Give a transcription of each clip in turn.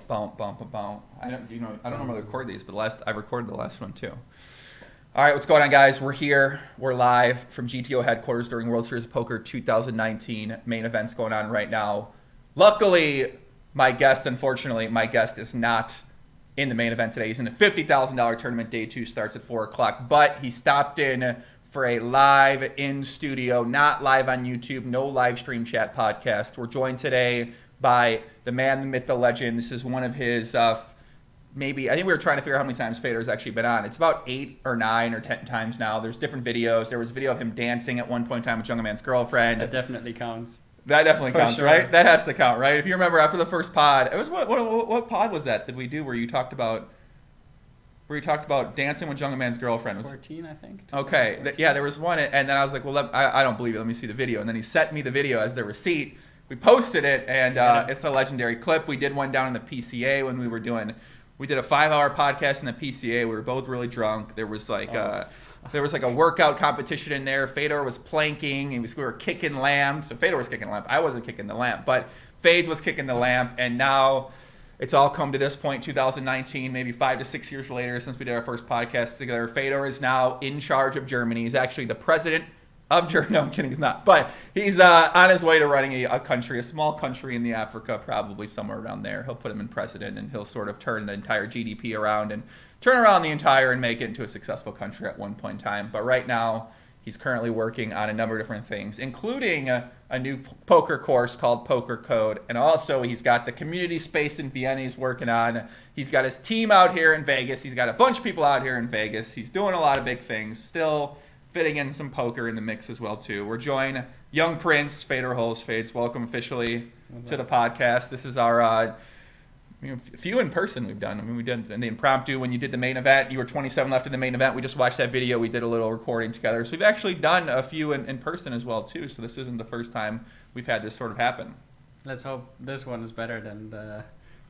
Bump, bump, bump. I don't normally record these, but I recorded the last one too. All right, what's going on, guys? We're here. We're live from GTO headquarters during World Series of Poker 2019. Main event's going on right now. Luckily, unfortunately, my guest is not in the main event today. He's in the $50,000 tournament. Day 2 starts at 4 o'clock, but he stopped in for a live in studio, not live on YouTube, no live stream chat podcast. We're joined today by the man, the myth, the legend. This is one of his maybe, I think we were trying to figure out how many times Fedor's actually been on. It's about 8 or 9 or 10 times now. There's different videos. There was a video of him dancing at one point in time with Younger Man's girlfriend. That definitely counts. That definitely counts, sure. Right? That has to count, right? If you remember after the first pod, it was what pod was that we do where you talked about dancing with Younger Man's girlfriend? It was 14, I think. Okay, yeah, there was one, and then I was like, well, I don't believe it. Let me see the video. And then he sent me the video as the receipt. We posted it, and it's a legendary clip. We did one down in the PCA when we did a 5-hour podcast in the PCA. We were both really drunk. There was like a workout competition in there. Fedor was planking. We were kicking lamp. So Fedor was kicking the lamp. I wasn't kicking the lamp, but Fades was kicking the lamp. And now it's all come to this point, 2019, maybe 5 to 6 years later since we did our first podcast together. Fedor is now in charge of Germany. He's actually the president of Germany. No, I'm kidding. He's not. But he's on his way to running a country, a small country in the Africa, probably somewhere around there. He'll put him in president, and he'll sort of turn the entire GDP around and turn around the entire and make it into a successful country at one point in time. But right now, he's currently working on a number of different things, including a new poker course called Pokercode. And also, he's got the community space in Vienna he's working on. He's got his team out here in Vegas. He's got a bunch of people out here in Vegas. He's doing a lot of big things. Still fitting in some poker in the mix as well, too. We're joined young Prince, Fedor Holz. Fades, welcome officially to the podcast. This is our few in person we've done. I mean, we did in the impromptu when you did the main event. You were 27 left in the main event. We just watched that video. We did a little recording together. So we've actually done a few in person as well, too. So this isn't the first time we've had this sort of happen. Let's hope this one is better than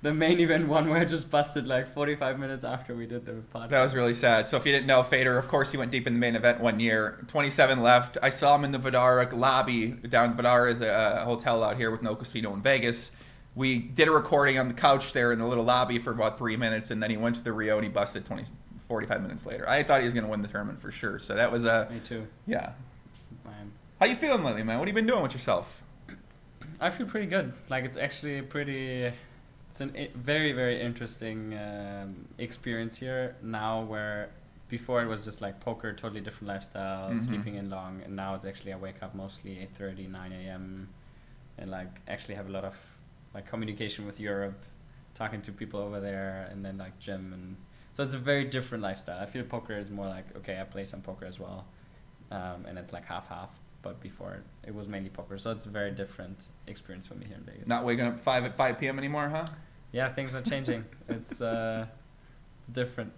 the main event one where I just busted like 45 minutes after we did the podcast. That was really sad. So if you didn't know, Fedor, of course, he went deep in the main event one year. 27 left. I saw him in the Vidara lobby. Down Vidara is a hotel out here with no casino in Vegas. We did a recording on the couch there in the little lobby for about 3 minutes, and then he went to the Rio and he busted 45 minutes later. I thought he was going to win the tournament for sure. So that was Me too. Yeah. Man. How you feeling lately, man? What have you been doing with yourself? I feel pretty good. Like, it's actually it's a very, very interesting experience here now, where before it was just like poker, totally different lifestyle, sleeping in long, and now it's actually I wake up mostly 8:30, 9 a.m. and like actually have a lot of like communication with Europe, talking to people over there, and then like gym, and so it's a very different lifestyle. I feel poker is more like, okay, I play some poker as well, and it's like half. But before it was mainly poker, so it's a very different experience for me here in Vegas. Not waking up at 5 p.m. anymore, huh? Yeah, things are changing. It's different.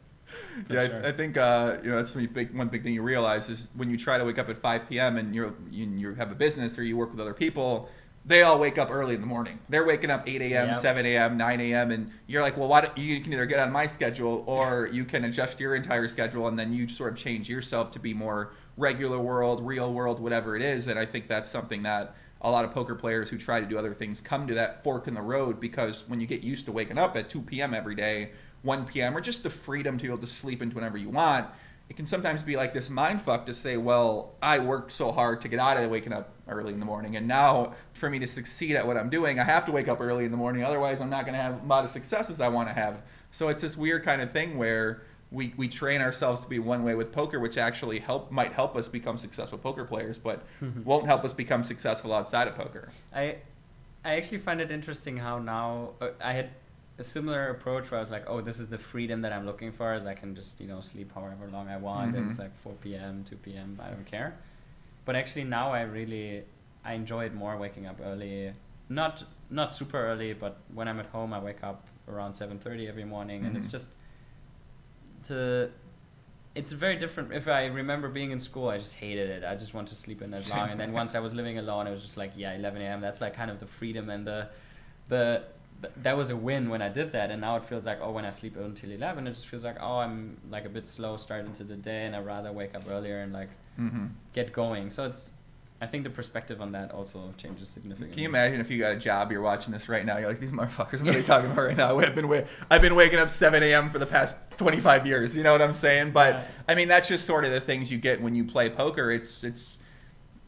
Yeah, sure. I think that's one big thing you realize is when you try to wake up at 5 p.m. and you have a business or you work with other people, they all wake up early in the morning. They're waking up 8 a.m., 7 a.m., 9 a.m., and you're like, well, you can either get on my schedule or you can adjust your entire schedule, and then you sort of change yourself to be more regular world, real world, whatever it is. And I think that's something that a lot of poker players who try to do other things come to that fork in the road, because when you get used to waking up at 2 p.m. every day, 1 p.m., or just the freedom to be able to sleep into whenever you want, it can sometimes be like this mind fuck to say, well, I worked so hard to get out of waking up early in the morning, and now for me to succeed at what I'm doing, I have to wake up early in the morning, otherwise I'm not going to have a lot of success as I want to have. So it's this weird kind of thing where we train ourselves to be one way with poker, which actually might help us become successful poker players, but won't help us become successful outside of poker. I actually find it interesting how now I had a similar approach where I was like, oh, this is the freedom that I'm looking for, as I can just sleep however long I want, and it's like 4 p.m., 2 p.m., I don't care. But actually now I enjoy it more waking up early, not super early, but when I'm at home I wake up around 7:30 every morning, and it's just it's very different. If I remember being in school, I just hated it. I just want to sleep in as long. And then once I was living alone, it was just like, 11 a.m. That's like kind of the freedom, and that was a win when I did that. And now it feels like, oh, when I sleep until 11, it just feels like, oh, I'm like a bit slow starting to the day, and I'd rather wake up earlier and like get going. So I think the perspective on that also changes significantly. Can you imagine if you got a job, you're watching this right now, you're like, these motherfuckers, what are they talking about right now? I've been waking up 7 a.m. for the past 25 years, you know what I'm saying? But, I mean, that's just sort of the things you get when you play poker. It's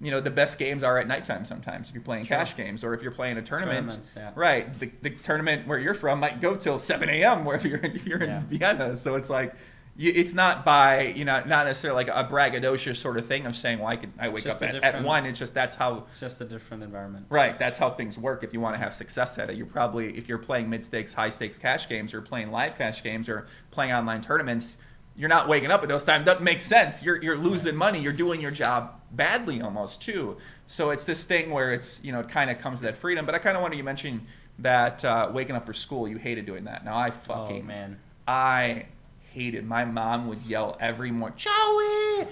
you know, the best games are at nighttime sometimes if you're playing cash games, or if you're playing a tournament. Right. The tournament where you're from might go till 7 a.m. if you're in Vienna. So it's like, it's not by, you know, not necessarily like a braggadocious sort of thing of saying, well, I wake up at 1. It's just it's just a different environment. Right. That's how things work. If you want to have success at it, you're probably, if you're playing mid-stakes, high-stakes cash games, or playing live cash games, or playing online tournaments, you're not waking up at those times. Doesn't make sense. You're losing money. You're doing your job badly almost too. So it's this thing where it's, you know, it kind of comes to that freedom. But I kind of wanted you to mention that waking up for school, you hated doing that. Now I hated. My mom would yell every morning, Joey,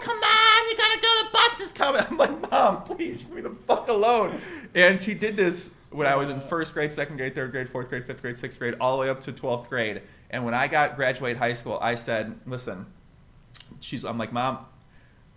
come on, you gotta go, the bus is coming. I'm like, Mom, please, leave me the fuck alone. And she did this when I was in 1st grade, 2nd grade, 3rd grade, 4th grade, 5th grade, 6th grade, all the way up to 12th grade. And when I graduated high school, I said, listen, I'm like, Mom,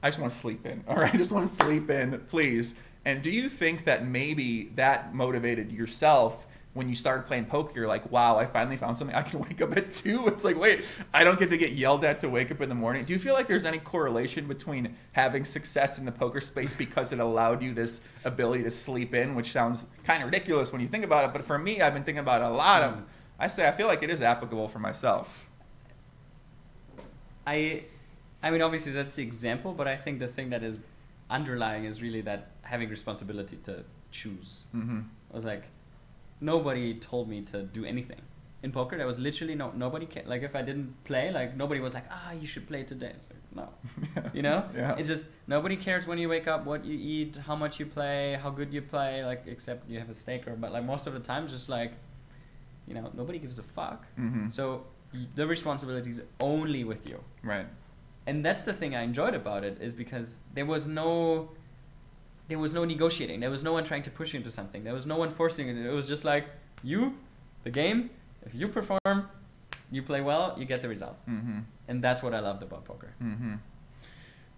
I just want to sleep in, all right? I just want to sleep in, please. And do you think that maybe that motivated yourself when you started playing poker? You're like, wow, I finally found something I can wake up at 2. It's like, wait, I don't get to get yelled at to wake up in the morning. Do you feel like there's any correlation between having success in the poker space because it allowed you this ability to sleep in, which sounds kind of ridiculous when you think about it, but for me, I've been thinking about it a lot of. I feel like it is applicable for myself. I mean, obviously that's the example, but I think the thing that is underlying is really that having responsibility to choose. I was like, nobody told me to do anything. In poker, there was literally nobody cared. Like, if I didn't play, like, nobody was like, you should play today. It's like, no. You know? It's just, nobody cares when you wake up, what you eat, how much you play, how good you play, like, except you have a stake. But, like, most of the time, just, like, you know, nobody gives a fuck. So the responsibility is only with you. Right. And that's the thing I enjoyed about it, is because there was no negotiating. There was no one trying to push you into something. There was no one forcing it. It was just like, the game, if you perform, you play well, you get the results. And that's what I loved about poker.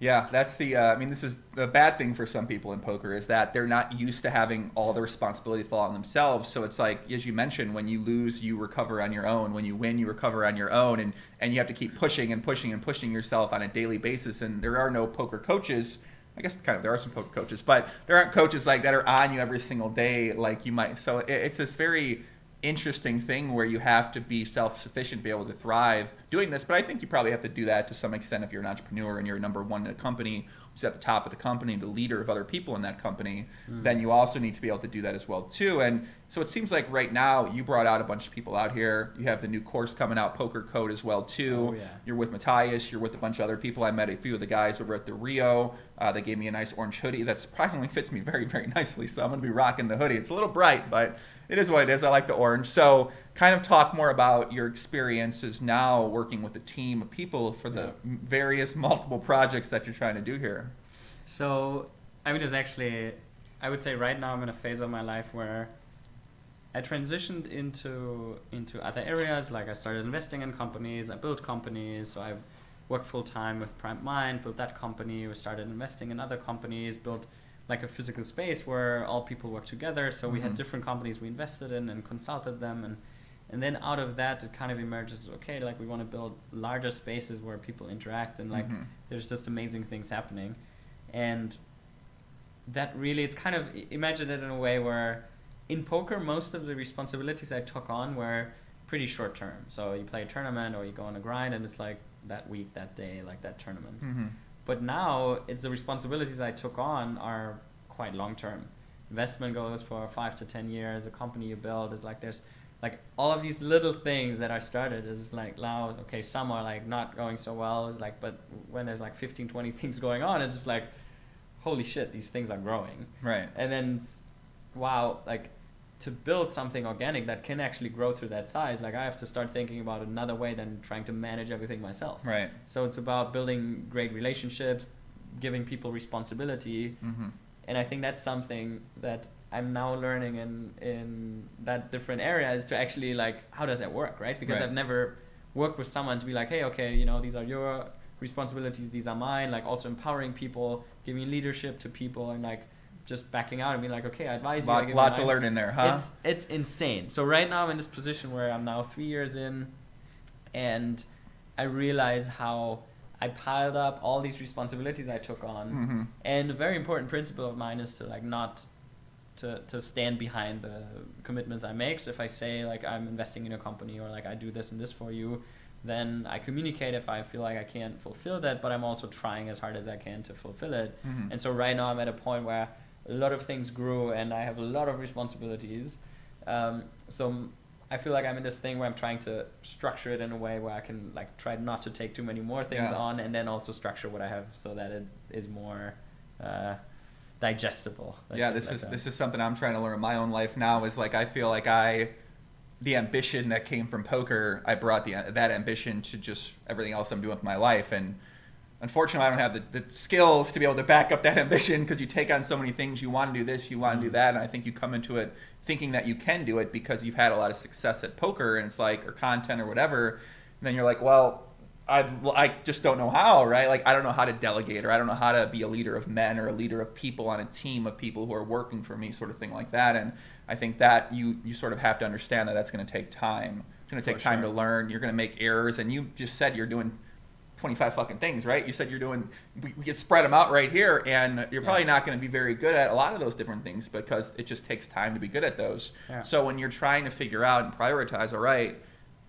Yeah, that's the, I mean, this is the bad thing for some people in poker, is that they're not used to having all the responsibility fall on themselves. So it's like, as you mentioned, when you lose, you recover on your own. When you win, you recover on your own. And you have to keep pushing and pushing and pushing yourself on a daily basis. And there are no poker coaches. I guess kind of there are some poker coaches, but there aren't coaches like that are on you every single day like you might. So it's this very interesting thing where you have to be self-sufficient, be able to thrive doing this. But I think you probably have to do that to some extent if you're an entrepreneur and you're number one in a company, who's at the top of the company, the leader of other people in that company. Then you also need to be able to do that as well too. And so it seems like right now you brought out a bunch of people out here. You have the new course coming out, Pokercode, as well too. You're with Matthias, you're with a bunch of other people. I met a few of the guys over at the Rio. They gave me a nice orange hoodie that surprisingly fits me very, very nicely. So I'm going to be rocking the hoodie. It's a little bright, but it is what it is. I like the orange. So kind of talk more about your experiences now working with a team of people for the various multiple projects that you're trying to do here. So, I mean, there's actually, I would say right now I'm in a phase of my life where I transitioned into other areas. Like, I started investing in companies, I built companies, so I worked full-time with Prime Mind, built that company, we started investing in other companies, built like a physical space where all people work together. So we had different companies we invested in and consulted them, and then out of that it kind of emerges, okay, like we want to build larger spaces where people interact, and like there's just amazing things happening. And that really, it's kind of, imagine it in a way where in poker most of the responsibilities I took on were pretty short term. So you play a tournament or you go on a grind and it's like that week, that day, like that tournament. But now it's the responsibilities I took on are quite long term. Investment goes for 5 to 10 years. A company you build is like, there's like all of these little things that are started is like, now, okay, some are like not going so well. It's like, but when there's like 15, 20 things going on, it's just like, holy shit, these things are growing. Right. And then, wow, like to build something organic that can actually grow to that size, like I have to start thinking about another way than trying to manage everything myself. Right. So it's about building great relationships, giving people responsibility. And I think that's something that I'm now learning in that different area, is to actually like, how does that work, right? Because I've never worked with someone to be like, hey, okay, you know, these are your responsibilities, these are mine. Like also empowering people, giving leadership to people, and like just backing out and being like, okay, I advise you. A lot to learn in there, huh? It's insane. So right now I'm in this position where I'm now 3 years in, and I realize how I piled up all these responsibilities I took on. And a very important principle of mine is to like not to stand behind the commitments I make. So if I say like I'm investing in a company, or like I do this and this for you, then I communicate if I feel like I can't fulfill that, but I'm also trying as hard as I can to fulfill it. And so right now I'm at a point where a lot of things grew and I have a lot of responsibilities. So I feel like I'm in this thing where I'm trying to structure it in a way where I can like try not to take too many more things on, and then also structure what I have so that it is more digestible. This is something I'm trying to learn in my own life now, is like I feel like the ambition that came from poker, I brought that ambition to just everything else I'm doing with my life. And unfortunately, I don't have the skills to be able to back up that ambition, because you take on so many things. You want to do this, you want to do that, and I think you come into it thinking that you can do it because you've had a lot of success at poker, and it's like, or content or whatever, and then you're like, well, I just don't know how, right? Like, I don't know how to delegate, or I don't know how to be a leader of men, or a leader of people on a team of people who are working for me, sort of thing like that. And I think that you sort of have to understand that that's going to take time. It's going to take time to learn. You're going to make errors, and you just said you're doing 25 fucking things, right? You said you're doing, we can spread them out right here, and you're probably not going to be very good at a lot of those different things, because it just takes time to be good at those. So when you're trying to figure out and prioritize, all right,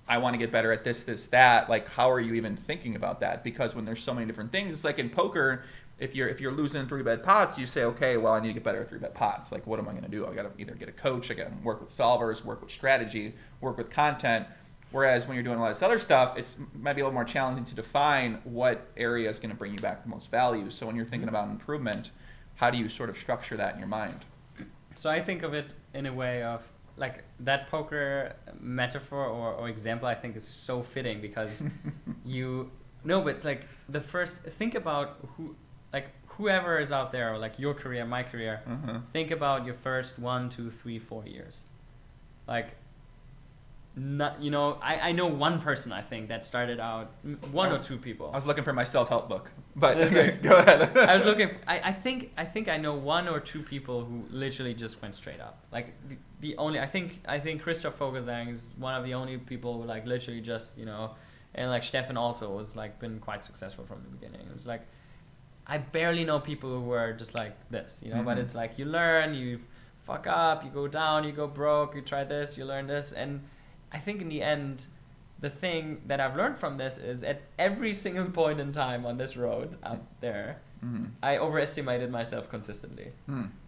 I want to get better at this, that, like, how are you even thinking about that? Because when there's so many different things, it's like in poker, if you're losing 3-bet pots, you say, okay, well, I need to get better at 3-bet pots. Like, what am I going to do? I got to either get a coach, I got to work with solvers, work with strategy, work with content. Whereas when you're doing a lot of this other stuff, it's might be a little more challenging to define what area is going to bring you back the most value. So when you're thinking about improvement, how do you sort of structure that in your mind? So I think of it in a way of, like, that poker metaphor or example I think is so fitting, because but it's like the first, think about whoever is out there, or like your career, my career, think about your first 1, 2, 3, 4 years. Like, I know one person, I think, that started out, one or two people. I was looking for my self-help book, but go ahead. I think I know one or two people who literally just went straight up. Like the only, I think Christoph Vogelsang is one of the only people who like literally just, and like Stefan also was like been quite successful from the beginning. It was like, I barely know people who were just like this, but it's like you learn, you fuck up, you go down, you go broke, you try this, you learn this, and I think in the end, the thing that I've learned from this is at every single point in time on this road out there, I overestimated myself consistently.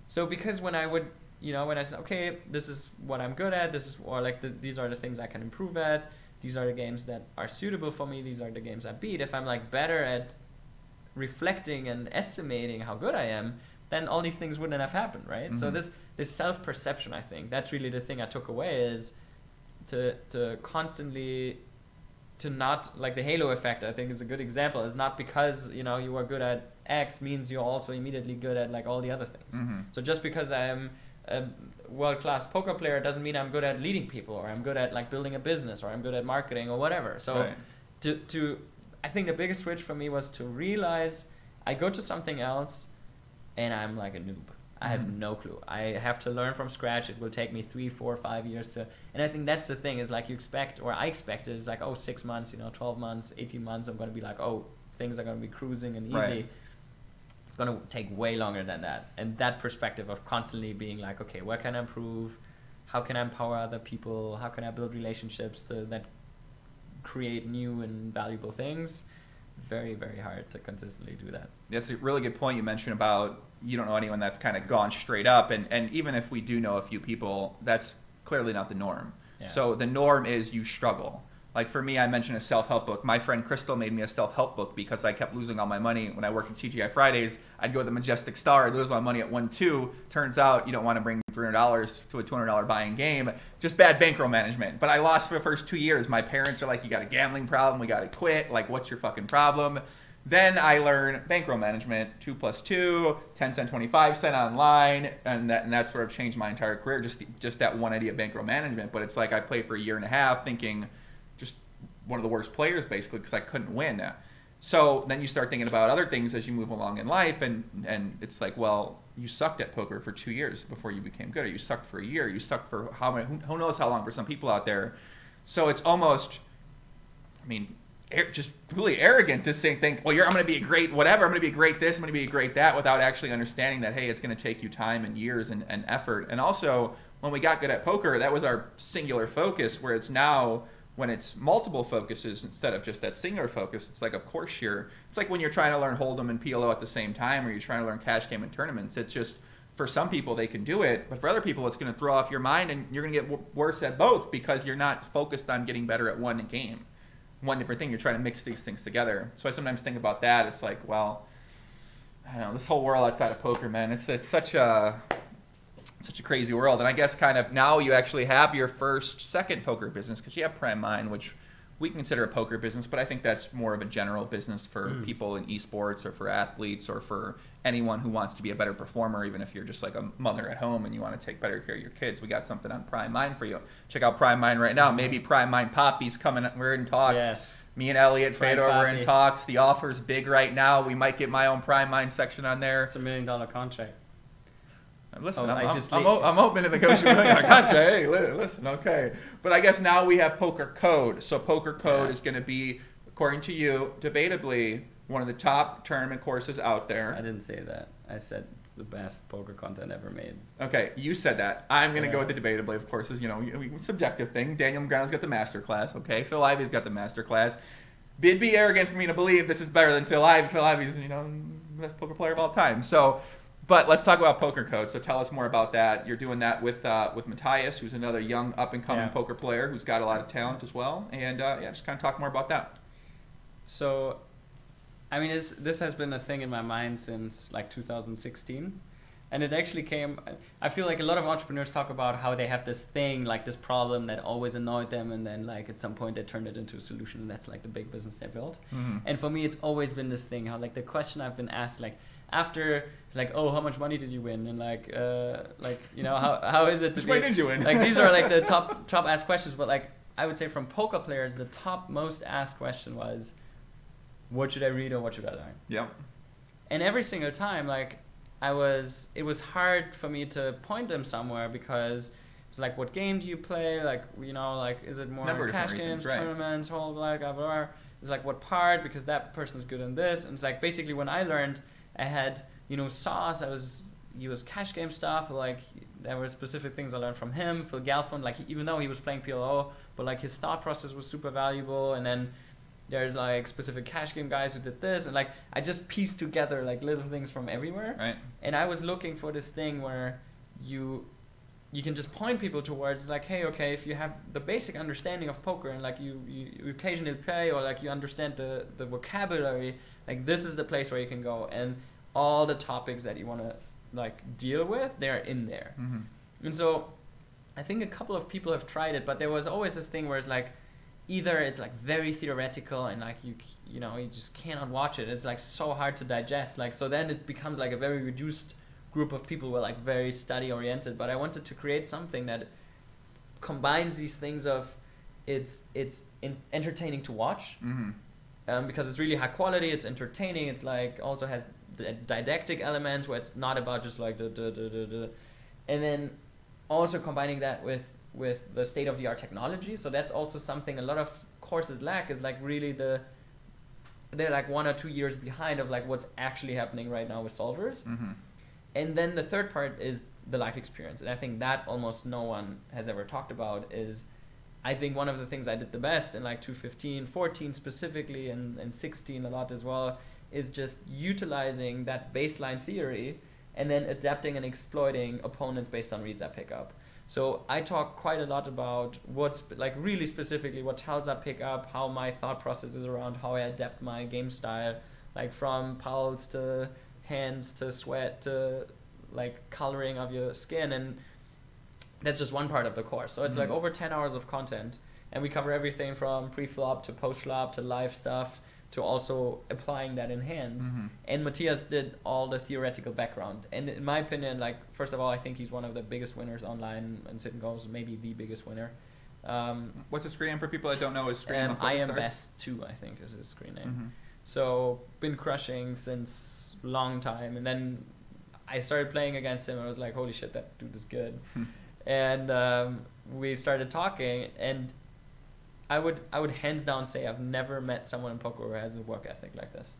So because when I would, when I said, okay, this is what I'm good at, these are the things I can improve at, these are the games that are suitable for me, these are the games I beat. If I'm like better at reflecting and estimating how good I am, then all these things wouldn't have happened, right? So this self-perception, I think, that's really the thing I took away, is to constantly, to not, like the halo effect, I think is a good example. It's not because you are good at X means you're also immediately good at like all the other things. So just because I am a world-class poker player doesn't mean I'm good at leading people, or I'm good at like building a business, or I'm good at marketing or whatever. So I think the biggest switch for me was to realize I go to something else and I'm like a noob. I have no clue. I have to learn from scratch. It will take me 3, 4, 5 years to, and I think that's the thing, is like you expect, or I expect it is like, 6 months, 12 months, 18 months, I'm going to be like, things are going to be cruising and easy. Right. It's going to take way longer than that. And that perspective of constantly being like, okay, where can I improve? How can I empower other people? How can I build relationships that create new and valuable things? Very, very hard to consistently do that. That's a really good point you mentioned about you don't know anyone that's kind of gone straight up. And even if we do know a few people, that's clearly not the norm. Yeah. So the norm is you struggle. Like for me, I mentioned a self-help book. My friend Crystal made me a self-help book because I kept losing all my money. When I worked at TGI Fridays, I'd go to the Majestic Star, I'd lose my money at 1-2. Turns out you don't want to bring $300 to a $200 buying game. Just bad bankroll management. But I lost for the first 2 years. My parents are like, you got a gambling problem, we got to quit. Like, what's your fucking problem? Then I learned bankroll management, 2 + 2, 10 cent, 25 cent online, and that sort of changed my entire career, just that one idea of bankroll management. But it's like I played for a year and a half thinking just one of the worst players basically because I couldn't win. So then you start thinking about other things as you move along in life, and it's like, well, you sucked at poker for 2 years before you became good, or you sucked for a year, you sucked for how many, who knows how long for some people out there. So it's almost, I mean, just really arrogant to think, well, I'm going to be a great whatever, I'm going to be a great this, I'm going to be a great that, without actually understanding that, hey, it's going to take you time and years and effort. And also, when we got good at poker, that was our singular focus, where it's now, when it's multiple focuses instead of just that singular focus, it's like, of course, it's like when you're trying to learn Hold'em and PLO at the same time, or you're trying to learn cash game and tournaments. It's just, for some people, they can do it, but for other people, it's going to throw off your mind, and you're going to get worse at both because you're not focused on getting better at one game. One different thing, you're trying to mix these things together. So I sometimes think about that. It's like, well, I don't know, this whole world outside of poker, man, it's such a crazy world. And I guess kind of now you actually have your second poker business, because you have Prime Mind, which we can consider a poker business, but I think that's more of a general business for people in esports, or for athletes, or for anyone who wants to be a better performer. Even if you're just like a mother at home and you want to take better care of your kids, we got something on Prime Mind for you. Check out Prime Mind right now. Maybe Prime Mind Poppy's coming. We're in talks. Yes. Me and Elliot, Fedor, we're in talks. The offer's big right now. We might get my own Prime Mind section on there. It's $1 million contract. Listen, I'm open to negotiate a $1 million contract. Hey, listen, okay. But I guess now we have Pokercode. So Pokercode is going to be, according to you, debatably one of the top tournament courses out there. I didn't say that. I said it's the best poker content ever made. Okay, you said that. I'm going to go with the debatably, of course, is, subjective thing. Daniel McGrath's got the master class, okay? Phil Ivey's got the master class. It'd be arrogant for me to believe this is better than Phil Ivey. Phil Ivey's, the best poker player of all time. So, but let's talk about Pokercode. So tell us more about that. You're doing that with Matthias, who's another young up-and-coming poker player who's got a lot of talent as well. And just kind of talk more about that. So, I mean, this has been a thing in my mind since like 2016. And it actually came, I feel like a lot of entrepreneurs talk about how they have this thing, like this problem that always annoyed them, and then like at some point they turned it into a solution, and that's like the big business they built. Mm-hmm. And for me, it's always been this thing, how like the question I've been asked, like after, like, oh, how much money did you win? And how is it to be, which way did you win? Like these are like the top asked questions, but like I would say from poker players, the top most asked question was, what should I read or what should I learn? Yeah. And every single time, like, it was hard for me to point them somewhere, because it's like, what game do you play? Like, is it more cash games, tournaments, whole blah, blah, blah. It's like, what part? Because that person's good in this. And it's like, basically when I learned, I had, Sauce, he was cash game stuff, like there were specific things I learned from him. Phil Galfond, like even though he was playing PLO, but like his thought process was super valuable. And then there's like specific cash game guys who did this, and like I just pieced together like little things from everywhere. Right. And I was looking for this thing where you can just point people towards, like, hey, okay, if you have the basic understanding of poker, and like you occasionally play, or like you understand the vocabulary, like this is the place where you can go, and all the topics that you want to like deal with, they're in there. Mm-hmm. And so I think a couple of people have tried it, but there was always this thing where it's like, either it's like very theoretical and like you just cannot watch it. It's like so hard to digest. Like, so then it becomes like a very reduced group of people who are like very study oriented. But I wanted to create something that combines these things of it's entertaining to watch, because it's really high quality. It's entertaining. It's like also has the didactic elements where it's not about just like and then also combining that with the state-of-the-art technology. So that's also something a lot of courses lack, is like really they're like 1 or 2 years behind of like what's actually happening right now with solvers. Mm-hmm. And then the third part is the life experience. And I think that almost no one has ever talked about is, I think one of the things I did the best in like 2015, 14 specifically, and 16 a lot as well, is just utilizing that baseline theory and then adapting and exploiting opponents based on reads I pick up. So I talk quite a lot about what's like really specifically what tells I pick up, how my thought process is around how I adapt my game style, like from pulse to hands to sweat to like coloring of your skin, and that's just one part of the course. So it's like over 10 hours of content, and we cover everything from pre-flop to post-flop to live stuff to also applying that in hands. Mm-hmm. And Matthias did all the theoretical background. And in my opinion, like, first of all, I think he's one of the biggest winners online, and Sit and Goes maybe the biggest winner. What's his screen name for people that don't know his screen name? I am best 2, I think, is his screen name. So been crushing since long time, and then I started playing against him. I was like, holy shit, that dude is good. And we started talking, and I would hands down say I've never met someone in poker who has a work ethic like this.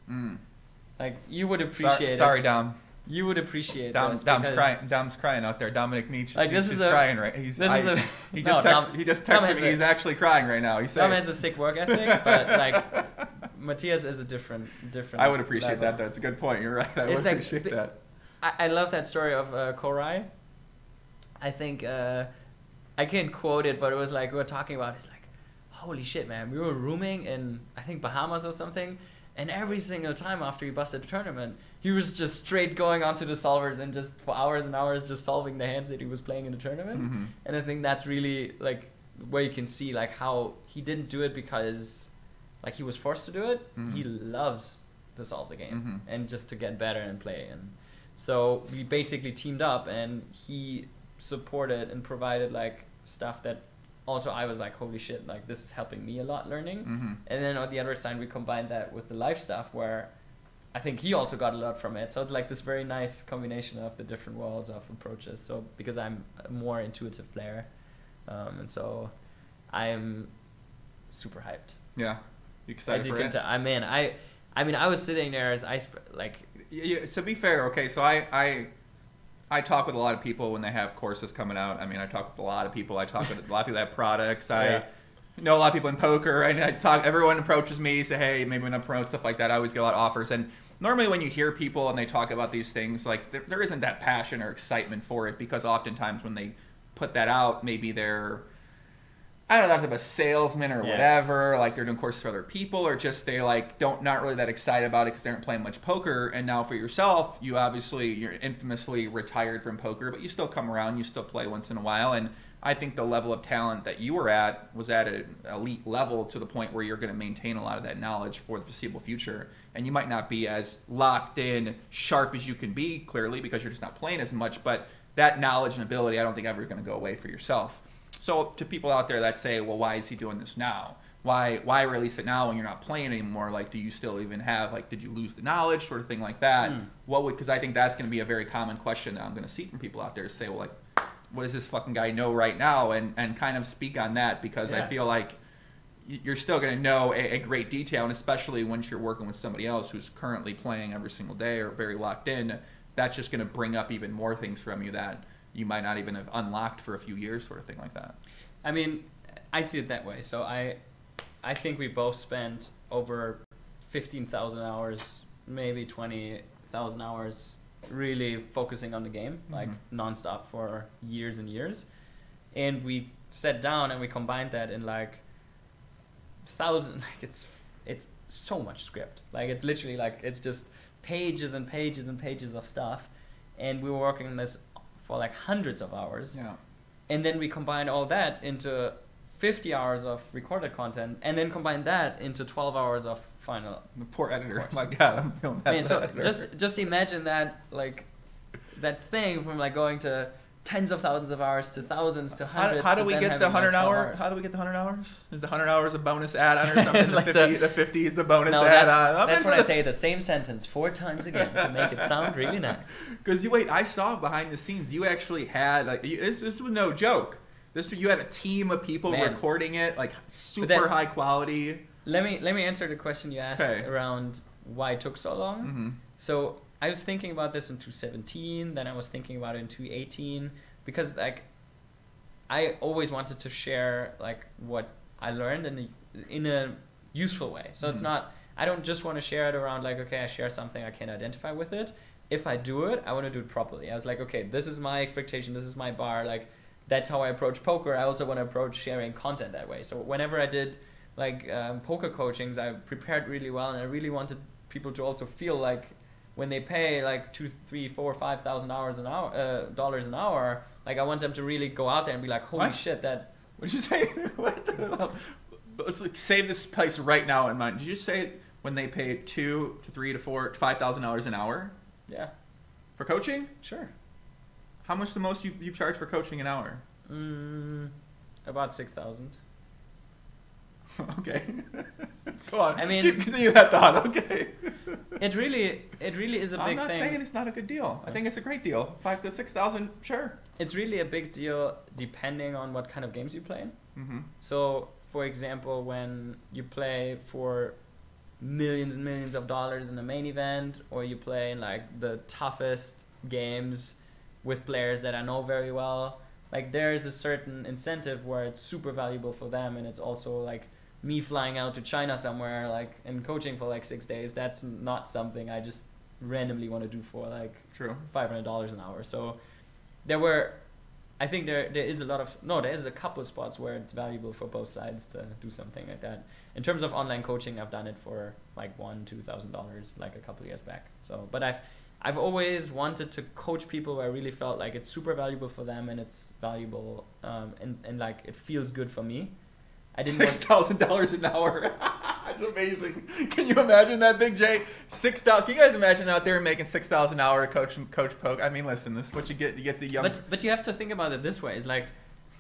Like, you would appreciate Sorry, it. Dom. You would appreciate Dom's crying. Dom's crying out there. Dominic Nietzsche. Like, he's crying right. He just texted me. He's actually crying right now. Dom has a sick work ethic, but like Matthias is a different. I would appreciate that. That's a good point. You're right. I would appreciate that. I love that story of Korai. I think I can't quote it, but it was like we were talking about. It's like, holy shit, man. We were rooming in, I think, Bahamas or something, and every single time after he busted a tournament, he was just straight going onto the solvers and just for hours and hours just solving the hands that he was playing in the tournament. And I think that's really like where you can see like how he didn't do it because like he was forced to do it. He loves to solve the game and just to get better and play. And so we basically teamed up, and he supported and provided like stuff that also I was like, holy shit, like this is helping me a lot learning. And then on the other side, we combined that with the life stuff where I think he also got a lot from it. So it's like this very nice combination of the different worlds of approaches. So because I'm a more intuitive player, and so I'm super hyped. Yeah, you excited as you for can it? tell, I mean, I was sitting there as like. Yeah, so be fair, okay. So I talk with a lot of people when they have courses coming out. I mean, I talk with a lot of people. I talk with a lot of people that have products. I know a lot of people in poker. I talk. Everyone approaches me, say, hey, maybe I'm gonna promote stuff like that. I always get a lot of offers. And normally when you hear people and they talk about these things, like there isn't that passion or excitement for it, because oftentimes when they put that out, maybe they're, I don't know, type of salesman or whatever, like they're doing courses for other people, or just they like not really that excited about it because they aren't playing much poker. And now for yourself, you're infamously retired from poker, but you still come around, you still play once in a while. And I think the level of talent that you were at was at an elite level to the point where you're going to maintain a lot of that knowledge for the foreseeable future. And you might not be as locked in, sharp as you can be, clearly, because you're just not playing as much, but that knowledge and ability, I don't think ever going to go away for yourself. So to people out there that say, well, why is he doing this now? Why release it now when you're not playing anymore? Like, do you still even have, like, did you lose the knowledge, sort of thing like that? Because I think that's going to be a very common question that I'm going to see from people out there, to say, well, like, what does this fucking guy know right now? And kind of speak on that, because I feel like you're still going to know a great detail, and especially once you're working with somebody else who's currently playing every single day or very locked in, that's just going to bring up even more things from you that you might not even have unlocked for a few years, sort of thing like that. I mean, I see it that way. So I think we both spent over 15,000 hours, maybe 20,000 hours, really focusing on the game, like nonstop for years and years. And we sat down and we combined that in like it's so much script. Like, it's literally like, it's just pages and pages and pages of stuff. And we were working on this for like hundreds of hours. Yeah. And then we combined all that into 50 hours of recorded content, and then combined that into 12 hours of final. The poor editor. Course. My God, I'm feeling that. Man, so just imagine that, like, that thing from like going to tens of thousands of hours to thousands to hundreds. How do we get the 100 hours? How do we get the 100 hours? Is the 100 hours a bonus add-on or something? Like the 50 is a bonus add-on. That's when I say the same sentence 4 times again to make it sound really nice. Because I saw behind the scenes, you actually had, like, this was no joke. You had a team of people recording it, like, super high quality. Let me answer the question you asked around why it took so long. So I was thinking about this in 2017, then I was thinking about it in 2018, because like I always wanted to share like what I learned in a useful way. So it's not, I don't just want to share it around like, okay, I share something, I can identify with it. If I do it, I want to do it properly. I was like, okay, this is my expectation, this is my bar, like that's how I approach poker. I also want to approach sharing content that way. So whenever I did like poker coachings, I prepared really well, and I really wanted people to also feel like when they pay like $2,000, $3,000, $4,000, $5,000 dollars an hour, like I want them to really go out there and be like, holy shit, that. What did you say? What? Let's like save this place right now in mind. Did you say when they pay $2,000 to $3,000 to $4,000 to $5,000 an hour? Yeah. For coaching? Sure. How much the most you've charged for coaching an hour? About 6,000. Okay. Let's go on. I mean, continue that thought. Okay. It really is a big thing. I'm not saying it's not a good deal. I think it's a great deal. 5,000 to 6,000, sure. It's really a big deal depending on what kind of games you play. Mm-hmm. So, for example, when you play for millions and millions of dollars in the main event, or you play in like the toughest games with players that I know very well, like there is a certain incentive where it's super valuable for them, and it's also like me flying out to China somewhere like and coaching for like 6 days. That's not something I just randomly want to do for like $500 an hour. So I think there is a couple of spots where it's valuable for both sides to do something like that. In terms of online coaching, I've done it for like $1,000-$2,000 like a couple of years back. So, but I've always wanted to coach people where I really felt like it's super valuable for them and it's valuable and like it feels good for me. I didn't $6,000 an hour. That's amazing. Can you imagine that, Big J? $6,000. Can you guys imagine out there making $6,000 an hour to coach Poke? I mean, listen, this is what you get. You get the young. But you have to think about it this way. It's like,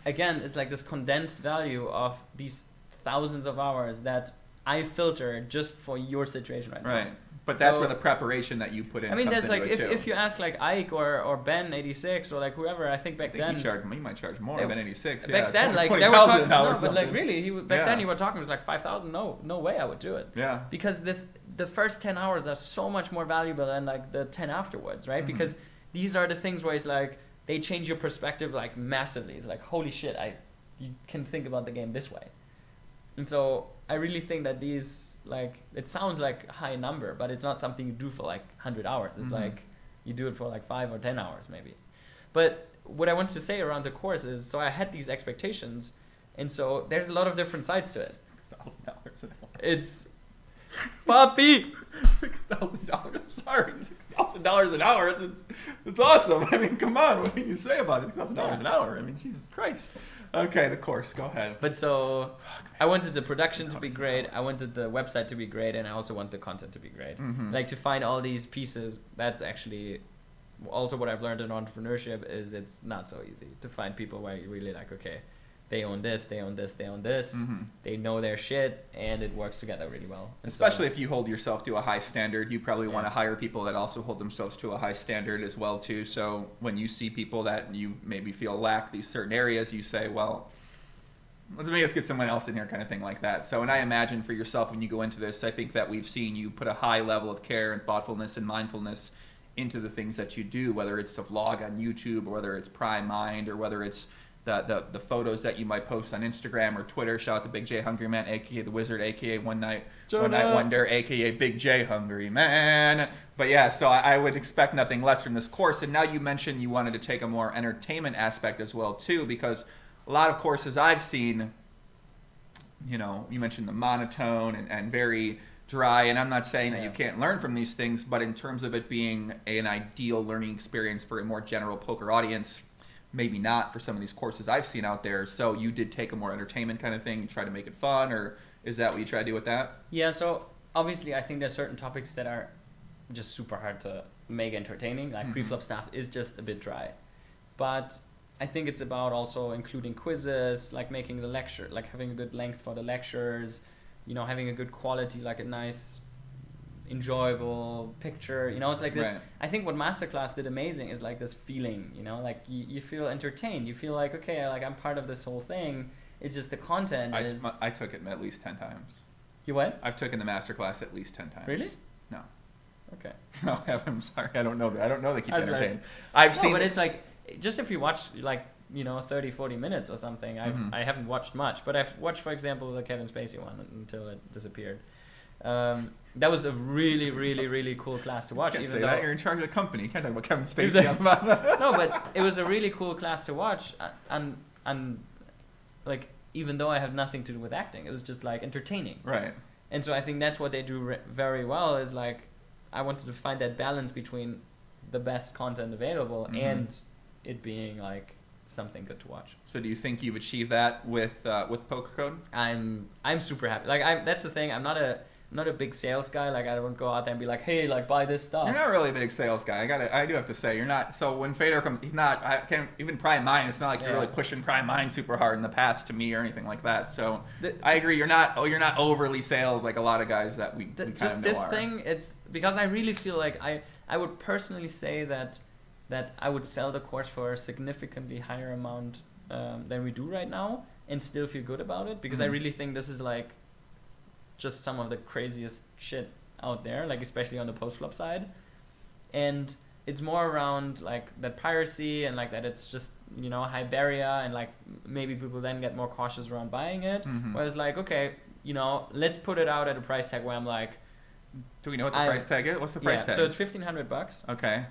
again, it's like this condensed value of these thousands of hours that I filter just for your situation right now. Right. But that's where the preparation that you put in. I mean, comes there's like if you ask like Ike or Ben 86 or like whoever, I think back then you might charge more than 86. Back then, like they were talking, but like really, back then you were talking it was like 5,000. No way I would do it. Yeah. Because the first 10 hours are so much more valuable than like the 10 afterwards, right? Mm-hmm. Because these are the things where it's like they change your perspective like massively. It's like holy shit, you can think about the game this way. And so I really think that these, like, it sounds like a high number, but it's not something you do for like 100 hours. It's like you do it for like 5 or 10 hours maybe. But what I wanted to say around the course is, so I had these expectations, and so there's a lot of different sides to it. $6,000 an hour. It's Poppy. $6,000. I'm sorry, $6,000 an hour. It's awesome. I mean, come on. What can you say about it? $6,000 an hour. I mean, Jesus Christ. Okay, the course. Go ahead. But so I wanted the production to be great. I wanted the website to be great, and I also want the content to be great. Mm-hmm. Like to find all these pieces. That's actually also what I've learned in entrepreneurship is it's not so easy to find people where you really like, okay, they own this, they own this, they own this. Mm-hmm. They know their shit, and it works together really well. And especially if you hold yourself to a high standard, you probably want to hire people that also hold themselves to a high standard as well too. So when you see people that you maybe feel lack these certain areas, you say, well, let's get someone else in here, kind of thing like that. So, and I imagine for yourself when you go into this, I think that we've seen you put a high level of care and thoughtfulness and mindfulness into the things that you do, whether it's a vlog on YouTube or whether it's Prime Mind or whether it's the photos that you might post on Instagram or Twitter. Shout out to Big J Hungry Man, aka the Wizard, aka One Night Wonder, aka Big J Hungry Man. But yeah, so I would expect nothing less from this course. And now you mentioned you wanted to take a more entertainment aspect as well too, because a lot of courses I've seen, you know, you mentioned the monotone and very dry, and I'm not saying that you can't learn from these things, but in terms of it being an ideal learning experience for a more general poker audience, maybe not for some of these courses I've seen out there. So you did take a more entertainment kind of thing, you try to make it fun, or is that what you try to do with that? Yeah, so obviously I think there's certain topics that are just super hard to make entertaining, like pre-flop stuff is just a bit dry. But I think it's about also including quizzes, like making the lecture, like having a good length for the lectures, you know, having a good quality, like a nice enjoyable picture, you know, it's like this. Right. I think what Masterclass did amazing is like this feeling, you know, like you feel entertained, you feel like, okay, like I'm part of this whole thing. It's just the content I took it at least 10 times. You what? I've taken the Masterclass at least 10 times. Really? No. Okay. No, I'm sorry, I don't know that. I don't know they keep entertained. Like, I've seen but it's like, just if you watch like, you know, 30, 40 minutes or something, I haven't watched much, but I've watched, for example, the Kevin Spacey one until it disappeared. That was a really, really, really cool class to watch. You can't say that. You're in charge of the company. You can't talk about Kevin Spacey. No, but it was a really cool class to watch, and like even though I have nothing to do with acting, it was just like entertaining. Right. And so I think that's what they do very well. Is like I wanted to find that balance between the best content available and it being like something good to watch. So do you think you've achieved that with Pokercode? I'm super happy. Like that's the thing. I'm not not a big sales guy. Like I don't go out there and be like, hey, like buy this stuff. You're not really a big sales guy. I do have to say, you're not. So when Fedor comes, he's not. I can't even Prime Mine. It's not like you're really pushing Prime Mine super hard in the past to me or anything like that. So I agree. You're not overly sales like a lot of guys that we kind just of know this are. thing. It's because I really feel like I would personally say that I would sell the course for a significantly higher amount than we do right now, and still feel good about it, because I really think this is like just some of the craziest shit out there, like especially on the post-flop side. And it's more around like that piracy and like that it's just, you know, high barrier, and like maybe people then get more cautious around buying it. Whereas like, okay, you know, let's put it out at a price tag where I'm like, do we know what the price tag is? What's the price tag? So it's $1,500. Okay.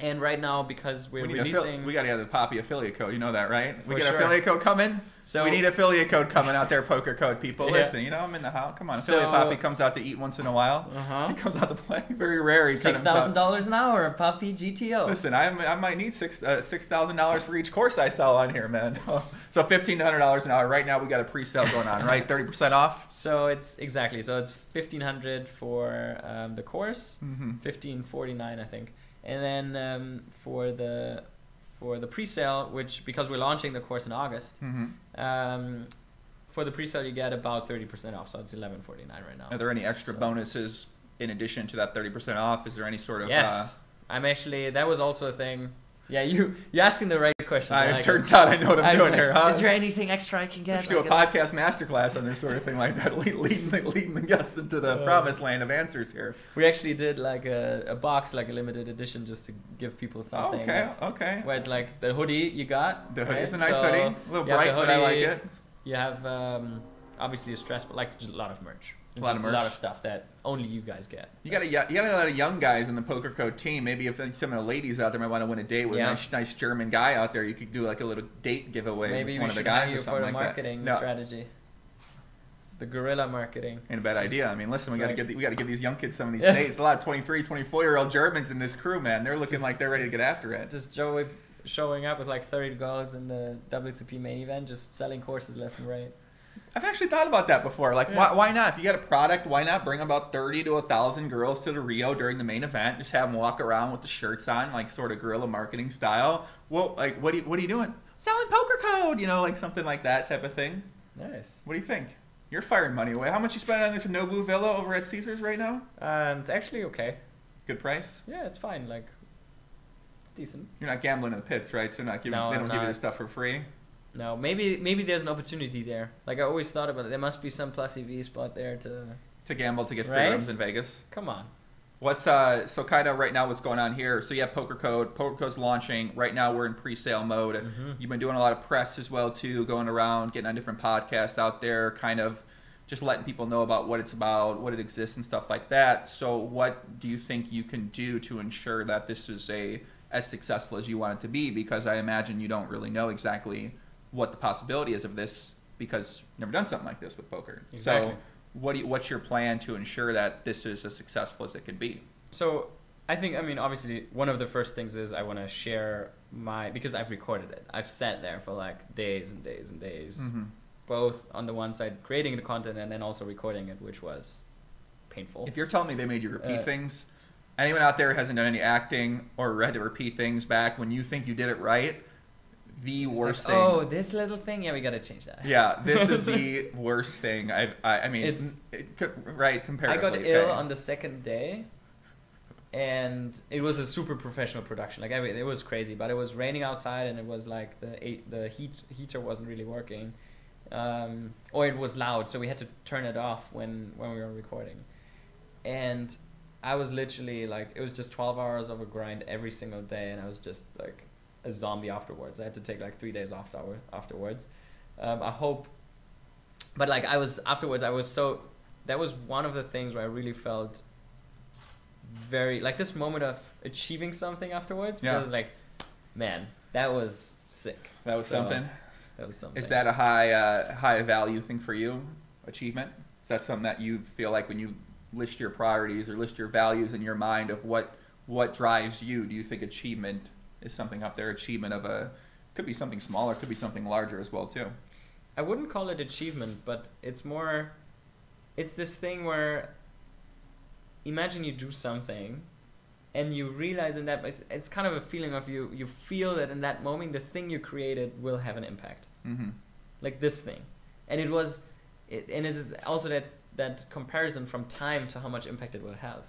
And right now, because we're releasing... we got to have the Poppy affiliate code. You know that, right? We get sure. affiliate code coming. So we need affiliate code coming out there, Pokercode people. Listen, you know, I'm in the house. Come on. Affiliate Poppy comes out to eat once in a while. He comes out to play. Very rare. $6,000 an hour, Poppy GTO. Listen, I might need $6,000 for each course I sell on here, man. So $1,500 an hour. Right now, we got a pre-sale going on, right? 30% off? So it's $1,500 for the course, $1,549, I think. And then for the pre-sale, which, because we're launching the course in August, for the pre-sale you get about 30% off, so it's $1,149 right now. Are there any extra bonuses in addition to that 30% off? Is there any sort of... Yes, I'm actually, that was also a thing. Yeah, you're asking the right question. It turns out I know what I'm doing here, huh? Is there anything extra I can get? We should do a podcast masterclass on this sort of thing like that, leading the guests into the promised land of answers here. We actually did like a box, like a limited edition, just to give people something. Okay. Where it's like the hoodie you got. The hoodie, right? it's a nice hoodie. A little bright, but I like it. You have obviously a stress, but like a lot of merch. A lot of stuff that only you guys get. You got a lot of young guys in the Pokercode team. Maybe if some of the ladies out there might want to win a date with a nice German guy out there, you could do like a little date giveaway with one of the guys or something like that. Maybe we should hire you for the marketing strategy. The guerrilla marketing. Ain't a bad idea. I mean, listen, we got to give these young kids some of these dates. A lot of 23, 24-year-old Germans in this crew, man. They're looking like they're ready to get after it. Just showing up with like 30 goals in the WSOP main event, just selling courses left and right. I've actually thought about that before. Like, why not? If you got a product, why not bring about 30 to 1,000 girls to the Rio during the main event? Just have them walk around with the shirts on, like sort of guerrilla marketing style. Well, like, what are you doing? Selling Pokercode, you know, like something like that type of thing. Nice. What do you think? You're firing money away. How much you spending on this Nobu Villa over at Caesars right now? It's actually okay. Good price? Yeah, it's fine. Like, decent. You're not gambling in the pits, right? So they don't give you this stuff for free? No, maybe there's an opportunity there. Like I always thought about it. There must be some plus EV spot there to gamble, to get free rooms in Vegas. Come on. What's so kind of right now what's going on here? So you have Pokercode. Pokercode's launching. Right now we're in pre-sale mode. You've been doing a lot of press as well too, going around, getting on different podcasts out there, kind of just letting people know about what it's about, what it exists and stuff like that. So what do you think you can do to ensure that this is as successful as you want it to be? Because I imagine you don't really know exactly what the possibility is of this, because you've never done something like this with poker. Exactly. So what's your plan to ensure that this is as successful as it could be? So I mean, obviously one of the first things is I want to share because I've recorded it. I've sat there for like days and days and days, both on the one side creating the content and then also recording it, which was painful. If you're telling me they made you repeat things, anyone out there who hasn't done any acting or had to repeat things back when you think you did it right, the worst thing. Oh, this little thing? Yeah, we got to change that. Yeah, this is the worst thing. I mean, right, comparatively. I got ill on the second day, and it was a super professional production. Like, it was crazy, but it was raining outside, and it was like the heater wasn't really working, or it was loud, so we had to turn it off when we were recording. And I was literally like, it was just 12 hours of a grind every single day, and I was just like a zombie afterwards. I had to take like 3 days off afterwards. I hope, but like that was one of the things where I really felt very like this moment of achieving something afterwards. Because I was like, man, that was sick. That was something. That was something. Is that a high value thing for you? Achievement? Is that something that you feel like when you list your priorities or list your values in your mind of what drives you? Do you think achievement is something up there? Achievement could be something smaller, could be something larger as well too. I wouldn't call it achievement, but it's this thing where imagine you do something and you realize in that it's kind of a feeling of you feel that in that moment the thing you created will have an impact. Like this thing. And it is also that comparison from time to how much impact it will have.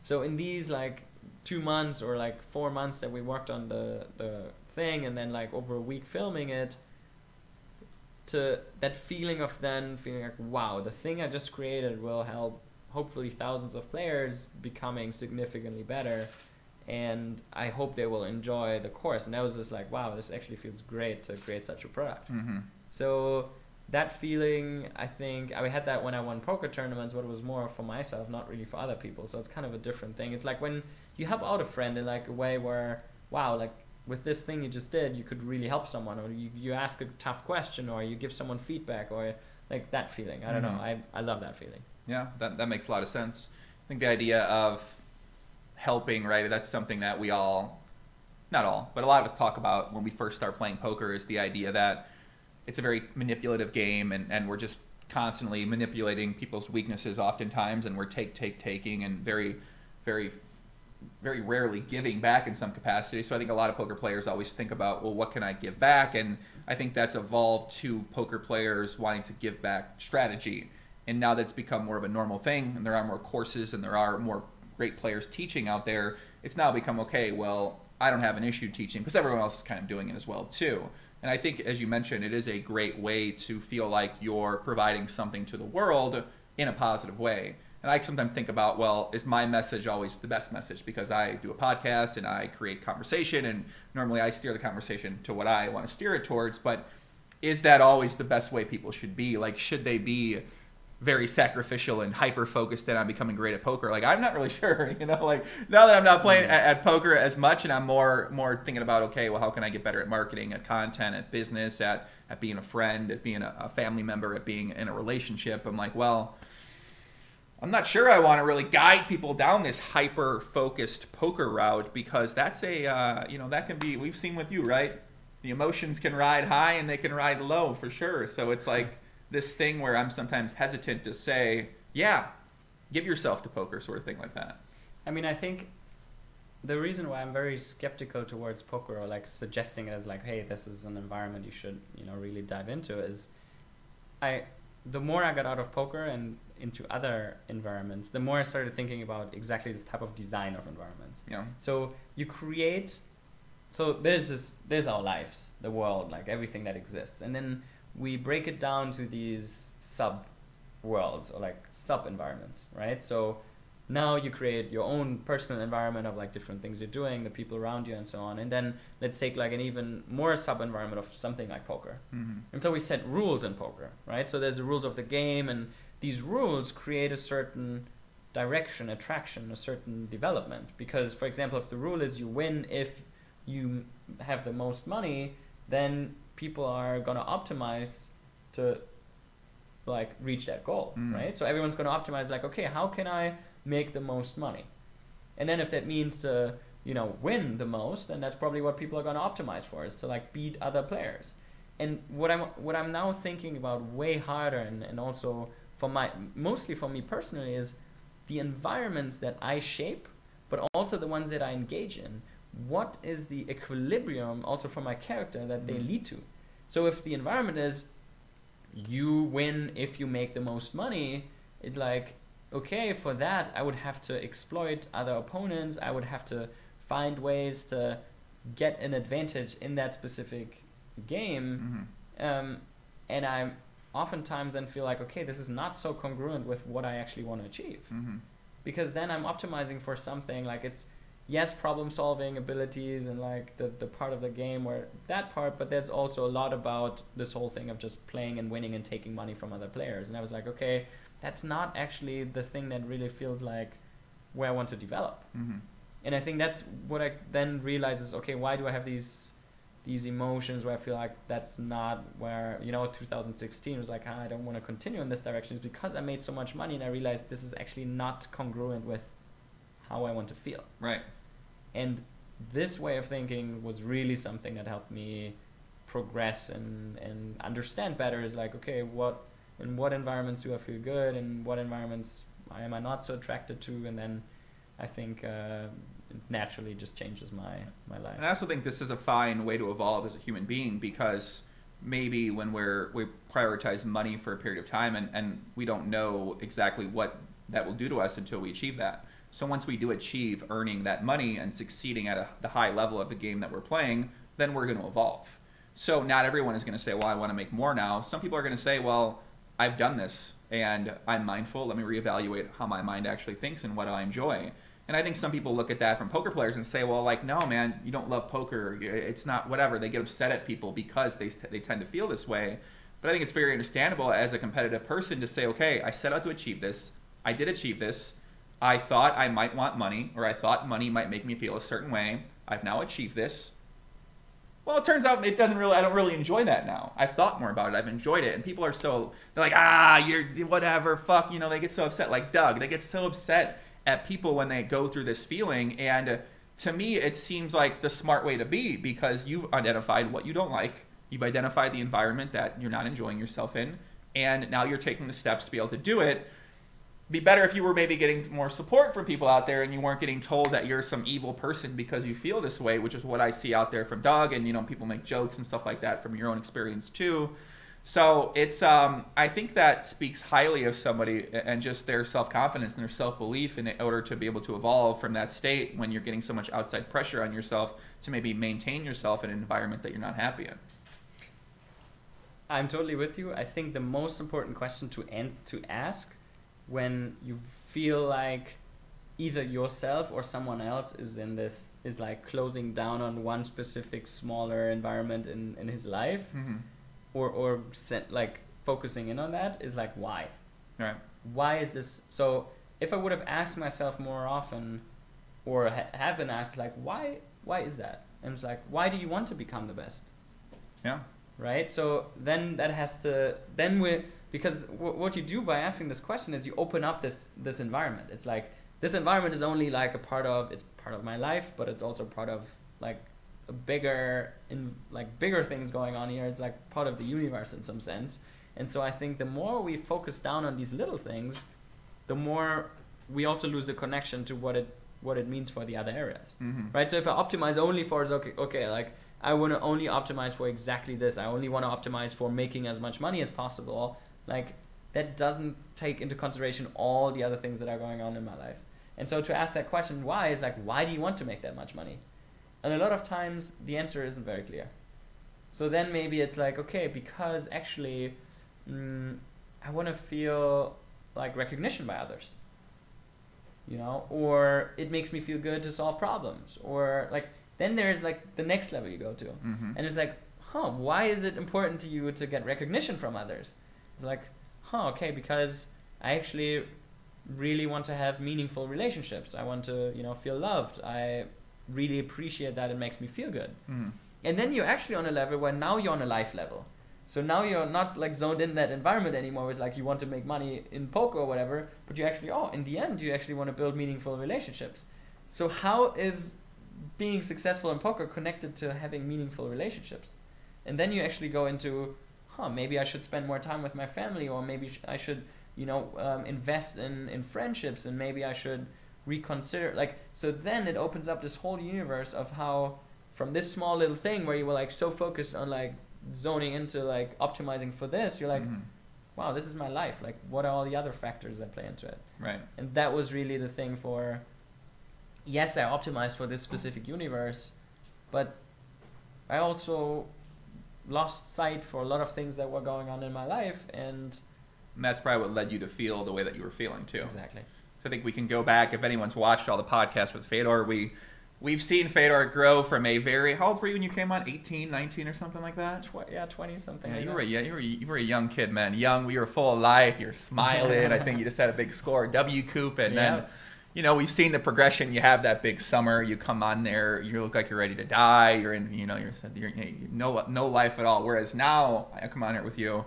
So in these like 2 months or like 4 months that we worked on the thing, and then like over a week filming it, to that feeling of then feeling like, wow, the thing I just created will help hopefully thousands of players becoming significantly better, and I hope they will enjoy the course. And that was just like, wow, this actually feels great to create such a product. So that feeling, I think I had that when I won poker tournaments, but it was more for myself, not really for other people. So it's kind of a different thing. It's like when you help out a friend in like a way where, wow, like with this thing you just did, you could really help someone, or you ask a tough question, or you give someone feedback, or like that feeling. I don't know. I love that feeling. Yeah, that makes a lot of sense. I think the idea of helping, right, that's something that we all, not all, but a lot of us talk about when we first start playing poker, is the idea that it's a very manipulative game, and we're just constantly manipulating people's weaknesses oftentimes, and we're taking, and very, very, very rarely giving back in some capacity. So I think a lot of poker players always think about, well, what can I give back? And I think that's evolved to poker players wanting to give back strategy. And now that's become more of a normal thing, and there are more courses and there are more great players teaching out there. It's now become, okay, well, I don't have an issue teaching because everyone else is kind of doing it as well too. And I think, as you mentioned, it is a great way to feel like you're providing something to the world in a positive way. And I sometimes think about, well, is my message always the best message? Because I do a podcast and I create conversation, and normally I steer the conversation to what I want to steer it towards. But is that always the best way people should be? Like, should they be very sacrificial and hyper-focused on becoming great at poker? Like, I'm not really sure, you know, like now that I'm not playing at poker as much, and I'm more thinking about, okay, well, how can I get better at marketing, at content, at business, at being a friend, at being a family member, at being in a relationship. I'm like, well, I'm not sure I want to really guide people down this hyper-focused poker route, because that's a, you know, that can be, we've seen with you, right? The emotions can ride high and they can ride low for sure. So it's like this thing where I'm sometimes hesitant to say, yeah, give yourself to poker, sort of thing like that. I mean, I think the reason why I'm very skeptical towards poker, or like suggesting it as like, hey, this is an environment you should, you know, really dive into, is the more I got out of poker and into other environments, the more I started thinking about exactly this type of design of environments. Yeah. So you create, so there's our lives, the world, like everything that exists, and then we break it down to these sub worlds, or like sub environments, right? So now you create your own personal environment of like different things you're doing, the people around you, and so on. And then let's take like an even more sub environment of something like poker. And so we set rules in poker, right? So there's the rules of the game, and these rules create a certain direction, attraction, a certain development. Because, for example, if the rule is you win if you have the most money, then people are going to optimize to like reach that goal, right? So everyone's going to optimize like, okay, how can I make the most money? And then if that means to, you know, win the most, then that's probably what people are going to optimize for, is to like beat other players. And what I'm now thinking about way harder, and also mostly for me personally, is the environments that I shape, but also the ones that I engage in. What is the equilibrium also for my character that they lead to? So if the environment is you win if you make the most money, it's like, okay, for that I would have to exploit other opponents, I would have to find ways to get an advantage in that specific game, and I oftentimes then feel like, okay, this is not so congruent with what I actually want to achieve, because then I'm optimizing for something like, it's yes, problem solving abilities and like the part of the game where that part, but there's also a lot about this whole thing of just playing and winning and taking money from other players. And I was like, okay, that's not actually the thing that really feels like where I want to develop. And I think that's what I then realize is, okay, why do I have these emotions where I feel like that's not where, you know, 2016 was like, I don't want to continue in this direction. It's because I made so much money and I realized this is actually not congruent with how I want to feel. Right. And this way of thinking was really something that helped me progress and understand better, is like, okay, in what environments do I feel good, and what environments why am I not so attracted to, and then I think it naturally just changes my life. And I also think this is a fine way to evolve as a human being, because maybe when we prioritize money for a period of time, and we don't know exactly what that will do to us until we achieve that. So once we do achieve earning that money and succeeding at the high level of the game that we're playing, then we're going to evolve. So not everyone is going to say, well, I want to make more now. Some people are going to say, well, I've done this and I'm mindful. Let me reevaluate how my mind actually thinks and what I enjoy. And I think some people look at that from poker players and say, well, like, no, man, you don't love poker. It's not whatever. They get upset at people because they tend to feel this way. But I think it's very understandable as a competitive person to say, okay, I set out to achieve this. I did achieve this. I thought I might want money, or I thought money might make me feel a certain way. I've now achieved this. Well, it turns out I don't really enjoy that now. I've thought more about it. I've enjoyed it. And people are they're like, you're whatever, fuck, they get so upset. Like Doug, they get so upset at people when they go through this feeling. And to me, it seems like the smart way to be, because you've identified what you don't like. You've identified the environment that you're not enjoying yourself in. And now you're taking the steps to be able to do it. Be better if you were maybe getting more support from people out there and you weren't getting told that you're some evil person because you feel this way, which is what I see out there from Doug. And, people make jokes and stuff like that from your own experience too. So it's, I think that speaks highly of somebody and just their self-confidence and their self-belief in order to be able to evolve from that state when you're getting so much outside pressure on yourself to maybe maintain yourself in an environment that you're not happy in. I'm totally with you. I think the most important question to ask when you feel like either yourself or someone else is like closing down on one specific smaller environment in his life, mm-hmm. or like focusing in on that, is like, why? Right. Why is this? So if I would have asked myself more often, or have been asked, like, why is that? And it's like, why do you want to become the best? Yeah. Right. So then because what you do by asking this question is you open up this environment. It's like, this environment is only like part of my life, but it's also part of like bigger things going on here. It's like part of the universe in some sense. And so I think the more we focus down on these little things, the more we also lose the connection to what it means for the other areas. Mm-hmm. Right. So if I optimize only for okay, like, I want to only optimize for exactly this. I only want to optimize for making as much money as possible. Like, that doesn't take into consideration all the other things that are going on in my life. And so to ask that question, why, is like, why do you want to make that much money? And a lot of times the answer isn't very clear. So then maybe it's like, okay, because actually I want to feel like recognition by others. Or it makes me feel good to solve problems. Or like, then there's like the next level you go to. Mm-hmm. And it's like, why is it important to you to get recognition from others? It's like, okay, because I actually really want to have meaningful relationships. I want to, feel loved. I really appreciate that. It makes me feel good. Mm-hmm. And then you're actually on a level where now you're on a life level. So now you're not like zoned in that environment anymore. It's like you want to make money in poker or whatever, but you actually, in the end, you actually want to build meaningful relationships. So how is being successful in poker connected to having meaningful relationships? And then you actually go into, maybe I should spend more time with my family, or maybe I should, invest in friendships, and maybe I should reconsider. Like, so then it opens up this whole universe of how, from this small little thing where you were like so focused on like zoning into like optimizing for this, you're like, mm-hmm. wow, this is my life. Like, what are all the other factors that play into it? Right. And that was really the thing for, yes, I optimized for this specific universe, but I also lost sight for a lot of things that were going on in my life, and that's probably what led you to feel the way that you were feeling too. Exactly. So I think we can go back, if anyone's watched all the podcasts with Fedor, we've seen Fedor grow from a very, how old were you when you came on? 18, 19 or something like that? 20 something. Yeah, like you were a young kid, man. Young, you were full of life, you're smiling. I think you just had a big score, W Coop, and then we've seen the progression. You have that big summer. You come on there. You look like you're ready to die. You're in. You're no life at all. Whereas now, I come on here with you.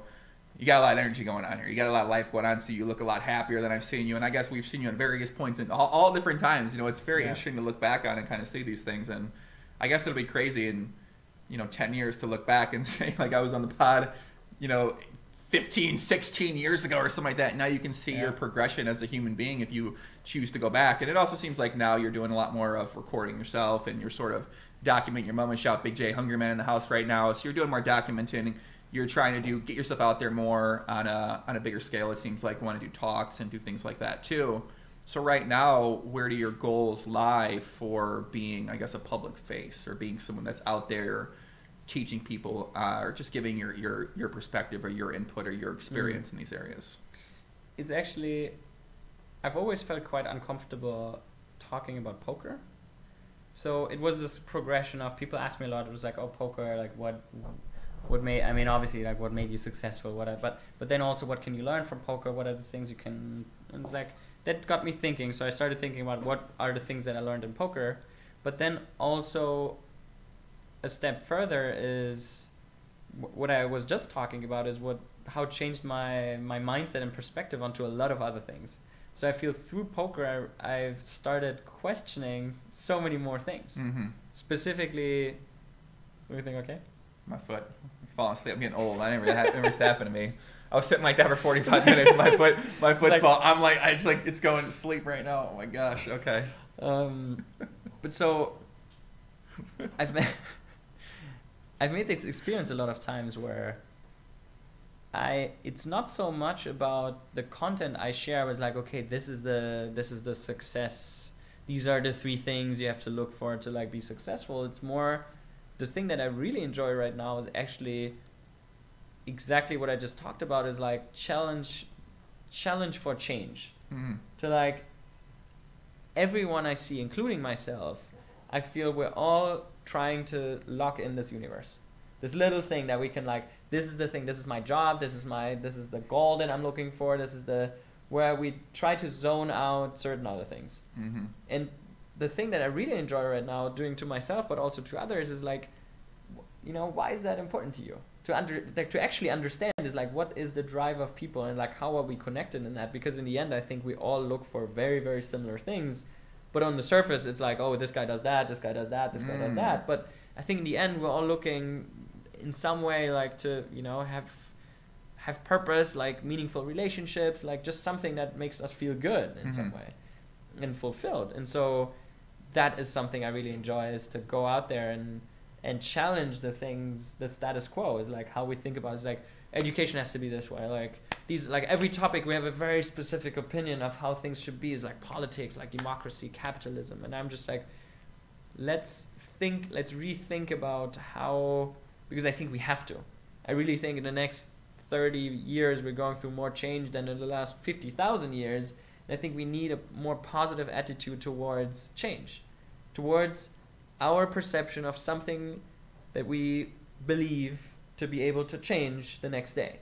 You got a lot of energy going on here. You got a lot of life going on. So you look a lot happier than I've seen you. And I guess we've seen you at various points in all different times. It's very interesting to look back on and kind of see these things. And I guess it'll be crazy in 10 years to look back and say, like, I was on the pod, 15, 16 years ago or something like that. Now you can see your progression as a human being if you choose to go back. And it also seems like now you're doing a lot more of recording yourself, and you're sort of documenting your moments. Shout Big J Hungry Man in the house right now. So you're doing more documenting. You're trying to get yourself out there more on a bigger scale. It seems like you want to do talks and do things like that too. So right now, where do your goals lie for being, I guess, a public face, or being someone that's out there teaching people, or just giving your perspective or your input or your experience in these areas? It's actually, I've always felt quite uncomfortable talking about poker. So it was this progression of, people ask me a lot, it was like, oh, poker, like what made, I mean, obviously, like, what made you successful, but then also, what can you learn from poker, what are the things you can, and it's like, that got me thinking. So I started thinking about what are the things that I learned in poker, but then also a step further is what I was just talking about, is how it changed my mindset and perspective onto a lot of other things. So I feel through poker, I've started questioning so many more things. Specifically, everything okay? My foot. I'm falling asleep. I'm getting old. I never used to happen to me. I was sitting like that for 45 minutes. My foot's like, I'm like, it's going to sleep right now. Oh my gosh. Okay. But so I've made this experience a lot of times where it's not so much about the content I share. Was like, okay, this is the success. These are the 3 things you have to look for to like be successful. It's more, the thing that I really enjoy right now is actually exactly what I just talked about, is like challenge for change. To like, everyone I see, including myself, I feel we're all trying to lock in this universe. This little thing that we can like, this is the thing, this is my job, this is the goal that I'm looking for, this is where we try to zone out certain other things. And the thing that I really enjoy right now doing to myself, but also to others, is like, why is that important to you? To actually understand is like, what is the drive of people, and like, how are we connected in that? Because in the end, I think we all look for very, very similar things, but on the surface, it's like, oh, this guy does that, this guy does that, this guy does that. But I think in the end, we're all looking in some way like to, have purpose, like meaningful relationships, like just something that makes us feel good in some way and fulfilled. And so that is something I really enjoy, is to go out there and challenge the things, the status quo, is like how we think about it. It's like, education has to be this way. Like these, like every topic, we have a very specific opinion of how things should be. Is like politics, like democracy, capitalism. And I'm just like, let's rethink about how, because I think we have to. I really think in the next 30 years, we're going through more change than in the last 50,000 years. And I think we need a more positive attitude towards change, towards our perception of something that we believe to be able to change the next day.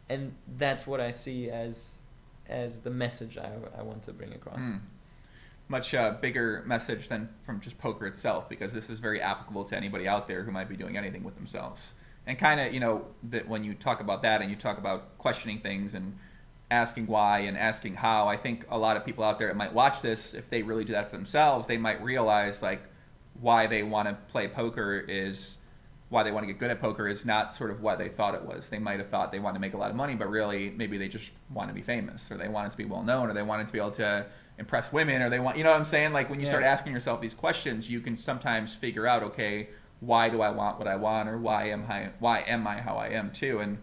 And that's what I see as the message I want to bring across. Much bigger message than from just poker itself, because this is very applicable to anybody out there who might be doing anything with themselves. And kind of, that when you talk about that and you talk about questioning things and asking why and asking how, I think a lot of people out there that might watch this, if they really do that for themselves, they might realize like why they want to play poker is, why they want to get good at poker is not sort of what they thought it was. They might have thought they want to make a lot of money, but really maybe they just want to be famous, or they want it to be well known, or they want it to be able to impress women, or they want, you know what I'm saying? Like when you start asking yourself these questions, you can sometimes figure out, okay, why do I want what I want, or why am I how I am too? And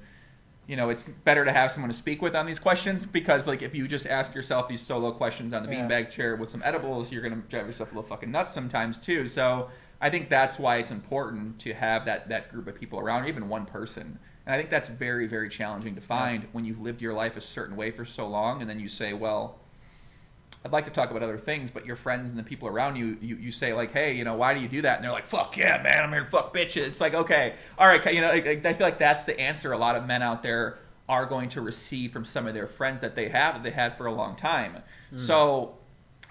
it's better to have someone to speak with on these questions, because like if you just ask yourself these solo questions on the beanbag chair with some edibles, you're gonna drive yourself a little fucking nuts sometimes too. So I think that's why it's important to have that group of people around, or even one person. And I think that's very, very challenging to find when you've lived your life a certain way for so long, and then you say, well, I'd like to talk about other things, but your friends and the people around you, you say like, hey, why do you do that? And they're like, fuck yeah, man, I'm here to fuck bitches. It's like, okay, all right, I feel like that's the answer a lot of men out there are going to receive from some of their friends that they had for a long time. So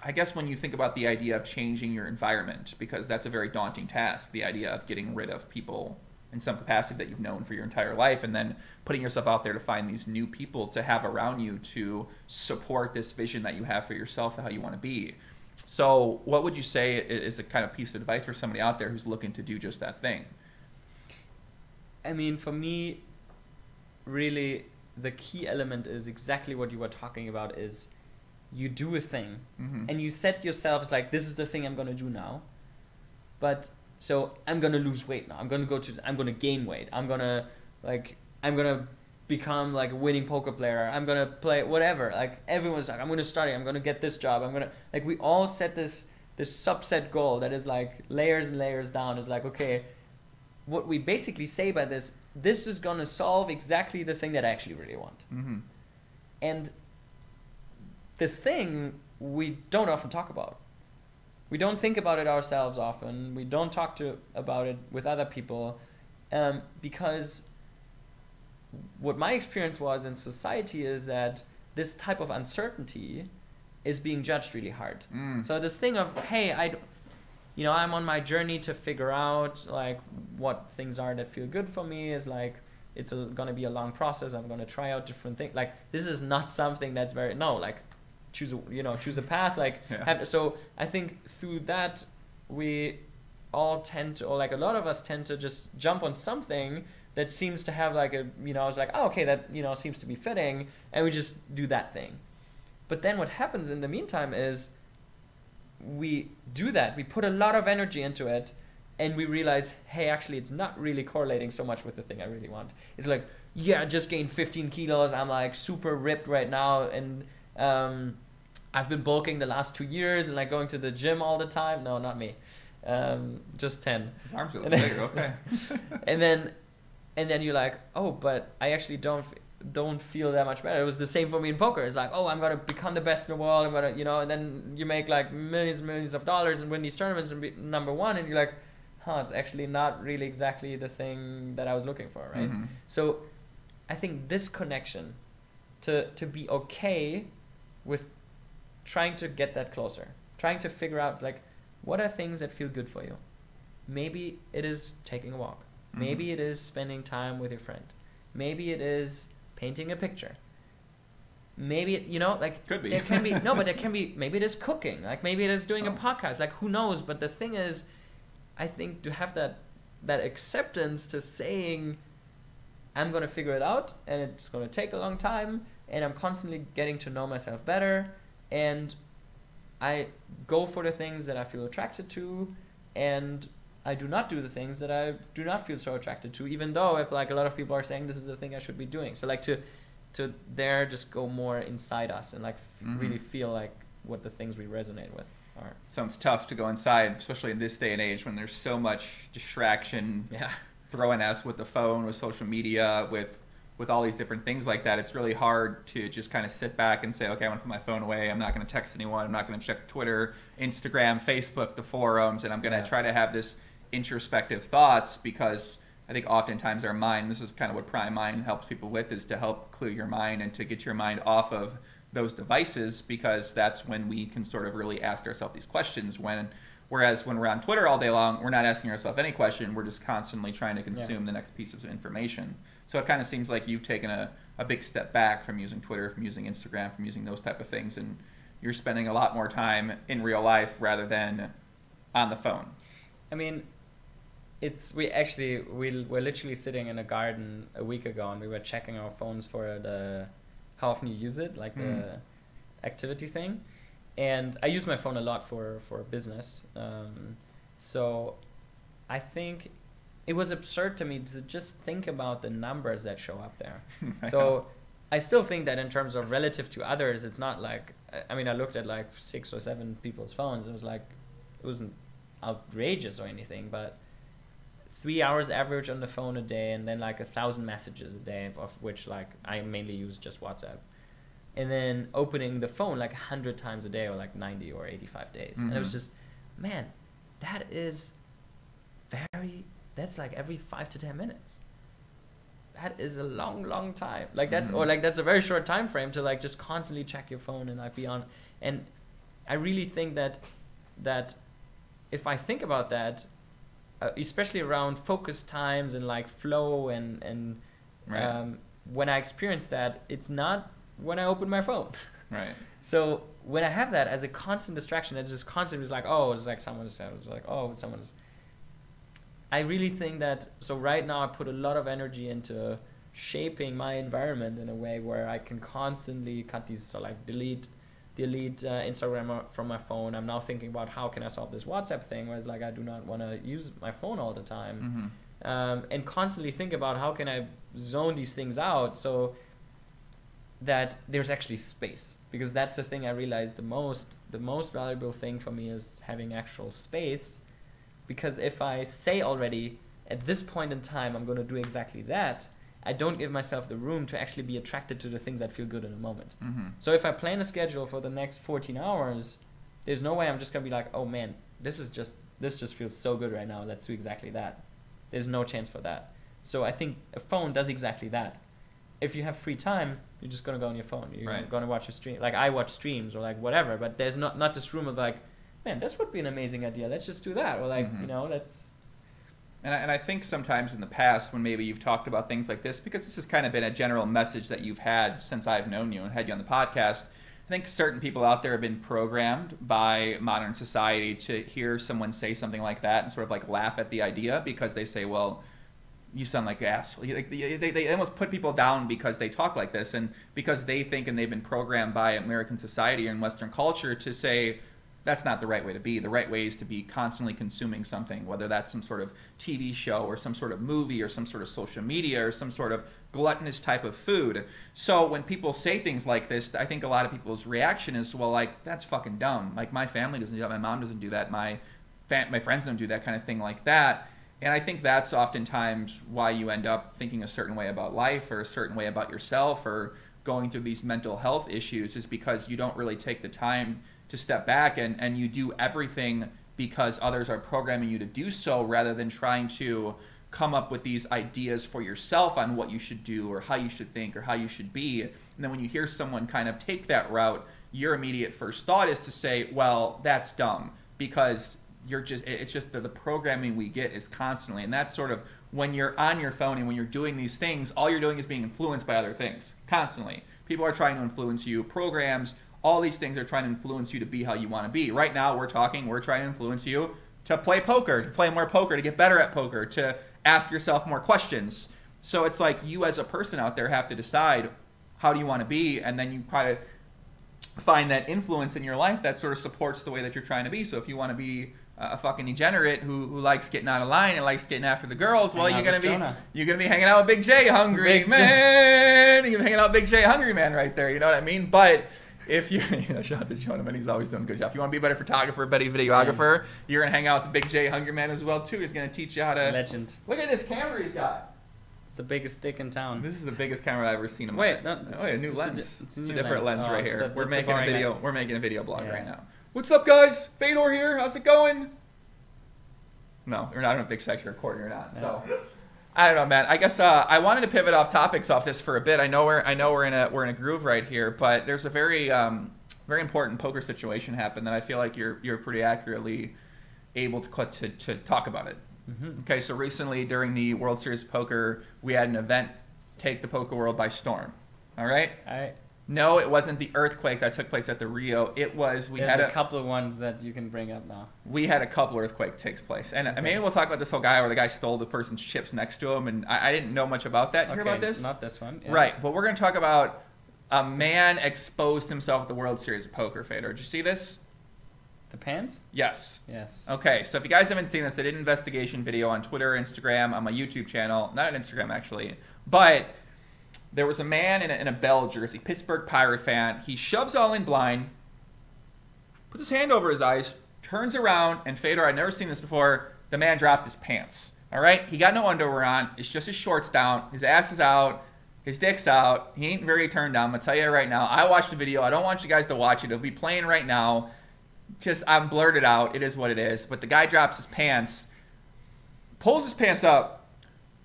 I guess when you think about the idea of changing your environment, because that's a very daunting task, the idea of getting rid of people in some capacity that you've known for your entire life, and then putting yourself out there to find these new people to have around you to support this vision that you have for yourself, how you want to be. So what would you say is a kind of piece of advice for somebody out there who's looking to do just that thing? I mean, for me, really, the key element is exactly what you were talking about, is you do a thing and you set yourself as like, this is the thing I'm going to do now. But so I'm going to lose weight now. I'm going to gain weight. I'm going to become like a winning poker player. I'm going to play whatever. Like everyone's like, I'm going to study. I'm going to get this job. Like we all set this subset goal that is like layers and layers down. Is like, okay, what we basically say by this is going to solve exactly the thing that I actually really want. And this thing we don't often talk about. We don't think about it ourselves often. We don't talk about it with other people, because what my experience was in society is that this type of uncertainty is being judged really hard. So this thing of, hey, I'm on my journey to figure out like what things are that feel good for me, is like, it's going to be a long process. I'm going to try out different things. Like, this is not something that's choose a path. Like, so I think through that, we all tend to, or like a lot of us tend to just jump on something that seems to have like it's like, oh, okay, that, seems to be fitting. And we just do that thing. But then what happens in the meantime is we do that. We put a lot of energy into it. And we realize, hey, actually, it's not really correlating so much with the thing I really want. It's like, yeah, I just gained 15 kilos. I'm like super ripped right now. And I've been bulking the last 2 years and like going to the gym all the time. No, not me. Just 10. Arms are bigger, okay. and then you're like, oh, but I actually don't feel that much better. It was the same for me in poker. It's like, oh, I'm going to become the best in the world. I'm going to, and then you make like millions and millions of dollars and win these tournaments and be number one. And you're like, it's actually not really exactly the thing that I was looking for, right? So I think this connection to be okay with trying to get that closer, trying to figure out, like, what are things that feel good for you? Maybe it is taking a walk. Maybe it is spending time with your friend. Maybe it is painting a picture. Maybe, could be. There can be, no, but there can be, maybe it is cooking. Like, maybe it is doing a podcast. Like, who knows? But the thing is, I think to have that acceptance to saying, I'm going to figure it out, and it's going to take a long time, and I'm constantly getting to know myself better, and I go for the things that I feel attracted to, and I do not do the things that I do not feel so attracted to, even though if like a lot of people are saying this is the thing I should be doing. So like to there just go more inside us and like really feel like what the things we resonate with are. Sounds tough to go inside, especially in this day and age when there's so much distraction throwing us with the phone, with social media, with all these different things like that. It's really hard to just kind of sit back and say, okay, I want to put my phone away. I'm not going to text anyone. I'm not going to check Twitter, Instagram, Facebook, the forums, and I'm going to try to have this introspective thoughts, because I think oftentimes our mind, this is kind of what Prime Mind helps people with, is to help clear your mind and to get your mind off of those devices, because that's when we can sort of really ask ourselves these questions. Whereas when we're on Twitter all day long, we're not asking ourselves any question. We're just constantly trying to consume the next piece of information. So it kind of seems like you've taken a big step back from using Twitter, from using Instagram, from using those type of things, and you're spending a lot more time in real life rather than on the phone. I mean, we're literally sitting in a garden a week ago, and we were checking our phones for how often you use it, like the activity thing. And I use my phone a lot for business. So I think it was absurd to me to just think about the numbers that show up there. So I still think that in terms of relative to others, it's not like, I mean, I looked at like 6 or 7 people's phones. It wasn't outrageous or anything, but 3 hours average on the phone a day, and then like 1,000 messages a day, of which like I mainly use just WhatsApp. And then opening the phone like 100 times a day, or like 90 or 85 days. And it was just, man, that's like every 5 to 10 minutes. That is a long, long time. Like that's, or like that's a very short time frame to like just constantly check your phone and like be on. And I really think that if I think about that, especially around focus times and like flow and when I experience that, it's not when I open my phone. Right. So when I have that as a constant distraction, it's just constantly like, oh, it's like someone's, I really think that, so right now I put a lot of energy into shaping my environment in a way where I can constantly cut these, so like delete Instagram from my phone. I'm now thinking about how can I solve this WhatsApp thing, where it's like I do not want to use my phone all the time. And constantly think about how can I zone these things out so that there's actually space, because that's the thing I realized the most valuable thing for me is having actual space. Because if I say already at this point in time I'm going to do exactly that, I don't give myself the room to actually be attracted to the things that feel good in the moment. So if I plan a schedule for the next 14 hours, there's no way I'm just going to be like, oh man, this just feels so good right now, let's do exactly that. There's no chance for that. So I think a phone does exactly that. If you have free time, you're just going to go on your phone. You're going to watch a stream. Like I watch streams or like whatever, but there's not this room of like, man, this would be an amazing idea. Let's just do that. Or like, you know, let's... And I think sometimes in the past when maybe you've talked about things like this, because this has kind of been a general message that you've had since I've known you and had you on the podcast, I think certain people out there have been programmed by modern society to hear someone say something like that and sort of like laugh at the idea, because they say, well, you sound like an asshole. Like they almost put people down because they talk like this, and because they think, and they've been programmed by American society and Western culture to say, that's not the right way to be. The right way is to be constantly consuming something, whether that's some sort of TV show or some sort of movie or some sort of social media or some sort of gluttonous type of food. So when people say things like this, I think a lot of people's reaction is, well, like, that's fucking dumb. Like, my family doesn't do that. My mom doesn't do that. My friends don't do that kind of thing like that. And I think that's oftentimes why you end up thinking a certain way about life or a certain way about yourself or going through these mental health issues, is because you don't really take the time to step back and you do everything because others are programming you to do so, rather than trying to come up with these ideas for yourself on what you should do or how you should think or how you should be. And then when you hear someone kind of take that route, your immediate first thought is to say, well, that's dumb, because it's just the programming we get is constantly. And that's sort of when you're on your phone and when you're doing these things, all you're doing is being influenced by other things constantly. People are trying to influence you, programs, all these things are trying to influence you to be how you want to be. Right now, we're trying to influence you to play poker, to play more poker, to get better at poker, to ask yourself more questions. So it's like you as a person out there have to decide how do you want to be, and then you try to find that influence in your life that sort of supports the way that you're trying to be. So if you want to be a fucking degenerate who likes getting out of line and likes getting after the girls, well, you're gonna be hanging out with Big J Hungry Man. You're hanging out with Big J Hungry Man right there. You know what I mean? But if you shout out to Jonah, man, he's always doing a good job. If you want to be a better photographer, a better videographer, you're gonna hang out with the Big J Hungry Man as well too. He's gonna teach you how to. Legend. Look at this camera he's got. It's the biggest stick in town. This is the biggest camera I've ever seen in my life. Oh, yeah, new lens. It's a different lens right here. We're making a video. We're making a video blog right now. What's up, guys? Fedor here. How's it going? No, I don't know if Big Sex's recording or not. So. I don't know, man. I guess I wanted to pivot off topics off this for a bit. I know we're in a groove right here, but there's a very important poker situation happened that I feel like you're pretty accurately able to talk about it. Okay, so recently during the World Series of Poker, we had an event take the poker world by storm. All right. No, it wasn't the earthquake that took place at the Rio. It was There's a couple of ones that you can bring up now. We had a couple earthquake takes place, and maybe we'll talk about this whole guy where the guy stole the person's chips next to him, and I didn't know much about that. Did you hear about this? Not this one. Yeah. Right, but we're going to talk about a man exposed himself at the World Series of Poker. Fedor, did you see this? The pants? Yes. Yes. Okay, so if you guys haven't seen this, I did an investigation video on Twitter, Instagram, on my YouTube channel. Not on Instagram, actually, but there was a man in a Bell jersey, Pittsburgh Pirate fan. He shoves all in blind, puts his hand over his eyes, turns around, and Fedor, I'd never seen this before, the man dropped his pants. All right? He got no underwear on. It's just his shorts down. His ass is out. His dick's out. He ain't very turned down. I'm going to tell you right now. I watched the video. I don't want you guys to watch it. It'll be playing right now. I'm blurted out. It is what it is. But the guy drops his pants, pulls his pants up.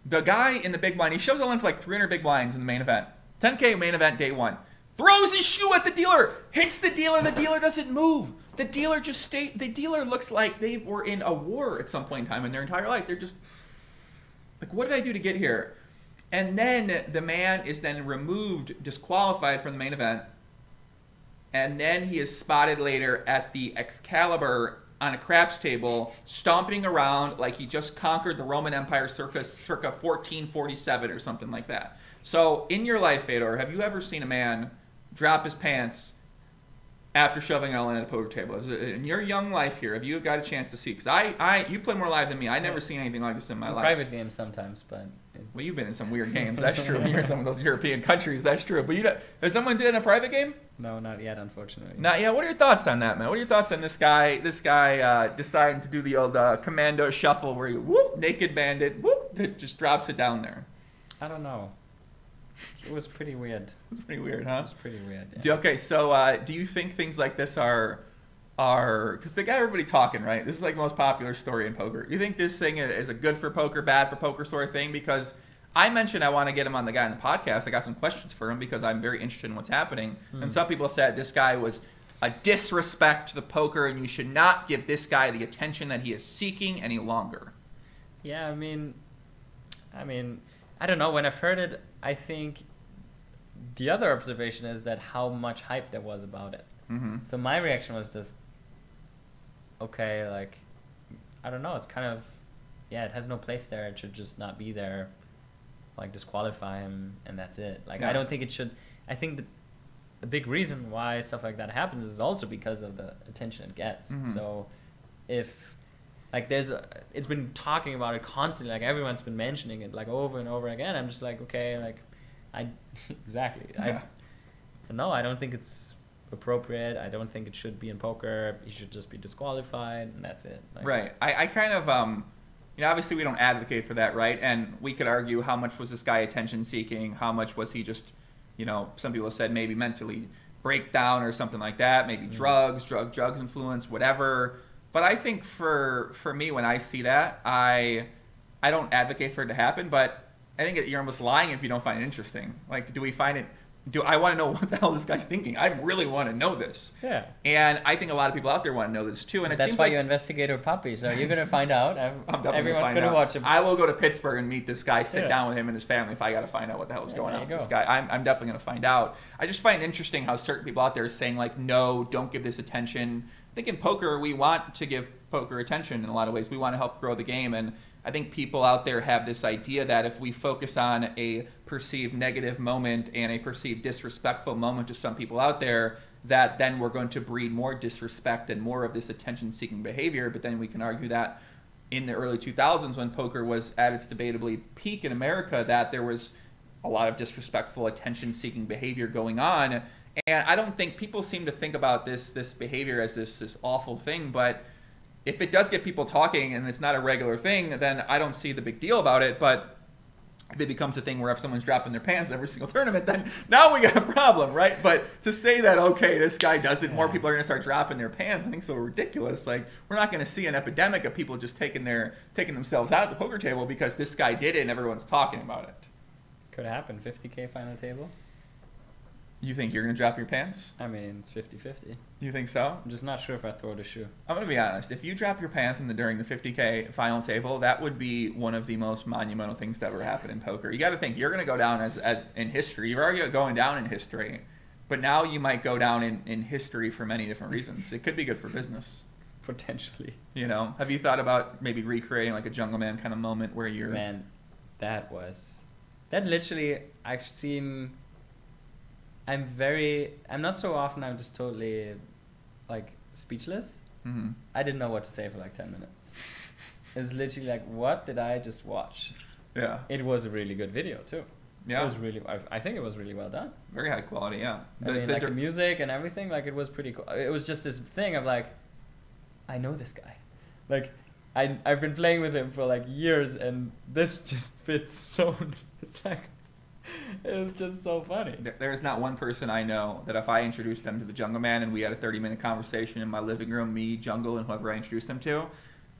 The guy in the big blind, he shows all in for like 300 big blinds in the main event. 10K main event day one. Throws his shoe at the dealer. Hits the dealer. The dealer doesn't move. The dealer just stayed. The dealer looks like they were in a war at some point in time in their entire life. They're just like, what did I do to get here? And then the man is then removed, disqualified from the main event. And then he is spotted later at the Excalibur on a craps table, stomping around like he just conquered the Roman Empire circa 1447 or something like that. So in your life, Fedor, have you ever seen a man drop his pants after shoving it all in at a poker table? In your young life here, have you got a chance to see? Because you play more live than me. I never seen anything like this in my life. Private games sometimes, but... Well, you've been in some weird games. That's true. You're in some of those European countries. That's true. But has someone did it in a private game? No, not yet, unfortunately. Not yet. What are your thoughts on that, man? What are your thoughts on this guy deciding to do the old commando shuffle where you whoop, naked bandit, whoop, just drops it down there? I don't know. It was pretty weird. It's pretty weird, huh? It was pretty weird, yeah. Okay, so do you think things like this are because they got everybody talking, right? This is like the most popular story in poker. You think this thing is a good for poker, bad for poker sort of thing? Because I mentioned I want to get him on the guy on the podcast. I got some questions for him because I'm very interested in what's happening. And some people said this guy was a disrespect to the poker and you should not give this guy the attention that he is seeking any longer. Yeah, I mean, I don't know. When I've heard it, I think the other observation is that how much hype there was about it. Mm-hmm. So my reaction was just, okay, like, I don't know. It's kind of, yeah, it has no place there. It should just not be there. Like, disqualify him, and that's it. Like, Yeah. I don't think it should. I think the big reason why stuff like that happens is also because of the attention it gets. Mhm. So if, like, it's been talking about it constantly. Like, everyone's been mentioning it, like, over and over again. I'm just like, okay, like, exactly. Yeah. No, I don't think it's appropriate. I don't think it should be in poker. He should just be disqualified, and that's it. Like, Right. I kind of, obviously we don't advocate for that, right? And we could argue how much was this guy attention seeking? How much was he just, some people said maybe mentally breakdown or something like that. Maybe drugs influence, whatever. But I think for me, when I see that, I don't advocate for it to happen, but I think you're almost lying if you don't find it interesting. Like, do we find it? Do I want to know what the hell this guy's thinking? I really want to know this. Yeah. And I think a lot of people out there want to know this too. And that's why you investigate a puppy. So you're gonna find out. Everyone's gonna watch him. I will go to Pittsburgh and meet this guy, sit down with him and his family if I got to find out what the hell is going on with this guy. I'm definitely going to find out. I just find it interesting how certain people out there are saying, like, no, don't give this attention. I think in poker, we want to give poker attention in a lot of ways. We want to help grow the game. And I think people out there have this idea that if we focus on a perceived negative moment and a perceived disrespectful moment to some people out there, that then we're going to breed more disrespect and more of this attention-seeking behavior. But then we can argue that in the early 2000s, when poker was at its debatably peak in America, that there was a lot of disrespectful attention-seeking behavior going on. And I don't think people seem to think about this behavior as this awful thing, but if it does get people talking and it's not a regular thing, then I don't see the big deal about it. But if it becomes a thing where if someone's dropping their pants every single tournament, then now we got a problem, right? But to say that, okay, this guy does it, more people are going to start dropping their pants, I think so ridiculous. Like, we're not going to see an epidemic of people just taking themselves out at the poker table because this guy did it and everyone's talking about it. Could happen. 50K final table. You think you're going to drop your pants? I mean, it's 50-50. You think so? I'm just not sure if I throw the shoe. I'm going to be honest. If you drop your pants during the 50K final table, that would be one of the most monumental things to ever happen in poker. You got to think, you're going to go down as in history. You're already going down in history. But now you might go down in history for many different reasons. It could be good for business. Potentially. Have you thought about maybe recreating like a Jungle Man kind of moment where you're... Man, that literally, I've seen... I'm not so often, I'm just totally, like, speechless. Mm-hmm. I didn't know what to say for like 10 minutes. It was literally like, what did I just watch? Yeah. It was a really good video, too. Yeah. It was really, I think it was really well done. Very high quality, yeah. The music and everything, like, it was pretty cool. It was just this thing of, like, I know this guy. Like, I've been playing with him for, like, years, and this just fits so, it's like... It was just so funny. There's not one person I know that if I introduced them to the Jungle Man and we had a 30-minute conversation in my living room, me, Jungle, and whoever I introduced them to,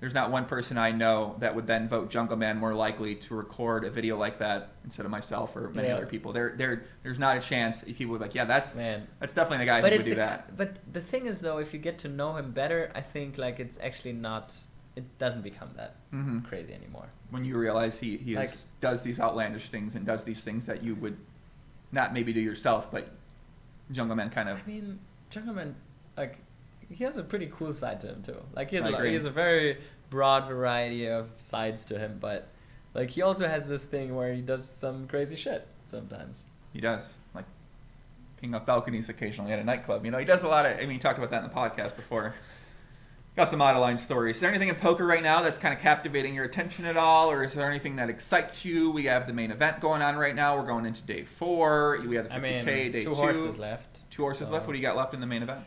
there's not one person I know that would then vote Jungle Man more likely to record a video like that instead of myself or many other people. There's not a chance if people would be like, yeah, that's definitely the guy who would do that. But the thing is, though, if you get to know him better, I think like it's actually not... It doesn't become that crazy anymore. When you realize he does these outlandish things and does these things that you would not maybe do yourself, but Jungle Man kind of... I mean, Jungle Man, like, he has a pretty cool side to him, too. Like, he has a very broad variety of sides to him, but, like, he also has this thing where he does some crazy shit. sometimes. He does, like, peeing off balconies occasionally at a nightclub. You know, he does a lot of, I mean, he talked about that in the podcast before. Got some out-of-line stories. Is there anything in poker right now that's kind of captivating your attention at all, or is there anything that excites you? We have the main event going on right now. We're going into day 4. We have the 50K, day 2. 2 horses left. 2 horses left. What do you got left in the main event?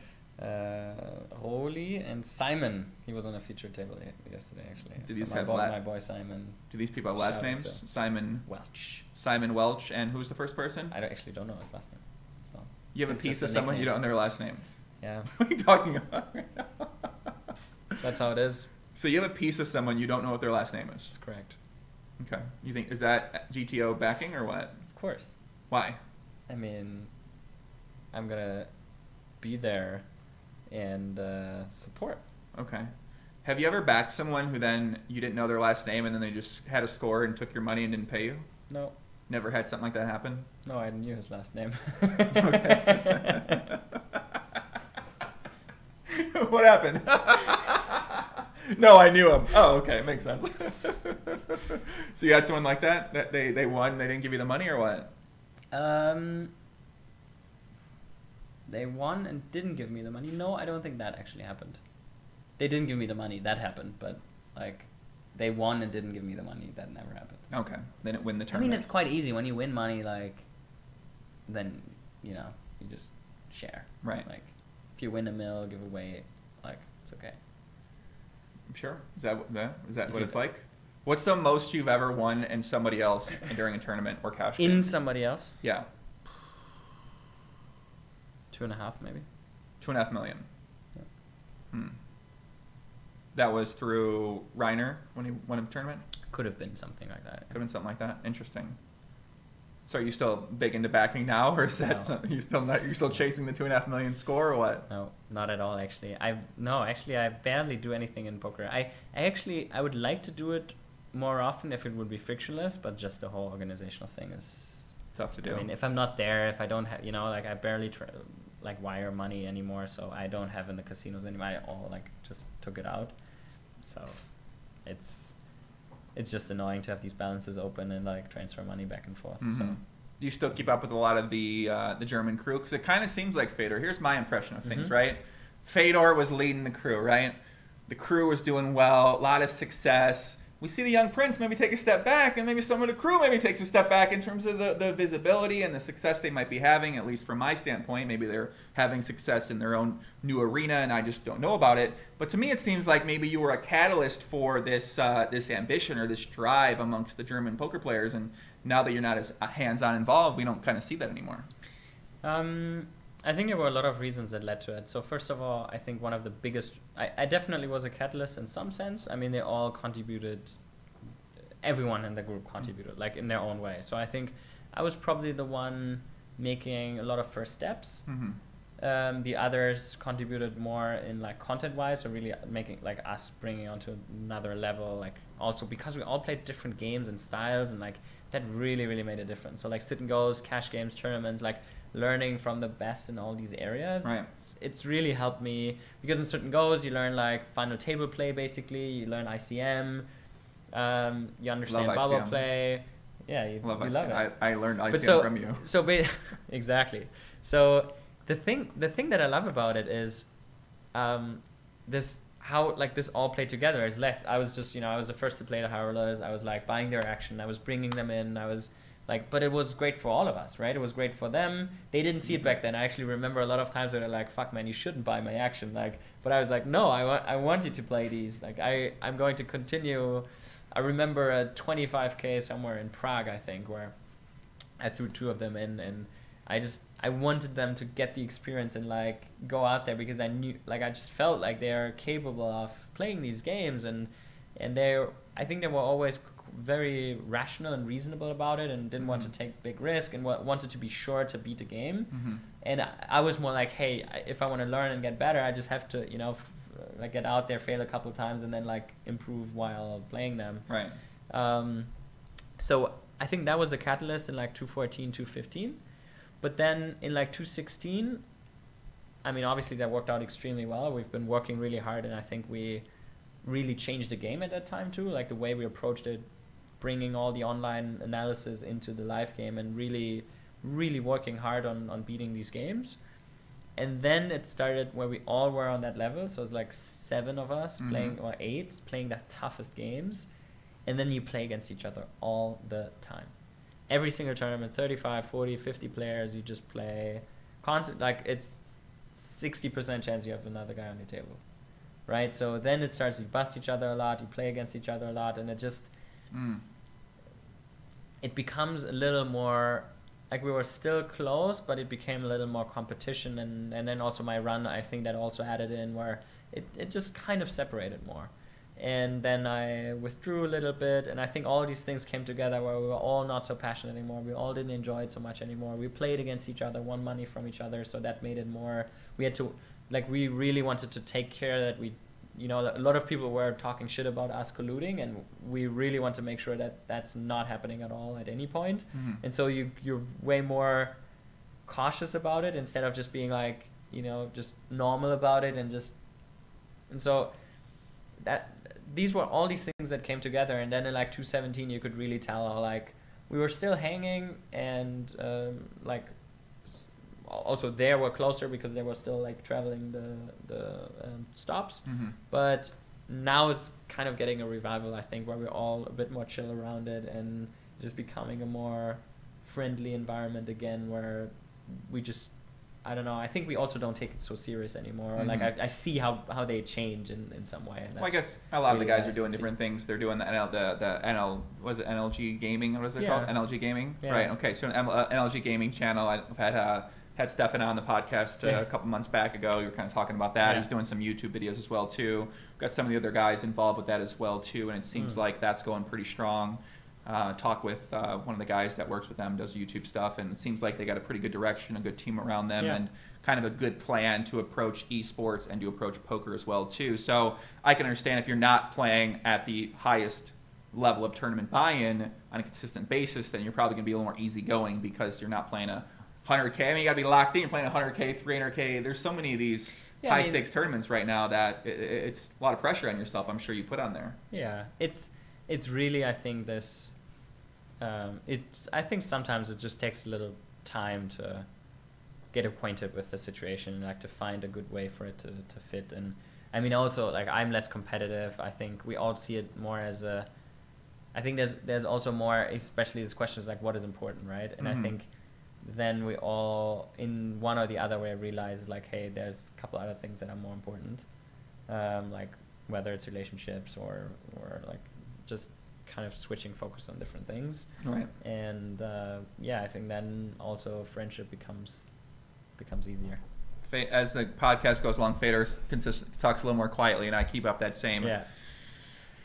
Rolly and Simon. He was on a featured table yesterday, actually. Do these so have my boy Simon. Do these people have last names? Simon Welch. Simon Welch, and who's the first person? I actually don't know his last name. So you have a piece of someone you don't know their last name. Yeah. What are you talking about right now? That's how it is. So you have a piece of someone you don't know what their last name is. That's correct. Okay. You think, is that GTO backing or what? Of course. Why? I mean, I'm gonna be there and support. Okay. Have you ever backed someone who then you didn't know their last name and then they just had a score and took your money and didn't pay you? No. Never had something like that happen? No, I knew his last name. Okay. What happened? No, I knew him. Oh, okay. Makes sense. So you had someone like that? That they won, they didn't give you the money or what? They won and didn't give me the money. No, I don't think that actually happened. They didn't give me the money. That happened. But, like, they won and didn't give me the money. That never happened. Okay. They didn't win the I tournament. mean, it's quite easy. When you win money, like, then, you know, you just share. Right. Like, if you win $1 million, give away, like, it's okay. Sure. Is that what it's like? What's the most you've ever won in somebody else during a tournament or cash game? In somebody else? Yeah. 2.5 maybe. 2.5 million. Yeah. That was through Reiner when he won a tournament? Could have been something like that. Could have been something like that. Interesting. So are you still big into backing now, or is that No. something, you're still chasing the 2.5 million score, or what? No, not at all. Actually, I barely do anything in poker. I would like to do it more often if it would be frictionless, but just the whole organizational thing is Tough to do. I mean, if I'm not there, if I don't have, like I barely wire money anymore, so I don't have in the casinos anymore. I all just took it out, so it's just annoying to have these balances open and transfer money back and forth. Mm-hmm. So Do you still keep up with a lot of the German crew? Because it kind of seems like Fedor. Here's my impression of things, Mm-hmm. right? Fedor was leading the crew, right? The crew was doing well, a lot of success. We see the young prince maybe take a step back, and maybe some of the crew maybe takes a step back in terms of the visibility and the success they might be having, at least from my standpoint. Maybe they're having success in their own new arena, and I just don't know about it. But to me, it seems like maybe you were a catalyst for this this ambition or this drive amongst the German poker players, and now that you're not as hands-on involved, we don't kind of see that anymore. I think there were a lot of reasons that led to it. So first of all, I think one of the biggest, I definitely was a catalyst in some sense. I mean, they all contributed, everyone in the group contributed, in their own way. So I think I was probably the one making a lot of first steps. Mm-hmm. The others contributed more in content-wise, so really making us bringing onto another level. Also because we all played different games and styles, and that really, really made a difference. So sit and goes, cash games, tournaments, learning from the best in all these areas. Right. It's really helped me, because in certain goes you learn final table play, basically you learn ICM, you understand Love bubble ICM. play. Yeah, you Love love it. I learned ICM from you. So exactly. So the thing that I love about it is this all play together is less. I was just I was the first to play the hurlers. I was buying their action. I was bringing them in. I was but it was great for all of us, right? It was great for them. They didn't see it back then. I actually remember a lot of times where they're fuck man, you shouldn't buy my action. But I was no, I want you to play these. I'm going to continue. I remember a 25K somewhere in Prague, I think, where I threw 2 of them in, and I wanted them to get the experience and go out there, because I knew I just felt they're capable of playing these games, and I think they were always very rational and reasonable about it, and didn't want to take big risk, and wanted to be sure to beat the game. Mm-hmm. And I was more hey, if I want to learn and get better, I just have to get out there, fail a couple of times, and then improve while playing them. Right. So I think that was the catalyst in 2014, 2015. But then in 2016, I mean, obviously that worked out extremely well. We've been working really hard, and I think we really changed the game at that time too. The way we approached it bringing all the online analysis into the live game and really working hard on beating these games. And then it started where we all were on that level, so it's like 7 of us playing, or 8, playing the toughest games, and then you play against each other all the time. Every single tournament, 35, 40, 50 players, you just play constant, like it's 60% chance you have another guy on your table, right? So then it starts, you bust each other a lot, you play against each other a lot, and it just it becomes a little more, like we were still close, but it became a little more competition, and then also my run, I think that also added in where it just kind of separated more. And then I withdrew a little bit, and I think all these things came together where we were all not so passionate anymore. We all didn't enjoy it so much anymore. We played against each other, won money from each other, so that made it more, we had to, like, we really wanted to take care that we, you know, a lot of people were talking shit about us colluding, and we really want to make sure that that's not happening at all at any point. And so you're way more cautious about it instead of just being like, you know, just normal about it, and so that these were all these things that came together. And then in like 2017 you could really tell how like we were still hanging, and like also there were closer because they were still like traveling the stops, but now it's kind of getting a revival, I think, where we're all a bit more chill around it and just becoming a more friendly environment again, where we just, I don't know, I think we also don't take it so serious anymore. Like I see how they change in some way. And well, I guess a lot of the guys are doing different things. They're doing the NL, was it NLG Gaming? What is it called? NLG Gaming? Yeah. Right, okay. So NLG Gaming channel, I've had Stefan on the podcast a couple months back ago. You were kind of talking about that. He's doing some YouTube videos as well too. Got some of the other guys involved with that as well too, and it seems like that's going pretty strong. Talk with one of the guys that works with them, does YouTube stuff, and it seems like they got a pretty good direction, a good team around them, and kind of a good plan to approach esports and to approach poker as well too. So I can understand if you're not playing at the highest level of tournament buy-in on a consistent basis, then you're probably going to be a little more easygoing because you're not playing a 100K. I mean, you got to be locked in. You're playing 100K, 300K. There's so many of these high-stakes tournaments right now that it's a lot of pressure on yourself, I'm sure you put on there. Yeah, it's really, I think this. I think sometimes it just takes a little time to get acquainted with the situation, and like to find a good way for it to fit. And I mean, also like I'm less competitive. I think we all see it more as a. I think there's also more, especially this question is like what is important, right? And I think then we all in one or the other way realize like, hey, there's a couple other things that are more important, like whether it's relationships or like just kind of switching focus on different things. Right. And I think then also friendship becomes easier. As the podcast goes along, Fedor talks a little more quietly, and I keep up that same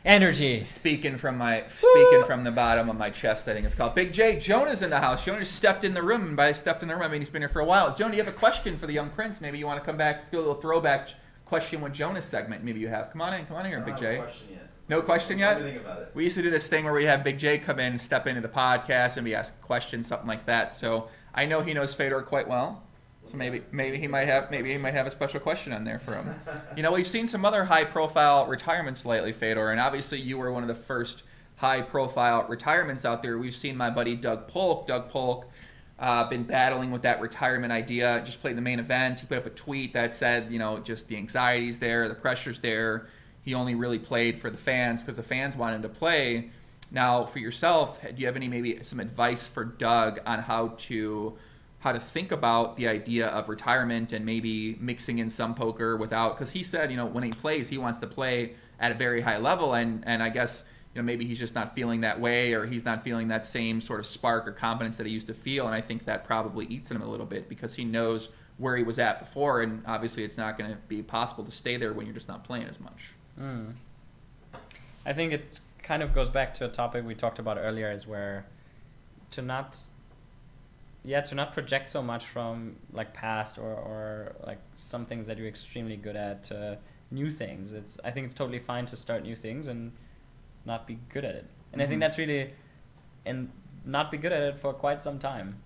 energy. Speaking from the bottom of my chest, I think it's called. Big J, Jonah's in the house. Jonah just stepped in the room, and by stepped in the room, I mean he's been here for a while. Jonah, you have a question for the young prince? Maybe you want to come back, do a little throwback question with Jonah's segment. Maybe you have. Come on in here, Big J. No question yet? We used to do this thing where we have Big J come in, step into the podcast, maybe ask a question, something like that. So I know he knows Fedor quite well. So maybe he might have a special question on there for him. You know, we've seen some other high-profile retirements lately, Fedor, and obviously you were one of the first high-profile retirements out there. We've seen my buddy Doug Polk. Doug Polk been battling with that retirement idea. Just played the main event. He put up a tweet that said, you know, just the anxiety's there, the pressure's there. He only really played for the fans because the fans wanted him to play. Now, for yourself, do you have maybe some advice for Doug on how to think about the idea of retirement and maybe mixing in some poker without? Because he said, you know, when he plays, he wants to play at a very high level, and I guess, you know, maybe he's just not feeling that way, or he's not feeling that same sort of spark or confidence that he used to feel, and I think that probably eats at him a little bit because he knows where he was at before, and obviously it's not going to be possible to stay there when you're just not playing as much. I think it kind of goes back to a topic we talked about earlier, is where to not project so much from like past or like some things that you're extremely good at to new things. I think it's totally fine to start new things and not be good at it. And I think that's really, and not be good at it for quite some time.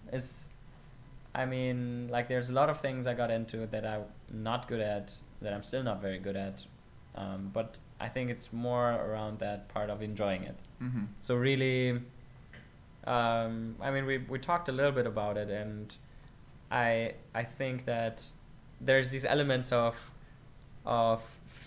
I mean, like there's a lot of things I got into that I'm not good at, that I'm still not very good at. But I think it's more around that part of enjoying it. Mm-hmm. So really, I mean, we talked a little bit about it, and I think that there's these elements of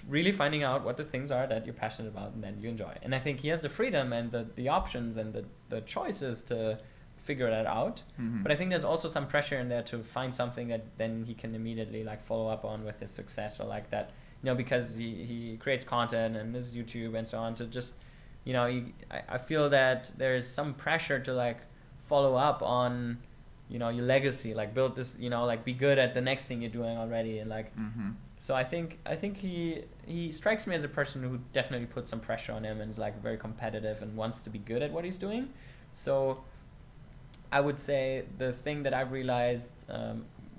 really finding out what the things are that you're passionate about and then you enjoy. And I think he has the freedom and the options and the choices to figure that out. Mm-hmm. But I think there's also some pressure in there to find something that then he can immediately like follow up on with his success, or like that, you know, because he creates content and his YouTube and so on, to just, you know, I feel that there's some pressure to like follow up on, you know, your legacy, like build this, you know, like be good at the next thing you're doing already. And like, mm-hmm. so I think he strikes me as a person who definitely puts some pressure on him and is like very competitive and wants to be good at what he's doing. So I would say the thing that I've realized,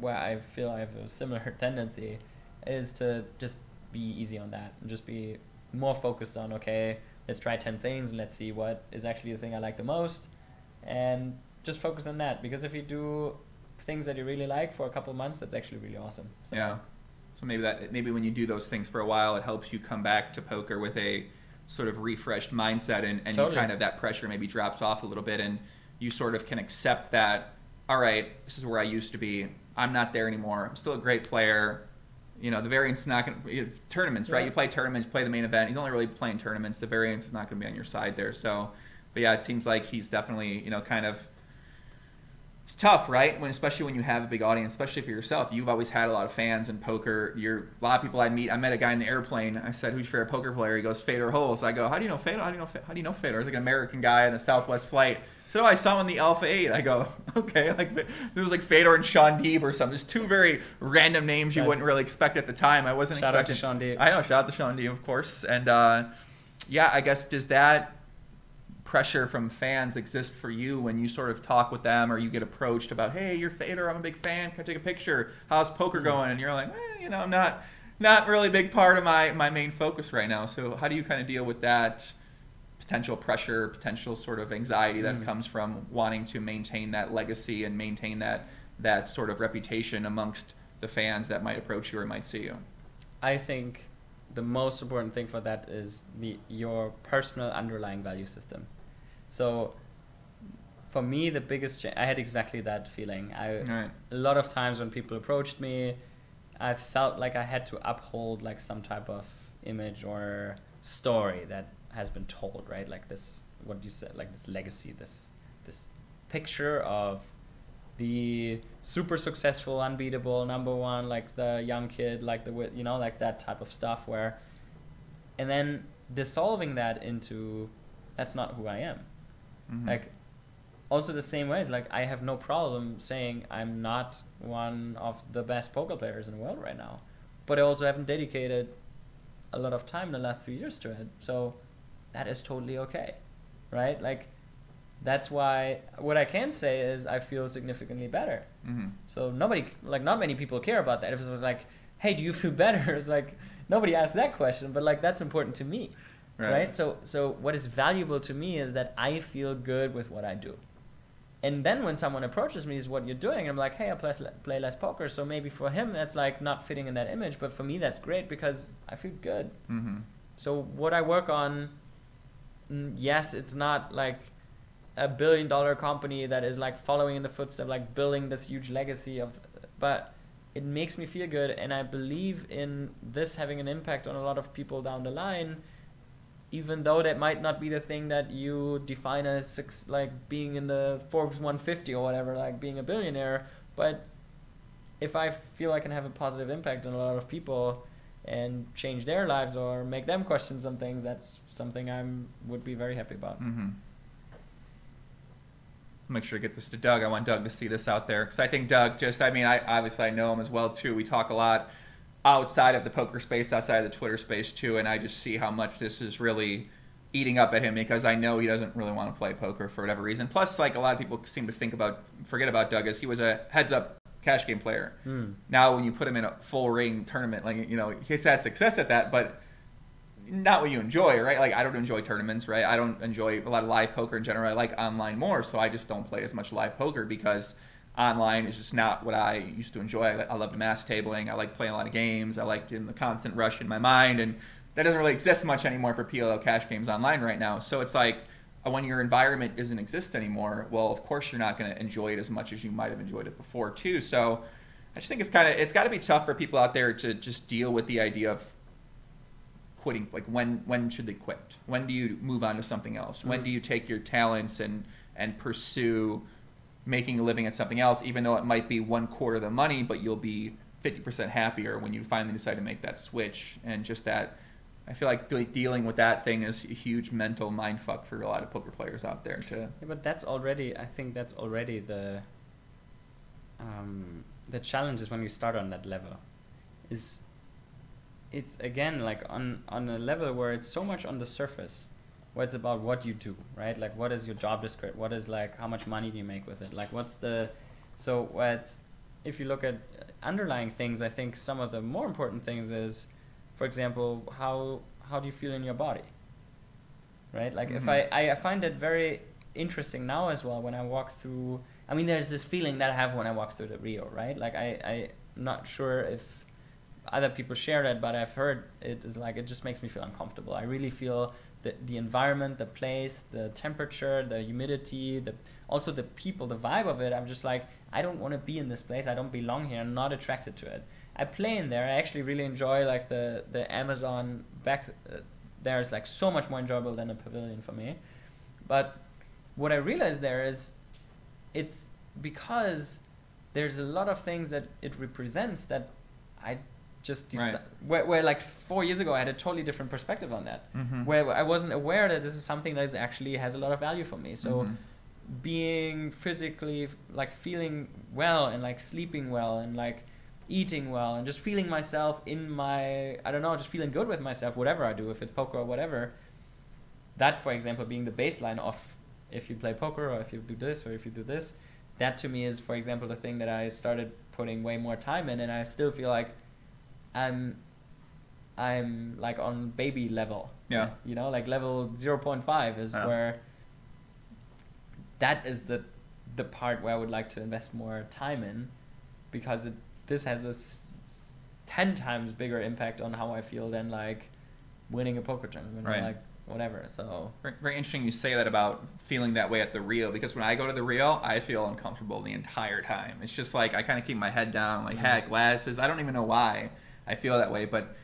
where I feel I have a similar tendency, is to just be easy on that and just be more focused on, okay, let's try 10 things and let's see what is actually the thing I like the most, and just focus on that. Because if you do things that you really like for a couple of months, that's actually really awesome. So, yeah. So maybe when you do those things for a while, it helps you come back to poker with a sort of refreshed mindset, and totally. You kind of, that pressure maybe drops off a little bit, and you sort of can accept that, all right, this is where I used to be. I'm not there anymore. I'm still a great player. You know, the variance is not going to, tournaments, right? Yeah. You play tournaments, play the main event. He's only really playing tournaments. The variance is not going to be on your side there. So, but yeah, it seems like he's definitely, you know, kind of, it's tough, right? Especially when you have a big audience, especially for yourself. You've always had a lot of fans in poker. A lot of people I met a guy in the airplane. I said, "Who's your favorite poker player?" He goes, "Fedor Holz." I go, "How do you know Fedor? How do you know Fedor?" He's like an American guy on a Southwest flight. So I saw him in the Alpha 8. I go, okay, like it was like Fedor and Sean Deeb or something. Just two very random names you wouldn't really expect at the time. I wasn't expecting. Shout out to Sean Deeb. I know, shout out to Sean Deeb, of course. And yeah, I guess, does that pressure from fans exist for you when you sort of talk with them, or you get approached about, hey, you're Fedor, I'm a big fan, can I take a picture? How's poker going? And you're like, you know, not really a big part of my main focus right now. So how do you kind of deal with that potential pressure, potential sort of anxiety that comes from wanting to maintain that legacy and maintain that sort of reputation amongst the fans that might approach you or might see you? I think the most important thing for that is your personal underlying value system. So for me, the biggest I had exactly that feeling. Right. A lot of times when people approached me, I felt like I had to uphold like some type of image or story that has been told, right? Like this, what you said, like this legacy, this picture of the super successful, unbeatable, number one, like the young kid, like the, you know, like that type of stuff, where, and then dissolving that into, that's not who I am. Mm-hmm. Like, also the same way is like, I have no problem saying I'm not one of the best poker players in the world right now, but I also haven't dedicated a lot of time in the last 3 years to it. So that is totally okay, right? Like, that's why what I can say is I feel significantly better. Mm-hmm. So not many people care about that. If it was like, hey, do you feel better? It's like, nobody asked that question, but like, that's important to me, right? So what is valuable to me is that I feel good with what I do. And then when someone approaches me, is what you're doing, I'm like, hey, I play less poker. So maybe for him, that's like not fitting in that image, but for me, that's great because I feel good. Mm-hmm. So what I work on, yes, it's not like a $1 billion company that is like following in the footsteps, like building this huge legacy of, but it makes me feel good. And I believe in this having an impact on a lot of people down the line, even though that might not be the thing that you define as like being in the Forbes 150 or whatever, like being a billionaire. But if I feel I can have a positive impact on a lot of people and change their lives or make them question some things, that's something I would be very happy about. Mm-hmm. Make sure to get this to Doug. I want Doug to see this out there, because I think Doug I know him as well too. We talk a lot outside of the poker space, outside of the Twitter space too, and I just see how much this is really eating up at him, because I know he doesn't really want to play poker for whatever reason. Plus, like, a lot of people seem to forget about Doug, as he was a heads-up cash game player. Now when you put him in a full ring tournament, like, you know, he's had success at that, but not what you enjoy, right? Like, I don't enjoy tournaments, right? I don't enjoy a lot of live poker in general. I like online more, so I just don't play as much live poker, because online is just not what I used to enjoy. I love the mass tabling. I like playing a lot of games. I like getting the constant rush in my mind and that doesn't really exist much anymore for PLO cash games online right now. So it's like when your environment doesn't exist anymore, well, of course you're not going to enjoy it as much as you might have enjoyed it before too. So I just think it's got to be tough for people out there to just deal with the idea of quitting. Like when should they quit? When do you move on to something else? When do you take your talents and pursue making a living at something else, even though it might be 1/4 of the money, but you'll be 50% happier when you finally decide to make that switch. And just that, I feel like dealing with that thing is a huge mental mindfuck for a lot of poker players out there. Yeah, but I think that's already the challenge is when you start on that level. It's again like on a level where it's so much on the surface, where it's about what you do, right? Like what is your job description? What is like how much money do you make with it? Like if you look at underlying things, I think some of the more important things is, for example, how do you feel in your body, right? Like if I find it very interesting now as well when I walk through. I mean, there's this feeling that I have when I walk through the Rio, right? Like I'm not sure if other people share that, but I've heard it is like it just makes me feel uncomfortable. I really feel the environment, the place, the temperature, the humidity, also the people, the vibe of it. I'm just like, I don't want to be in this place. I don't belong here. I'm not attracted to it. I play in there. I actually really enjoy like the Amazon back there is like so much more enjoyable than a pavilion for me. But what I realized there is it's because there's a lot of things that it represents that I just where like 4 years ago I had a totally different perspective on that, where I wasn't aware that this is something that actually has a lot of value for me. So being physically like feeling well and like sleeping well and like eating well and just feeling myself in my, I don't know, just feeling good with myself, whatever I do, if it's poker or whatever, that for example being the baseline of if you play poker or if you do this or if you do this, that to me is for example the thing that I started putting way more time in, and I still feel like I'm like on baby level. Yeah. You know, like level 0.5 is where that is the part where I would like to invest more time in, because this has a 10 times bigger impact on how I feel than like winning a poker tournament or like whatever. So very interesting you say that about feeling that way at the Rio, because when I go to the Rio, I feel uncomfortable the entire time. It's just like I kind of keep my head down, like hat, glasses. I don't even know why I feel that way, but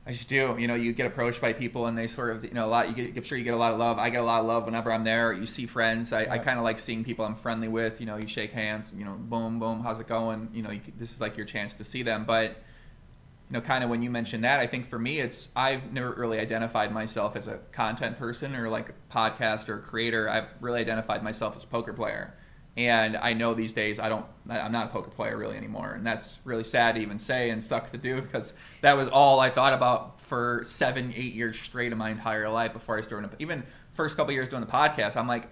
I just do. You know, you get approached by people and they sort of, you know, a lot. You get, I'm sure you get a lot of love. I get a lot of love whenever I'm there. You see friends. I kind of like seeing people I'm friendly with. You know, you shake hands. You know, boom, boom. How's it going? You know, this is like your chance to see them. But you know, kind of when you mentioned that, I think for me, I've never really identified myself as a content person or like a podcast or a creator. I've really identified myself as a poker player. And I know these days I'm not a poker player really anymore. And that's really sad to even say and sucks to do, because that was all I thought about for 7-8 years straight of my entire life before I started. Even first couple of years doing the podcast, I'm like,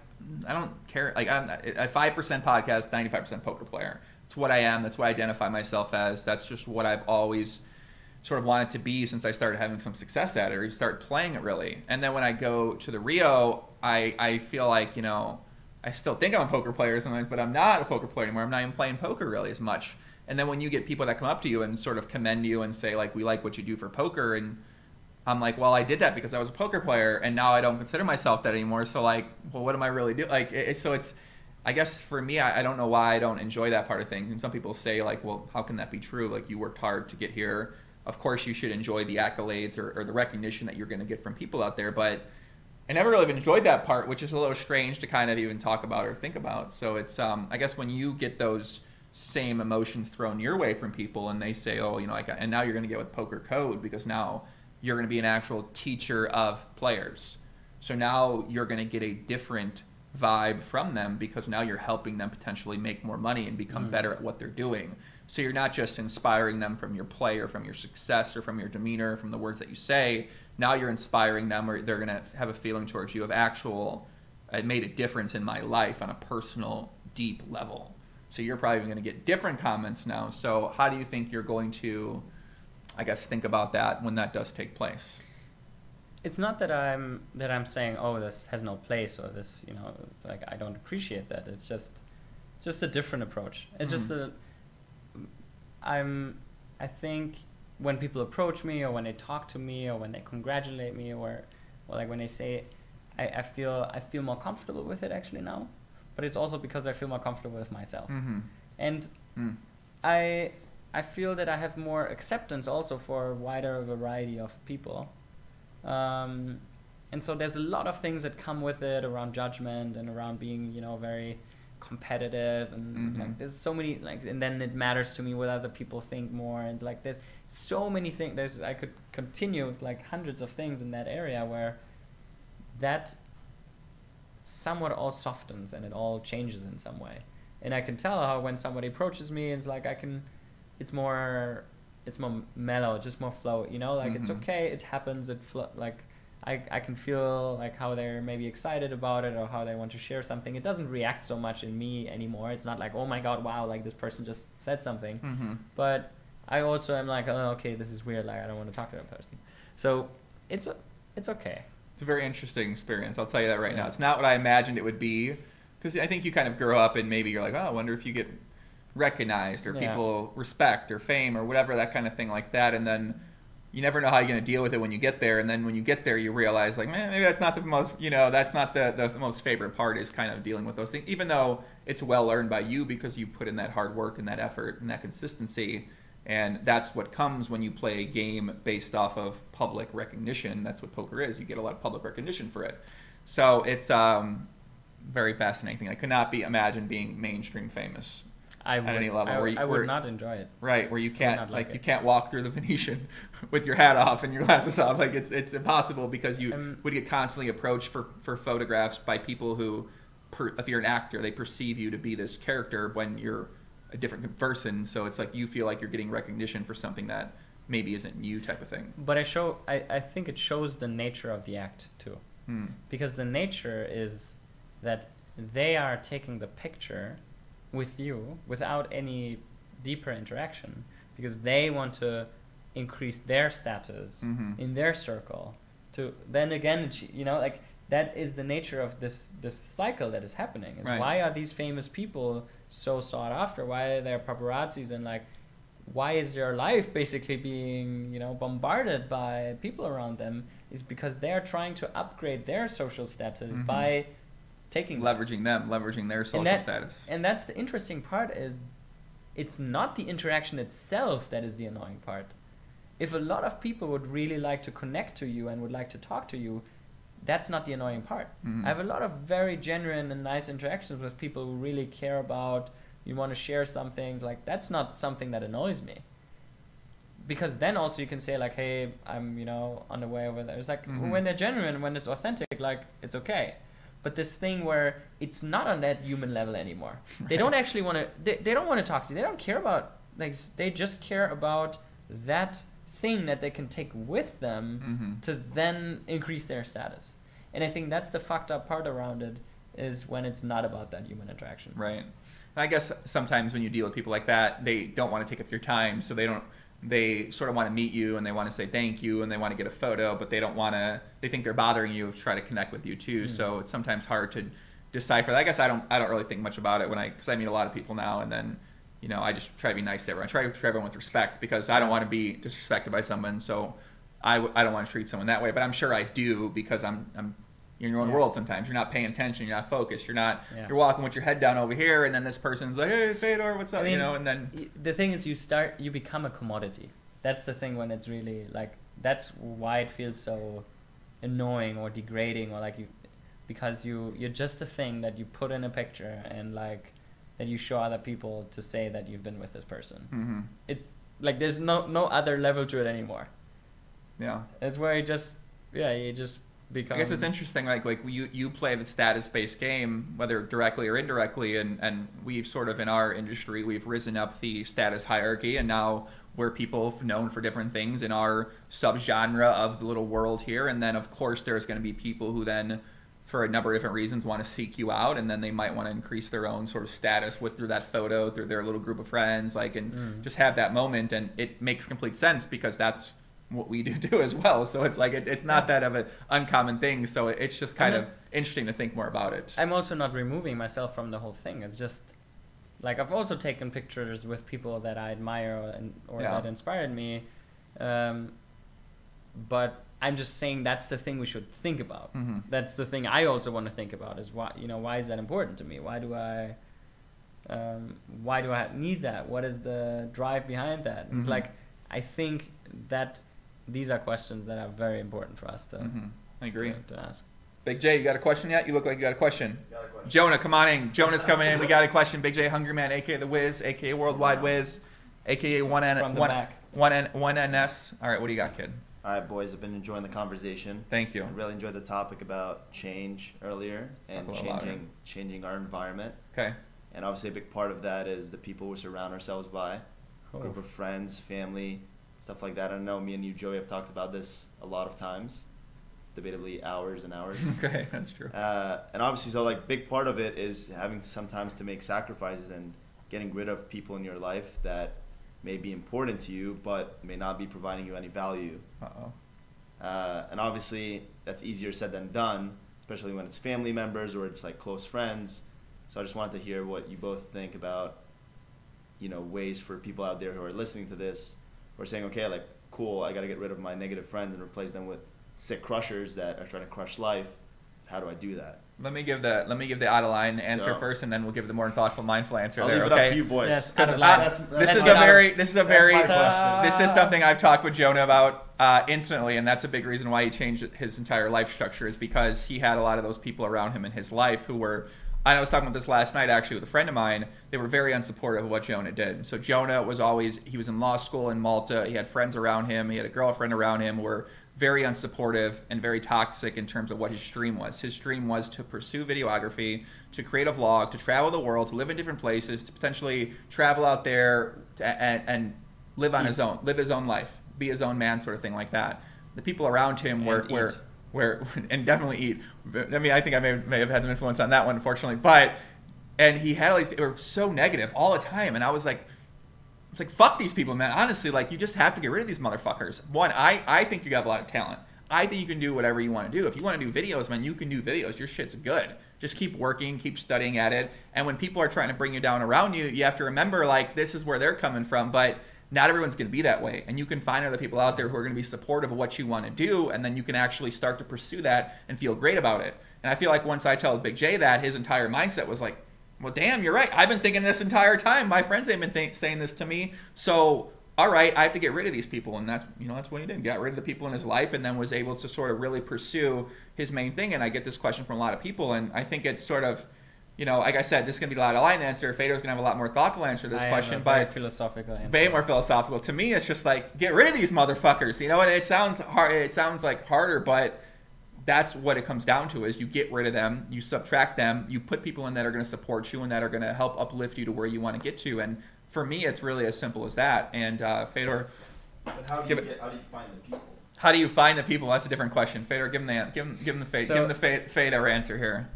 I don't care. Like I'm a 5% podcast, 95% poker player. It's what I am. That's what I identify myself as. That's just what I've always sort of wanted to be since I started having some success at it, or started playing it really. And then when I go to the Rio, I feel like, you know, I still think I'm a poker player sometimes, but I'm not a poker player anymore. I'm not even playing poker really as much. And then when you get people that come up to you and sort of commend you and say, like, we like what you do for poker, and I'm like, well, I did that because I was a poker player, and now I don't consider myself that anymore. So, like, well, what am I really doing? Like, so it's, I guess for me, I don't know why I don't enjoy that part of things. And some people say, like, well, how can that be true? Like, you worked hard to get here. Of course, you should enjoy the accolades or the recognition that you're going to get from people out there, but I never really enjoyed that part, which is a little strange to kind of even talk about or think about. So it's, I guess when you get those same emotions thrown your way from people and they say, oh, you know, and now you're going to get with Pokercode because now you're going to be an actual teacher of players. So now you're going to get a different vibe from them because now you're helping them potentially make more money and become better at what they're doing. So you're not just inspiring them from your play or from your success or from your demeanor, from the words that you say. Now you're inspiring them, or they're going to have a feeling towards you of actual, it made a difference in my life on a personal, deep level. So you're probably going to get different comments now. So how do you think you're going to, I guess, think about that when that does take place? It's not that I'm saying, oh, this has no place, or this, you know, it's like I don't appreciate that. It's just a different approach. It's just I think when people approach me or when they talk to me or when they congratulate me or like when they say, I feel more comfortable with it actually now, but it's also because I feel more comfortable with myself. And I feel that I have more acceptance also for a wider variety of people. And so there's a lot of things that come with it around judgment and around being, very competitive and like there's so many and then it matters to me what other people think more, and it's like there's so many things. I could continue like hundreds of things in that area where that somewhat all softens and it all changes in some way. And I can tell how when somebody approaches me, it's like it's more mellow, just more flow, it's okay, it happens, I can feel like how they're maybe excited about it or how they want to share something. It doesn't react so much in me anymore. It's not like, oh my God, wow, like this person just said something. But I also am like, oh, okay, this is weird. Like I don't want to talk to that person. So it's okay. It's a very interesting experience. I'll tell you that right now. It's not what I imagined it would be, because I think you kind of grow up and maybe you're like, oh, I wonder if you get recognized or people respect or fame or whatever, that kind of thing like that. And then you never know how you're going to deal with it when you get there. And then when you get there, you realize like, man, maybe that's not the most, that's not the most favorite part, is kind of dealing with those things, even though it's well earned by you because you put in that hard work and that effort and that consistency. And that's what comes when you play a game based off of public recognition. That's what poker is. You get a lot of public recognition for it. So it's very fascinating thing. I could not imagine being mainstream famous at any level. I would not enjoy it. Right, where you can't you can't walk through the Venetian with your hat off and your glasses off. Like it's impossible, because you would get constantly approached for photographs by people who, if you're an actor, they perceive you to be this character when you're a different person. So it's like you feel like you're getting recognition for something that maybe isn't you, type of thing. But I think it shows the nature of the act too, because the nature is that they are taking the picture with you without any deeper interaction, because they want to increase their status in their circle to then again, that is the nature of this cycle that is happening. Is why are these famous people so sought after? Why are there paparazzis, and why is their life basically being bombarded by people around them? Is because they're trying to upgrade their social status by leveraging their social status. And that's the interesting part, is it's not the interaction itself that is the annoying part. If a lot of people would really like to connect to you and would like to talk to you, that's not the annoying part. I have a lot of very genuine and nice interactions with people who really care about, you want to share something, that's not something that annoys me. Because then also you can say hey, I'm on the way over there. It's when they're genuine, when it's authentic, it's okay. But this thing where it's not on that human level anymore. They don't actually want to, they don't want to talk to you. They don't care about, they just care about that thing that they can take with them to then increase their status. And I think that's the fucked up part around it, is when it's not about that human interaction. Right. And I guess sometimes when you deal with people like that, they don't want to take up your time, so they sort of want to meet you and they want to say thank you and they want to get a photo, but they don't want to, they think they're bothering you to try to connect with you too. So it's sometimes hard to decipher that. I guess I don't really think much about it because I meet a lot of people now, and then I just try to be nice to everyone. I try to treat everyone with respect, because I don't want to be disrespected by someone, so I don't want to treat someone that way. But I'm sure I do, because I'm in your own world sometimes. You're not paying attention, you're not focused, you're walking with your head down over here, and then this person's like, hey Fedor, what's up? And then the thing is, you become a commodity. That's the thing, when it's really that's why it feels so annoying or degrading, or because you're just a thing that you put in a picture and that you show other people to say that you've been with this person. It's there's no other level to it anymore. Yeah. It's where you just become. I guess it's interesting, you play the status-based game, whether directly or indirectly, and we've sort of, in our industry, we've risen up the status hierarchy, and now we're people known for different things in our subgenre of the little world here. And then, of course, there's going to be people who then, for a number of different reasons, want to seek you out, and then they might want to increase their own sort of status through that photo, through their little group of friends, and just have that moment. And it makes complete sense, because that's what we do as well. So it's it's not that of an uncommon thing. So it's just kind of interesting to think more about it. I'm also not removing myself from the whole thing. It's just I've also taken pictures with people that I admire or that inspired me, But I'm just saying that's the thing we should think about. Mm-hmm. That's the thing I also want to think about is why is that important to me? Why do I need that? What is the drive behind that? And it's like, I think that these are questions that are very important for us to, I agree. to ask. Big J, you got a question yet? You look like you got a question. Got a question. Jonah, come on in. Jonah's coming in. We got a question. Big J, Hungry Man, aka The Wiz, aka Worldwide Wiz, aka From the back. 1NS. All right, what do you got, kid? All right, boys, I've been enjoying the conversation. Thank you. I really enjoyed the topic about change earlier and Talk a little louder. changing our environment. Okay. And obviously a big part of that is the people we surround ourselves by, group of friends, family, stuff like that. I know me and you, Joey, have talked about this a lot of times, debatably hours and hours. Okay, that's true. And obviously, so like big part of it is having sometimes to make sacrifices and getting rid of people in your life that may be important to you, but may not be providing you any value. And obviously, that's easier said than done, especially when it's family members or it's like close friends. So I just wanted to hear what you both think about, you know, ways for people out there who are listening to this, who are saying, okay, like, cool, I got to get rid of my negative friends and replace them with sick crushers that are trying to crush life. How do I do that? Let me give the out of line answer first, and then we'll give the more thoughtful, mindful answer. I'll there. leave it Okay. up to you boys. Yes, This That's is something I've talked with Jonah about infinitely, and that's a big reason why he changed his entire life structure, is because he had a lot of those people around him in his life who were, I was talking about this last night actually with a friend of mine, they were very unsupportive of what Jonah did. So Jonah was he was in law school in Malta, he had friends around him, he had a girlfriend around him, who were very unsupportive and very toxic in terms of what his stream was. His stream was to pursue videography, to create a vlog, to travel the world, to live in different places, to potentially travel out there and live on his own life, be his own man, sort of thing like that. The people around him were and definitely eat. I mean, I think I may have had some influence on that one, unfortunately. And he had all these people who were so negative all the time, and I was like, it's like, fuck these people, man. Honestly, like, you just have to get rid of these motherfuckers. One, I think you got a lot of talent. I think you can do whatever you want to do. If you want to do videos, man, you can do videos. Your shit's good. Just keep working, keep studying at it. And when people are trying to bring you down around you, you have to remember, like, this is where they're coming from, but not everyone's going to be that way. And you can find other people out there who are going to be supportive of what you want to do, and then you can actually start to pursue that and feel great about it. And I feel like once I tell Big J that, his entire mindset was like, well, damn, you're right. I've been thinking this entire time. My friends ain't been saying this to me. So, all right, I have to get rid of these people. And that's what he did. Got rid of the people in his life, and then was able to sort of really pursue his main thing. And I get this question from a lot of people, and I think it's sort of, like I said, this is going to be a lot of line answer. Fedor's going to have a lot more thoughtful answer to this question. Very philosophical answer. Way more philosophical. To me, it's just like, get rid of these motherfuckers. And it sounds hard. It sounds like harder, but that's what it comes down to, is you get rid of them, you subtract them, you put people in that are going to support you and that are going to help uplift you to where you want to get to. And for me, it's really as simple as that. And Fedor, But how do you find the people? How do you find the people? That's a different question. Fedor, give him the Fedor answer here.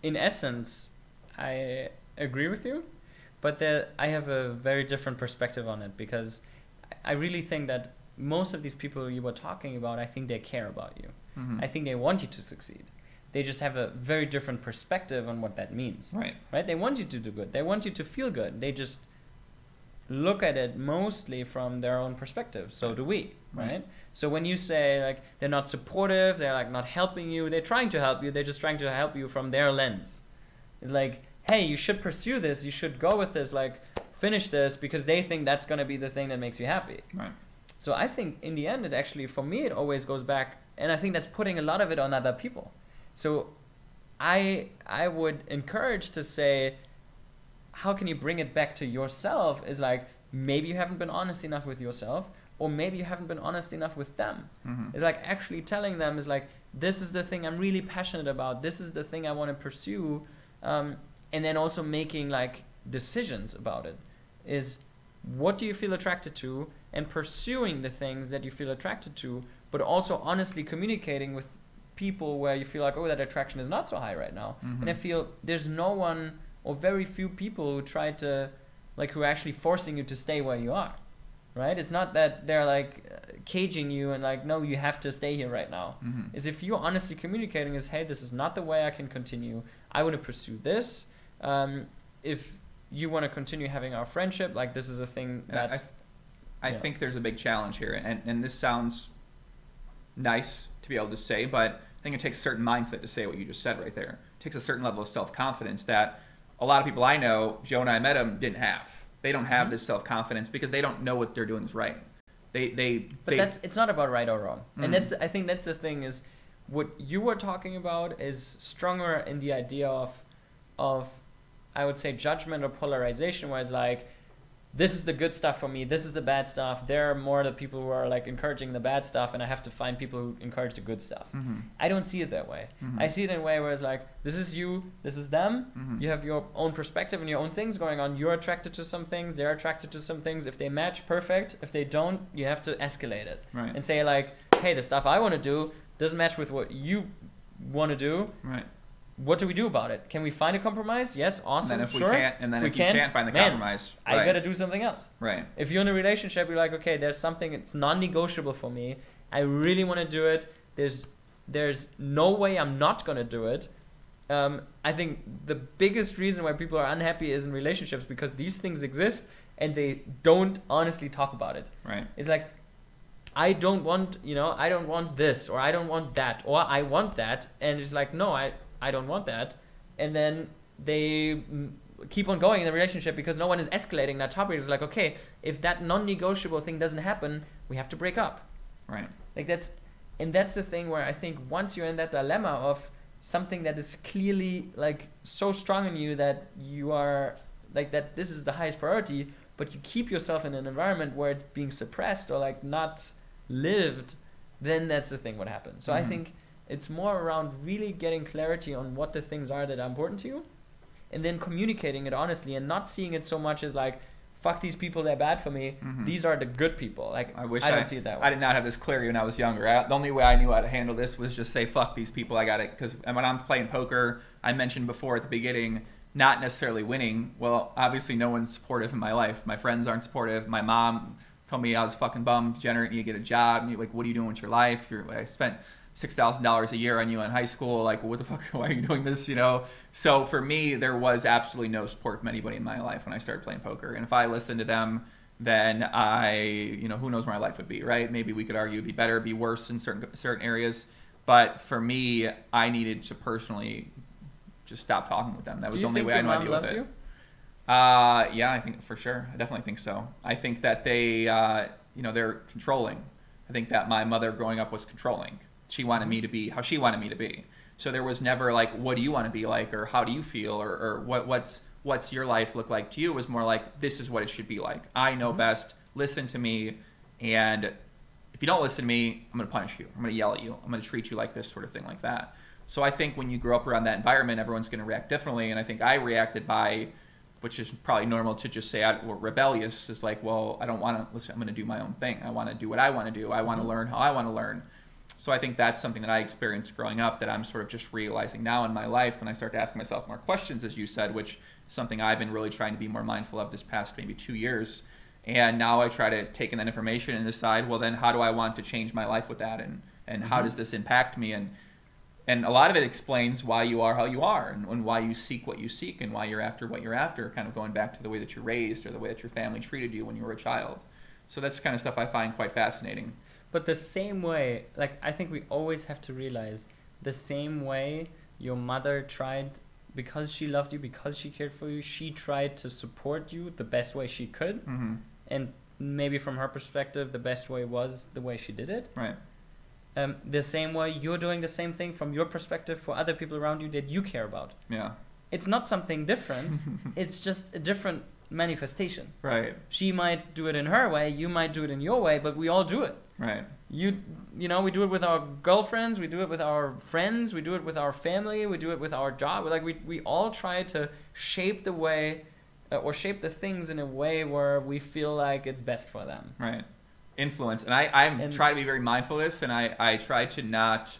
In essence, I agree with you, but I have a very different perspective on it, because I really think that most of these people you were talking about, I think they care about you. Mm-hmm. I think they want you to succeed. They just have a very different perspective on what that means. Right? They want you to do good. They want you to feel good. They just look at it mostly from their own perspective. So do we, right? So when you say, like, they're not supportive, they're like not helping you, they're trying to help you, they're just trying to help you from their lens. It's like, hey, you should pursue this, you should go with this, like, finish this, because they think that's going to be the thing that makes you happy. Right. So I think in the end, it actually, for me, it always goes back, and I think that's putting a lot of it on other people. So I would encourage to say, how can you bring it back to yourself? Is like, maybe you haven't been honest enough with yourself, or maybe you haven't been honest enough with them. Mm-hmm. It's like actually telling them, is like, this is the thing I'm really passionate about, this is the thing I want to pursue, and then also making like decisions about it. Is what do you feel attracted to, and pursuing the things that you feel attracted to, but also honestly communicating with people where you feel like, oh, that attraction is not so high right now. Mm-hmm. And I feel there's no one or very few people who try to, like, who are actually forcing you to stay where you are, right? It's not that they're like caging you and like, no, you have to stay here right now. Mm-hmm. Is if you're honestly communicating is, hey, this is not the way I can continue. I want to pursue this. If you want to continue having our friendship, like, this is a thing that I think there's a big challenge here, and this sounds nice to be able to say, but I think it takes a certain mindset to say what you just said right there. It takes a certain level of self-confidence that a lot of people I know, Joe and I met them, didn't have. They don't have this self-confidence because they don't know what they're doing is right. It's not about right or wrong. And I think that's the thing, is what you were talking about is stronger in the idea of I would say judgment or polarization, where it's like, this is the good stuff for me, this is the bad stuff. There are more the people who are like encouraging the bad stuff, and I have to find people who encourage the good stuff. I don't see it that way. I see it in a way where it's like, this is you, this is them. You have your own perspective and your own things going on. You're attracted to some things, they're attracted to some things. If they match, perfect. If they don't, you have to escalate it. Right. And say like, hey, the stuff I want to do doesn't match with what you want to do. Right. What do we do about it? Can we find a compromise? Yes, awesome, and then sure. if you can't find the compromise, I gotta do something else. Right. If you're in a relationship, you're like, okay, there's something, it's non-negotiable for me. I really want to do it. There's no way I'm not gonna do it. I think the biggest reason why people are unhappy is in relationships, because these things exist and they don't honestly talk about it. Right. It's like, I don't want this, or I don't want that, or I want that, and it's like, no, I don't want that. And then they keep on going in the relationship because no one is escalating that topic. It's like, okay, if that non-negotiable thing doesn't happen, we have to break up. Right. Like that's the thing where I think once you're in that dilemma of something that is clearly like so strong in you that you are like that this is the highest priority, but you keep yourself in an environment where it's being suppressed or like not lived, then that's the thing what happens. So I think it's more around really getting clarity on what the things are that are important to you, and then communicating it honestly, and not seeing it so much as like, fuck these people, they're bad for me. These are the good people. Like, I don't see it that way. I did not have this clarity when I was younger. The only way I knew how to handle this was just say, fuck these people, I got it. Because when I'm playing poker, I mentioned before at the beginning, not necessarily winning. Well, obviously no one's supportive in my life. My friends aren't supportive. My mom told me I was fucking bummed, degenerate, you get a job. And you're like, what are you doing with your life? I spent $6,000 a year on you in high school. Like, what the fuck? Why are you doing this? So for me, there was absolutely no support from anybody in my life when I started playing poker. And if I listened to them, then who knows where my life would be, right? Maybe we could argue it'd be better, be worse in certain areas. But for me, I needed to personally just stop talking with them. That was the only way I knew how to deal with it. Yeah, I think for sure. I definitely think so. I think that they, they're controlling. I think that my mother growing up was controlling. She wanted me to be how she wanted me to be. So there was never like, what do you want to be like, or how do you feel, or what's your life look like to you? It was more like, this is what it should be like. I know best. Listen to me, and if you don't listen to me, I'm going to punish you. I'm going to yell at you. I'm going to treat you like this, sort of thing like that. So I think when you grow up around that environment, everyone's going to react differently. And I think I reacted by, which is probably normal to just say we're rebellious. It's like, well, I don't want to listen. I'm going to do my own thing. I want to do what I want to do. I want to learn how I want to learn. So I think that's something that I experienced growing up that I'm sort of just realizing now in my life when I start to ask myself more questions, as you said, which is something I've been really trying to be more mindful of this past maybe 2 years. And now I try to take in that information and decide, well, then how do I want to change my life with that? And how does this impact me? And a lot of it explains why you are how you are, and why you seek what you seek, and why you're after what you're after, kind of going back to the way that you're raised or the way that your family treated you when you were a child. So that's the kind of stuff I find quite fascinating. But the same way, like, I think we always have to realize the same way your mother tried, because she loved you, because she cared for you, she tried to support you the best way she could. And maybe from her perspective, the best way was the way she did it. Right. The same way you're doing the same thing from your perspective for other people around you that you care about. Yeah. It's not something different. It's just a different manifestation. Right. She might do it in her way, you might do it in your way, but we all do it. Right. We do it with our girlfriends, we do it with our friends, we do it with our family, we do it with our job. Like we all try to shape the way or shape the things in a way where we feel like it's best for them. Right. Influence. And I try to be very mindful of this, and I try to not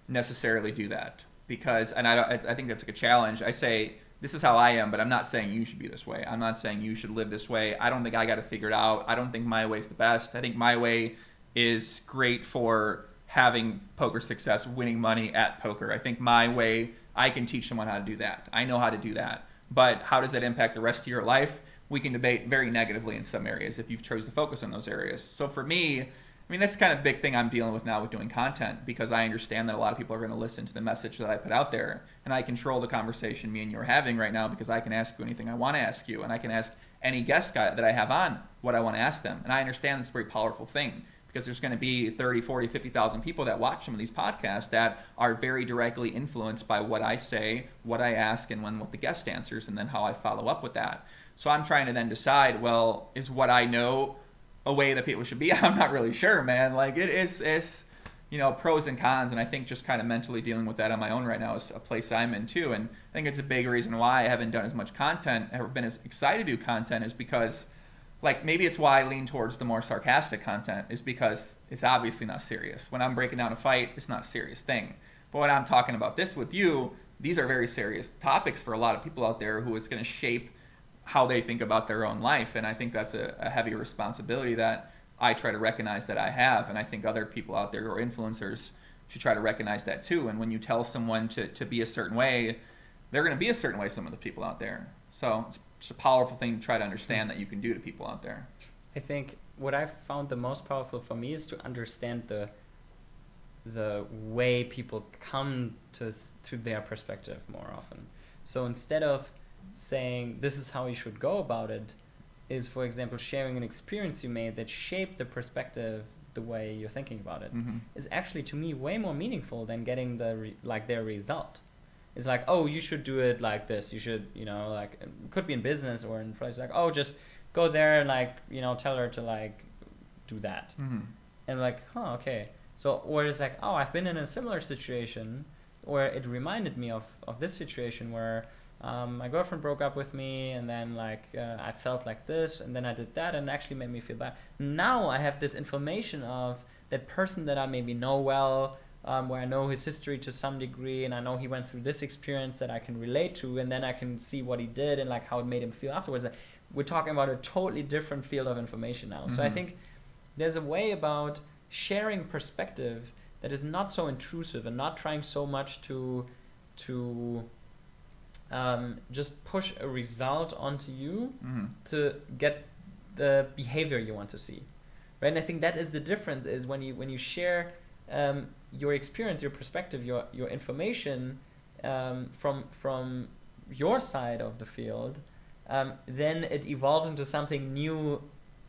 necessarily do that because, and I think that's like a challenge. I say, this is how I am, but I'm not saying you should be this way. I'm not saying you should live this way. I don't think I got to figure it out. I don't think my way is the best. I think my way is great for having poker success, winning money at poker. I think my way, I can teach someone how to do that. I know how to do that. But how does that impact the rest of your life? we can debate very negatively in some areas if you've chosen to focus on those areas. So for me, I mean, that's kind of a big thing I'm dealing with now with doing content, because I understand that a lot of people are going to listen to the message that I put out there, and I control the conversation me and you are having right now, because I can ask you anything I want to ask you, and I can ask any guest guy that I have on what I want to ask them. And I understand it's a very powerful thing, because there's going to be 30, 40, 50,000 people that watch some of these podcasts that are very directly influenced by what I say, what I ask, and what the guest answers, and then how I follow up with that. So I'm trying to then decide, well, is what I know a way that people should be? I'm not really sure, man. Like, it's pros and cons, and I think just kind of mentally dealing with that on my own right now is a place I'm in too. And I think it's a big reason why I haven't done as much content, ever been as excited to do content, is because, like, maybe it's why I lean towards the more sarcastic content, is because it's obviously not serious. When I'm breaking down a fight, it's not a serious thing. But when I'm talking about this with you, these are very serious topics for a lot of people out there who it's going to shape how they think about their own life. And I think that's a heavy responsibility that I try to recognize that I have. And I think other people out there who are influencers should try to recognize that too. And when you tell someone to be a certain way, they're going to be a certain way, some of the people out there. So it's a powerful thing to try to understand that you can do to people out there. I think what I've found the most powerful for me is to understand the way people come to their perspective more often. So instead of saying this is how you should go about it, is, for example, sharing an experience you made that shaped the perspective, the way you're thinking about it, is actually, to me, way more meaningful than getting their result. It's like, oh, you should do it like this. You should, like, it could be in business or in place, like, oh, just go there and, like, tell her to, like, do that. And like, huh, okay. So, or it's like, oh, I've been in a similar situation where it reminded me of this situation where my girlfriend broke up with me, and then, like, I felt like this, and then I did that, and it actually made me feel bad. Now I have this information of that person that I maybe know well, where I know his history to some degree, and I know he went through this experience that I can relate to, and then I can see what he did and, like, how it made him feel afterwards. We're talking about a totally different field of information now. So I think there's a way about sharing perspective that is not so intrusive and not trying so much to just push a result onto you to get the behavior you want to see, right? And I think that is the difference, is when you share your experience, your perspective, your information from your side of the field, then it evolves into something new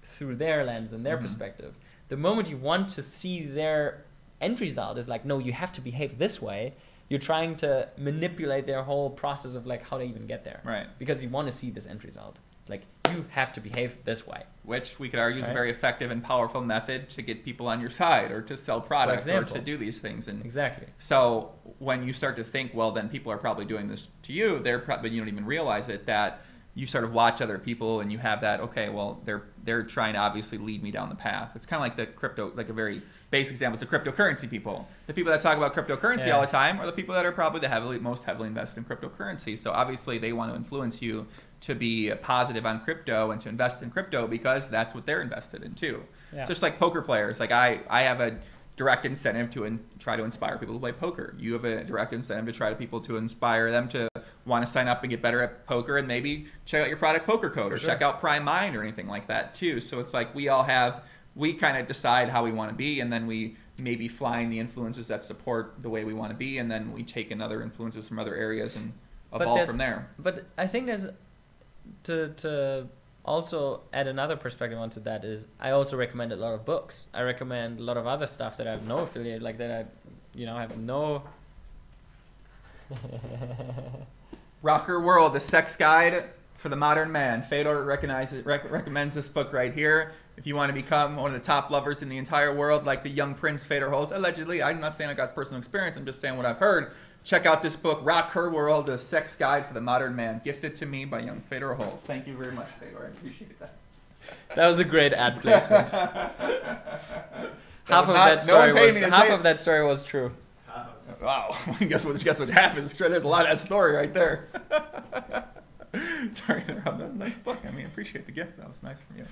through their lens and their perspective. The moment you want to see their end result is like, no, you have to behave this way. You're trying to manipulate their whole process of, like, how they even get there. Right. Because you want to see this end result. It's like, you have to behave this way. Which we could argue is a very effective and powerful method to get people on your side, or to sell products, or to do these things. And exactly. So when you start to think, well, then people are probably doing this to you, you don't even realize it, that you sort of watch other people and you have that, okay, well, they're trying to obviously lead me down the path. It's kind of like the crypto, like a very basic example. It's the cryptocurrency people. The people that talk about cryptocurrency all the time are the people that are probably the most heavily invested in cryptocurrency. So obviously they want to influence you to be positive on crypto and to invest in crypto, because that's what they're invested in too. Yeah. Just like poker players. Like I have a direct incentive to try to inspire people to play poker. You have a direct incentive to try to people to inspire them to want to sign up and get better at poker, and maybe check out your product Pokercode, or check out Prime Mind or anything like that too. So it's like we kind of decide how we want to be, and then we maybe find the influences that support the way we want to be, and then we take in other influences from other areas and evolve from there. But I think there's to also add another perspective onto that is, I also recommend a lot of books. I recommend a lot of other stuff that I have no affiliate, like that I have no... Rocker World, the Sex Guide for the Modern Man. Fedor recommends this book right here. If you want to become one of the top lovers in the entire world, like the young prince Fedor Holz, allegedly, I'm not saying I got personal experience, I'm just saying what I've heard. Check out this book, Rocker World, the Sex Guide for the Modern Man, gifted to me by young Fedor Holz. Thank you very much, Fedor. I appreciate that. That was a great ad placement. Half of that story was true. Wow, guess what half is true? There's a lot of that story right there. Sorry, nice book. I mean, I appreciate the gift. That was nice from you.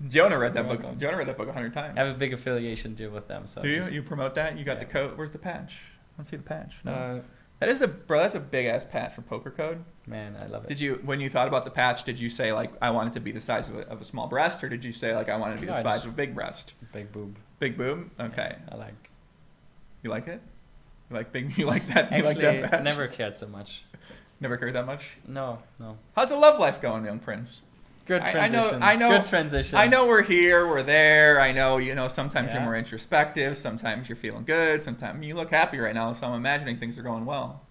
Jonah read that book 100 times. I have a big affiliation deal with them. So do you? You promote that? You got the code. Where's the patch? I don't see the patch. No. That is that's a big ass patch for Pokercode. Man, I love it. Did you, when you thought about the patch, did you say like I want it to be the size of a small breast, or did you say like I want it to be the size of a big breast? Big boob. Big boob. Okay. Yeah, I like. You like it? You like big? You like that? You Actually, like that patch? never cared so much. Never cared that much. No. How's the love life going, young Prince? Good transition. I know. Good transition. I know we're here, we're there. I know, sometimes you're more introspective. Sometimes you're feeling good. Sometimes you look happy right now. So I'm imagining things are going well.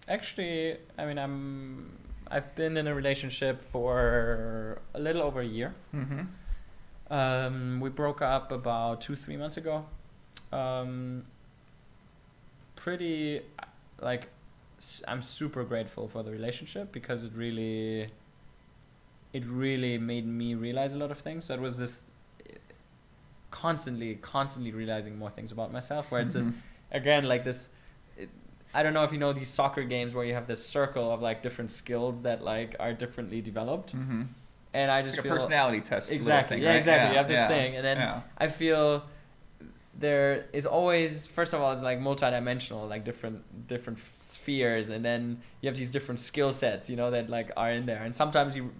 Actually, I mean, I've been in a relationship for a little over a year. Mm-hmm. We broke up about 2-3 months ago. Pretty, like, I'm super grateful for the relationship because it really made me realize a lot of things. So it was this constantly realizing more things about myself, where it's this, again, like this, I don't know if you know these soccer games where you have this circle of like different skills that like are differently developed. Mm-hmm. And I just like feel a personality test. Exactly. Thing, yeah, right? exactly. Yeah, you have this thing. And then I feel there is always, first of all, it's like multidimensional, like different spheres, and then you have these different skill sets, that like are in there. And sometimes you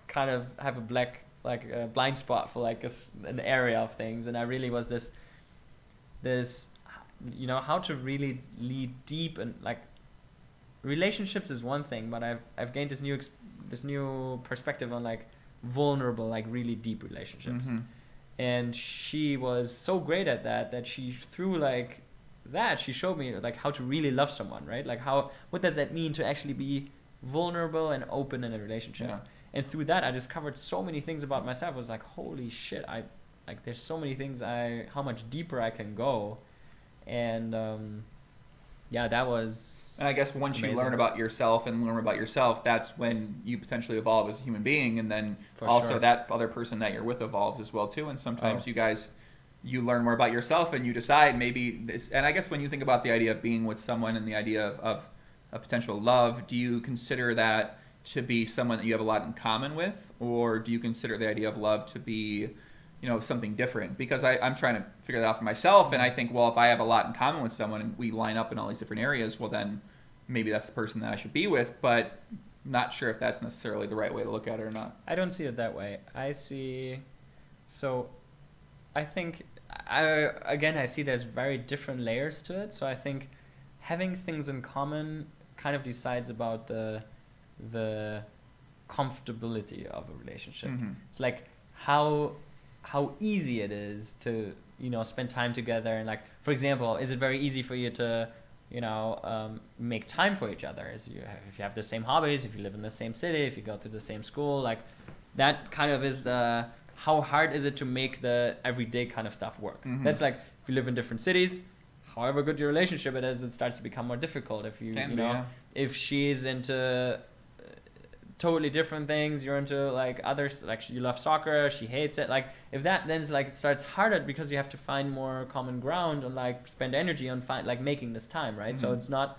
kind of have a blind spot for like an area of things. And I really was this how to really lead deep, and like relationships is one thing, but I've gained this new perspective on like vulnerable, like really deep relationships. Mm-hmm. And she was so great at that she through like that she showed me like how to really love someone, right? Like what does that mean to actually be vulnerable and open in a relationship? Yeah. And through that I discovered so many things about myself. I was like, holy shit, there's so many things how much deeper I can go. And that was, and I guess once amazing. you learn about yourself, that's when you potentially evolve as a human being, and then that other person that you're with evolves as well too. And sometimes you learn more about yourself, and you decide maybe this. And I guess when you think about the idea of being with someone and the idea of a potential love, do you consider that to be someone that you have a lot in common with, or do you consider the idea of love to be something different? Because I'm trying to figure that out for myself, and I think, well, if I have a lot in common with someone and we line up in all these different areas, well, then maybe that's the person that I should be with, but not sure if that's necessarily the right way to look at it or not. I don't see it that way. I think I see there's very different layers to it. So I think having things in common kind of decides about the comfortability of a relationship. Mm-hmm. It's like how easy it is to spend time together, and like, for example, is it very easy for you to make time for each other? If you have the same hobbies, if you live in the same city, if you go to the same school, like that kind of is how hard is it to make the everyday kind of stuff work? Mm-hmm. That's like if you live in different cities, however good your relationship is, it starts to become more difficult. If if she's into totally different things, you're into like others, like you love soccer, she hates it, like if that then like starts harder because you have to find more common ground and like spend energy on making this time, right? Mm-hmm. So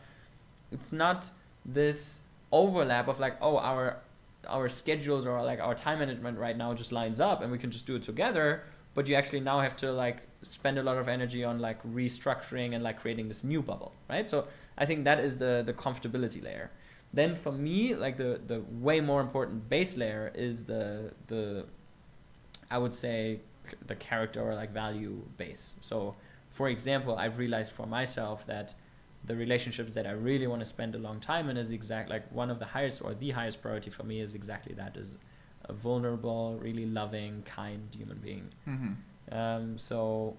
it's not this overlap of like, oh, our schedules or like our time management right now just lines up and we can just do it together, but you actually now have to like spend a lot of energy on like restructuring and like creating this new bubble, right? So I think that is the comfortability layer. Then for me, like the way more important base layer is the I would say the character or like value base. So for example, I've realized for myself that the relationships that I really want to spend a long time in is one of the highest or the highest priority for me is exactly that, is a vulnerable, really loving, kind human being. Mm-hmm. So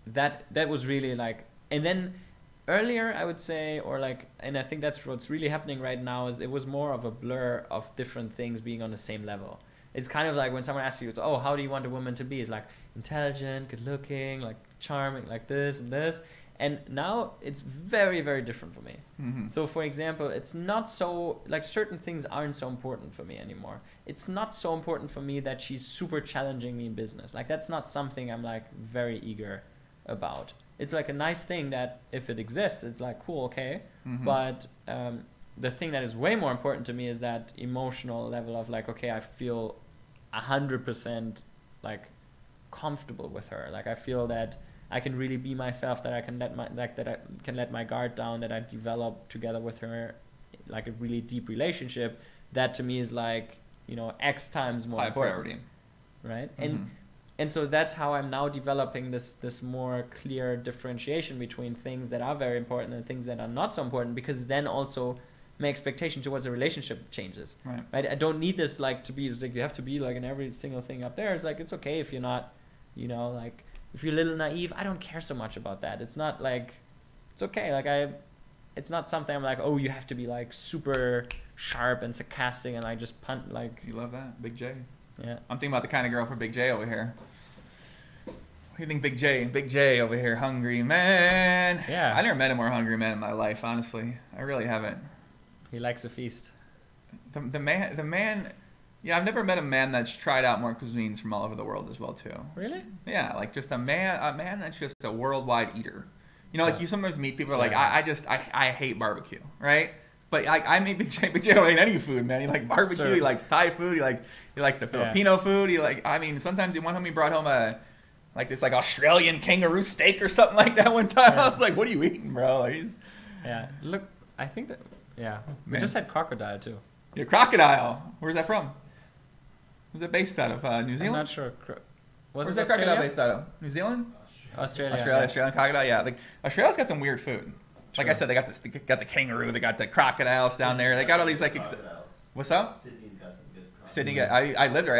that was really like, and then earlier, I would say, or like, and I think that's what's really happening right now, is it was more of a blur of different things being on the same level. It's kind of like when someone asks you, oh, how do you want a woman to be? It's like intelligent, good looking, like charming, like this and this. And now it's very, very different for me. Mm-hmm. So for example, it's not so, like certain things aren't so important for me anymore. It's not so important for me that she's super challenging me in business. Like that's not something I'm like very eager about. It's like a nice thing that if it exists, it's like, cool, okay. Mm-hmm. But the thing that is way more important to me is that emotional level of like, okay, I feel 100% like comfortable with her. Like I feel that I can really be myself, that I can let my guard down, that I develop together with her like a really deep relationship, that to me is like, you know, X times more important, priority, right? And so that's how I'm now developing this more clear differentiation between things that are very important and things that are not so important, because then also my expectation towards a relationship changes. Right. I don't need this like to be like you have to be like in every single thing up there. It's like it's okay if you're not, you know, like if you're a little naive. I don't care so much about that. It's not like it's okay. Like it's not something I'm like, oh, you have to be like super sharp and sarcastic and like just punt like. You love that, Big J. Yeah. I'm thinking about the kind of girl for Big J over here. What do you think, Big J? Big J over here, hungry man. Yeah. I never met a more hungry man in my life, honestly. I really haven't. He likes a feast. The man. Yeah, I've never met a man that's tried out more cuisines from all over the world as well too. Really? Yeah, like just a man that's just a worldwide eater. You know, like you sometimes meet people who are like, I hate barbecue, right? But I mean, Big J don't eat any food, man. He likes barbecue. Sure. He likes Thai food. He likes the Filipino food. I mean, sometimes one time he brought home this Australian kangaroo steak or something like that one time. Yeah. I was like, what are you eating, bro? Like, look, I think that we man. just had crocodile too. Yeah, crocodile. Where's that from? Was it based out of New Zealand? I'm not sure. Where's that crocodile based out of? New Zealand? Australia. Australian crocodile. Yeah, like Australia's got some weird food. Like I said, they got the kangaroo, they got the crocodiles down there. They got all these like. What's up? Sydney's got some good crocodiles. Sydney, I lived there.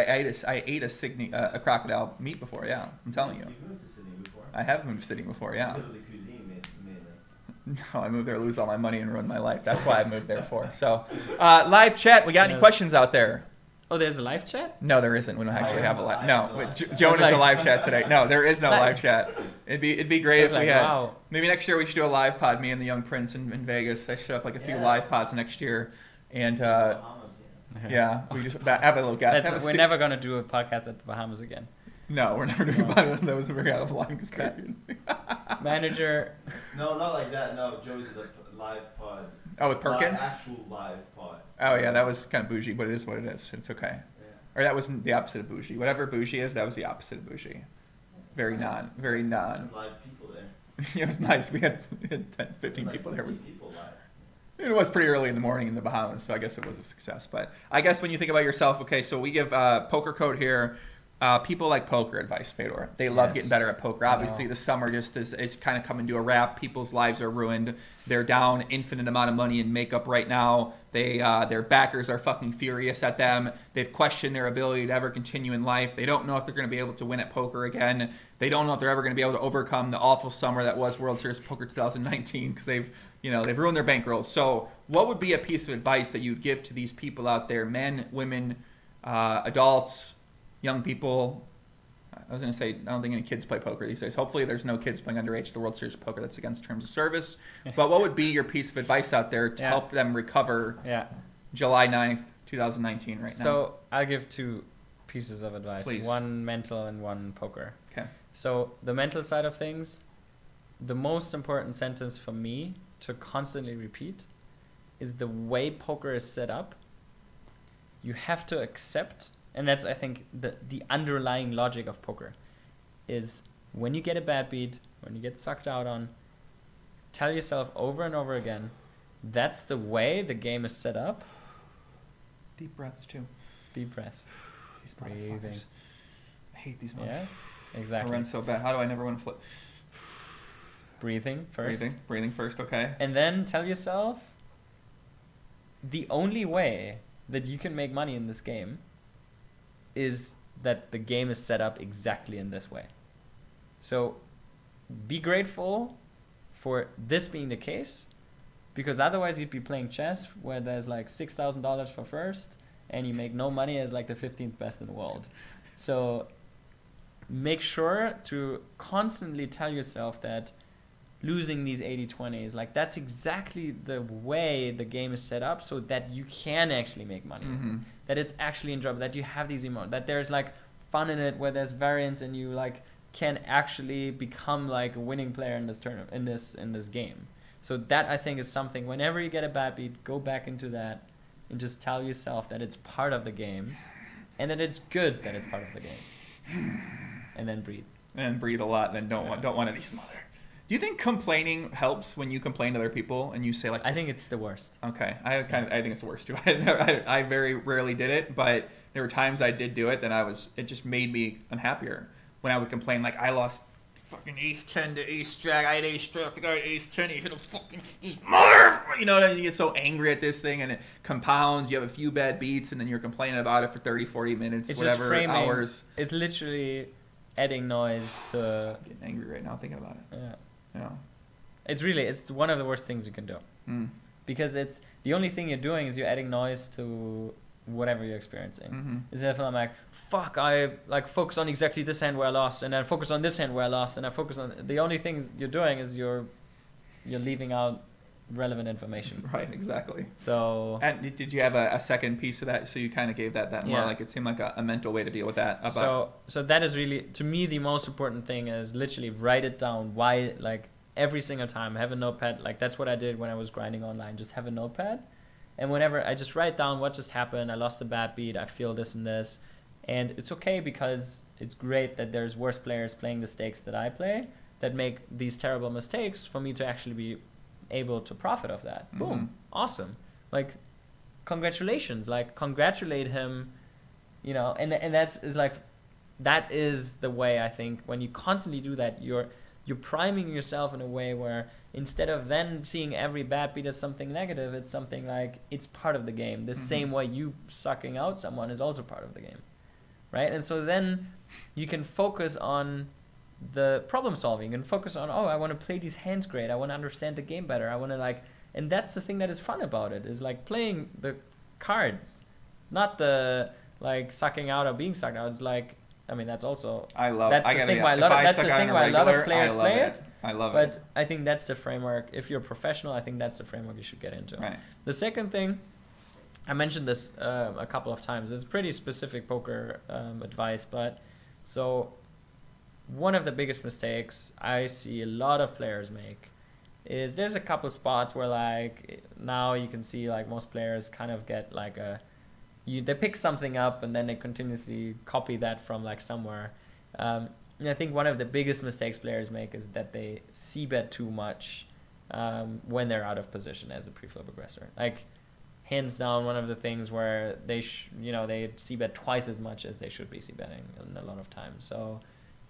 I ate a crocodile meat before. Yeah, I'm telling you. You've moved to Sydney before? I have moved to Sydney before. Yeah. Because of the cuisine, mainly. No, I moved there to lose all my money and ruin my life. That's why I moved there for. So, live chat. We got any questions out there? Oh, there's a live chat? No, there isn't. We don't actually have a live. No, Joan is the live chat today. No, there is no live chat. It'd be great if we had. Wow. Maybe next year we should do a live pod. Me and the Young Prince in Vegas. I should up like a few live pods next year, and yeah, we just have a little guest. We're never gonna do a podcast at the Bahamas again. No, we're never doing a podcast. That was very out of line experience. Manager. No, not like that. No, Joey's the live pod. Oh, with Perkins? Actual live pod. Oh, yeah, that was kind of bougie, but it is what it is. It's okay. Yeah. Or that was the opposite of bougie. Whatever bougie is, that was the opposite of bougie. Very non. Some live people there. It was nice. We had 10, 15 people there. It was pretty early in the morning in the Bahamas, so I guess it was a success. But I guess when you think about yourself, okay, so we give Pokercode here. People like poker advice, Fedor. They love getting better at poker. Obviously, the summer just is kind of coming to a wrap. People's lives are ruined. They're down infinite amount of money in makeup right now. Their backers are fucking furious at them. They've questioned their ability to ever continue in life. They don't know if they're going to be able to win at poker again. They don't know if they're ever going to be able to overcome the awful summer that was World Series of Poker 2019 because they've ruined their bankrolls. So what would be a piece of advice that you'd give to these people out there, men, women, adults, young people? I was going to say, I don't think any kids play poker these days. Hopefully there's no kids playing underage the World Series of Poker. That's against terms of service. But what would be your piece of advice out there to help them recover July 9th, 2019 right now? So I'll give two pieces of advice. Please. One mental and one poker. Okay. So the mental side of things, the most important sentence for me to constantly repeat is the way poker is set up. You have to accept. And that's, I think, the underlying logic of poker is when you get a bad beat, when you get sucked out on, tell yourself over and over again, that's the way the game is set up. Deep breaths, too. Deep breaths. These breathing. I hate these motherfuckers. Yeah, exactly. I run so bad. How do I never want to flip? Breathing first. Breathing first, okay. And then tell yourself the only way that you can make money in this game is that the game is set up exactly in this way. So be grateful for this being the case, because otherwise you'd be playing chess where there's like $6,000 for first and you make no money as like the 15th best in the world. So make sure to constantly tell yourself that losing these 80-20s, like that's exactly the way the game is set up so that you can actually make money. Mm-hmm. That it's actually enjoyable, that you have these emotions, that there's like fun in it, where there's variance and you like can actually become like a winning player in this tournament, in this game. So that, I think, is something, whenever you get a bad beat, go back into that and just tell yourself that it's part of the game and that it's good that it's part of the game. And then breathe. and breathe a lot, and then don't want any smother. Do you think complaining helps when you complain to other people and you say like? I think it's the worst. Okay, I think it's the worst too. I very rarely did it, but there were times I did do it. Then it just made me unhappier when I would complain like I lost fucking ace 10 to ace jack. I had ace jack. The guy had ace 10. He hit a fucking mother. You know what I mean? You get so angry at this thing and it compounds. You have a few bad beats and then you're complaining about it for 30, 40 minutes, it's whatever, just framing, hours. It's literally adding noise to. I'm getting angry right now thinking about it. Yeah. Yeah. It's one of the worst things you can do. Because it's the only thing you're doing is you're adding noise to whatever you're experiencing. Is if I'm like, fuck, I like focus on exactly this hand where I lost, and then focus on this hand where I lost, and I focus on the only things you're doing is you're leaving out relevant information. Right, exactly. So and did you have a second piece of that? So you kind of gave that more like it seemed like a mental way to deal with that. So that is really, to me, the most important thing is literally write it down. Why, like every single time, have a notepad. Like that's what I did when I was grinding online. Just have a notepad. And whenever I just write down what just happened, I lost a bad beat, I feel this and this. And it's okay because it's great that there's worse players playing the stakes that I play that make these terrible mistakes for me to actually be able to profit of that. Boom. Awesome. Like, congratulations. Like, congratulate him, you know, and that is the way I think when you constantly do that, you're priming yourself in a way where instead of then seeing every bad beat as something negative, it's something like it's part of the game. The same way you sucking out someone is also part of the game, right? And so then you can focus on the problem solving and focus on, I want to play these hands great. I want to understand the game better. I want to and that's the thing that is fun about it, is like playing the cards, not the like sucking out or being sucked out. It's like, I mean, that's also, that's the thing why a lot of players play it. I love it. But I think that's the framework. If you're a professional, I think that's the framework you should get into. Right. The second thing, I mentioned this a couple of times. It's pretty specific poker advice, but so one of the biggest mistakes I see a lot of players make is there's a couple spots where like now you can see like most players kind of get like they pick something up and then they continuously copy that from like somewhere. And I think one of the biggest mistakes players make is that they c-bet too much when they're out of position as a pre-flop aggressor. Like, hands down, one of the things where they they c-bet twice as much as they should be c-betting in a lot of times. So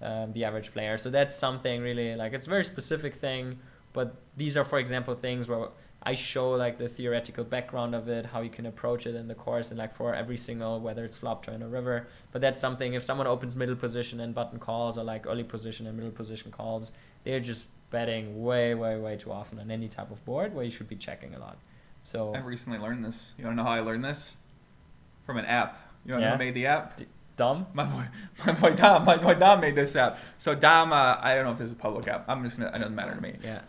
the average player. So that's something really, like, it's a very specific thing, but these are, for example, things where I show like the theoretical background of it, how you can approach it in the course, and like for every single, whether it's flop, turn, or river. But that's something, if someone opens middle position and button calls, or like early position and middle position calls, they're just betting way, way, way too often on any type of board where you should be checking a lot. So I recently learned this. You want to know how I learned this? From an app. You want to know who made the app? Dom? My boy Dom. My boy Dom made this app. So Dom, I don't know if this is a public app. It doesn't matter to me. Yeah.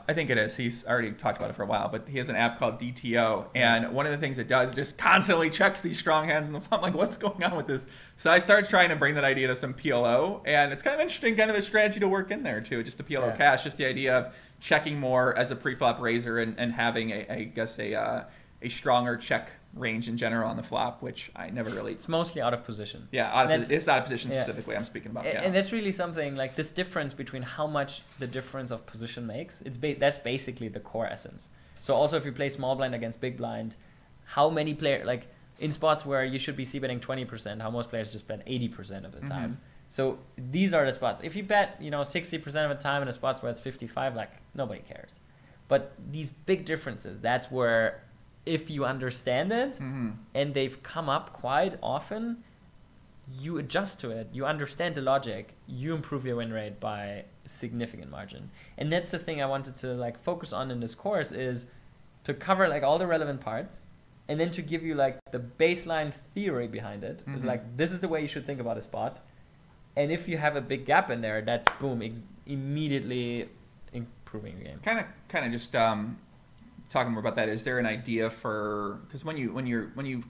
I think it is. He's already talked about it for a while, but he has an app called DTO, and one of the things it does is just constantly checks these strong hands in the flop. I'm like, what's going on with this? So I started trying to bring that idea to some PLO, and it's kind of interesting, kind of a strategy to work in there too. Just the PLO cash, just the idea of checking more as a pre-flop raiser and having a stronger check range in general on the flop, which I never really... It's mostly out of position. Yeah, it's out of position specifically I'm speaking about. And that's really something, like this difference between how much the difference of position makes, that's basically the core essence. So also if you play small blind against big blind, how many players, like in spots where you should be c-betting 20%, how most players just bet 80% of the time. So these are the spots. If you bet 60% of the time in the spots where it's 55, like nobody cares. But these big differences, that's where... if you understand it, and they've come up quite often, you adjust to it, you understand the logic, you improve your win rate by a significant margin. And that's the thing I wanted to like focus on in this course, is to cover like all the relevant parts, and then to give you like the baseline theory behind it. It's like, this is the way you should think about a spot. And if you have a big gap in there, that's boom, immediately improving your game. Kind of just talking more about that, is there an idea for, because when you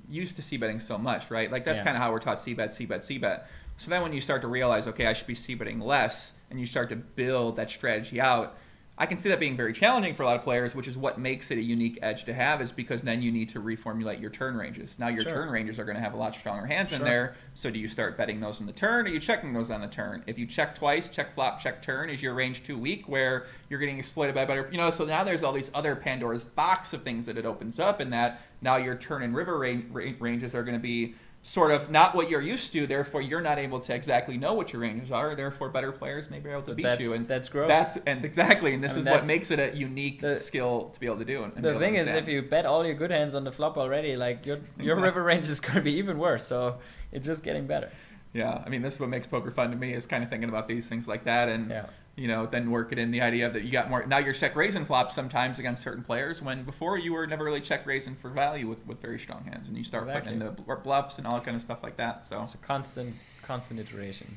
used to c-betting so much, right? Like that's kind of how we're taught c-bet. So then when you start to realize, okay, I should be c-betting less, and you start to build that strategy out, I can see that being very challenging for a lot of players, which is what makes it a unique edge to have, is because then you need to reformulate your turn ranges. Now your turn ranges are going to have a lot stronger hands in there, so do you start betting those on the turn, or are you checking those on the turn? If you check twice, check flop, check turn, is your range too weak where you're getting exploited by better, so now there's all these other Pandora's box of things that it opens up, and that now your turn and river ranges are going to be sort of not what you're used to, therefore you're not able to exactly know what your ranges are, therefore better players may be able to beat you. And that's growth. This is what makes it a unique skill to be able to do. The thing is, if you bet all your good hands on the flop already, like your river range is going to be even worse, so it's just getting better. Yeah, I mean, this is what makes poker fun to me, is kind of thinking about these things like that, and then work it in the idea that you got more. Now you're check raising flops sometimes against certain players, when before you were never really check raising for value with very strong hands, and you start putting in the bluffs and all that kind of stuff like that. So it's a constant iteration.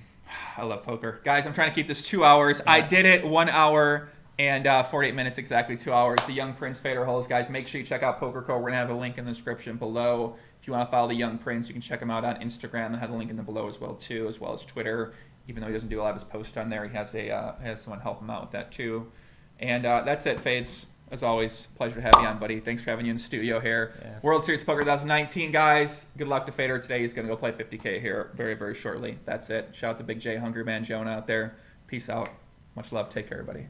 I love poker, guys. I'm trying to keep this 2 hours. I did it 1 hour and 48 minutes, exactly 2 hours. The Young Prince, Fedor Holz, guys. Make sure you check out Pokercode. We're gonna have a link in the description below. If you want to follow the Young Prince, you can check him out on Instagram. I have a link in the below as well as Twitter. Even though he doesn't do a lot of his posts on there, he has has someone help him out with that too. And that's it, Fades. As always, pleasure to have you on, buddy. Thanks for having you in the studio here. Yes. World Series Poker 2019, guys. Good luck to Fedor today. He's going to go play 50K here very, very shortly. That's it. Shout out to Big J, Hungry Man Jonah out there. Peace out. Much love. Take care, everybody.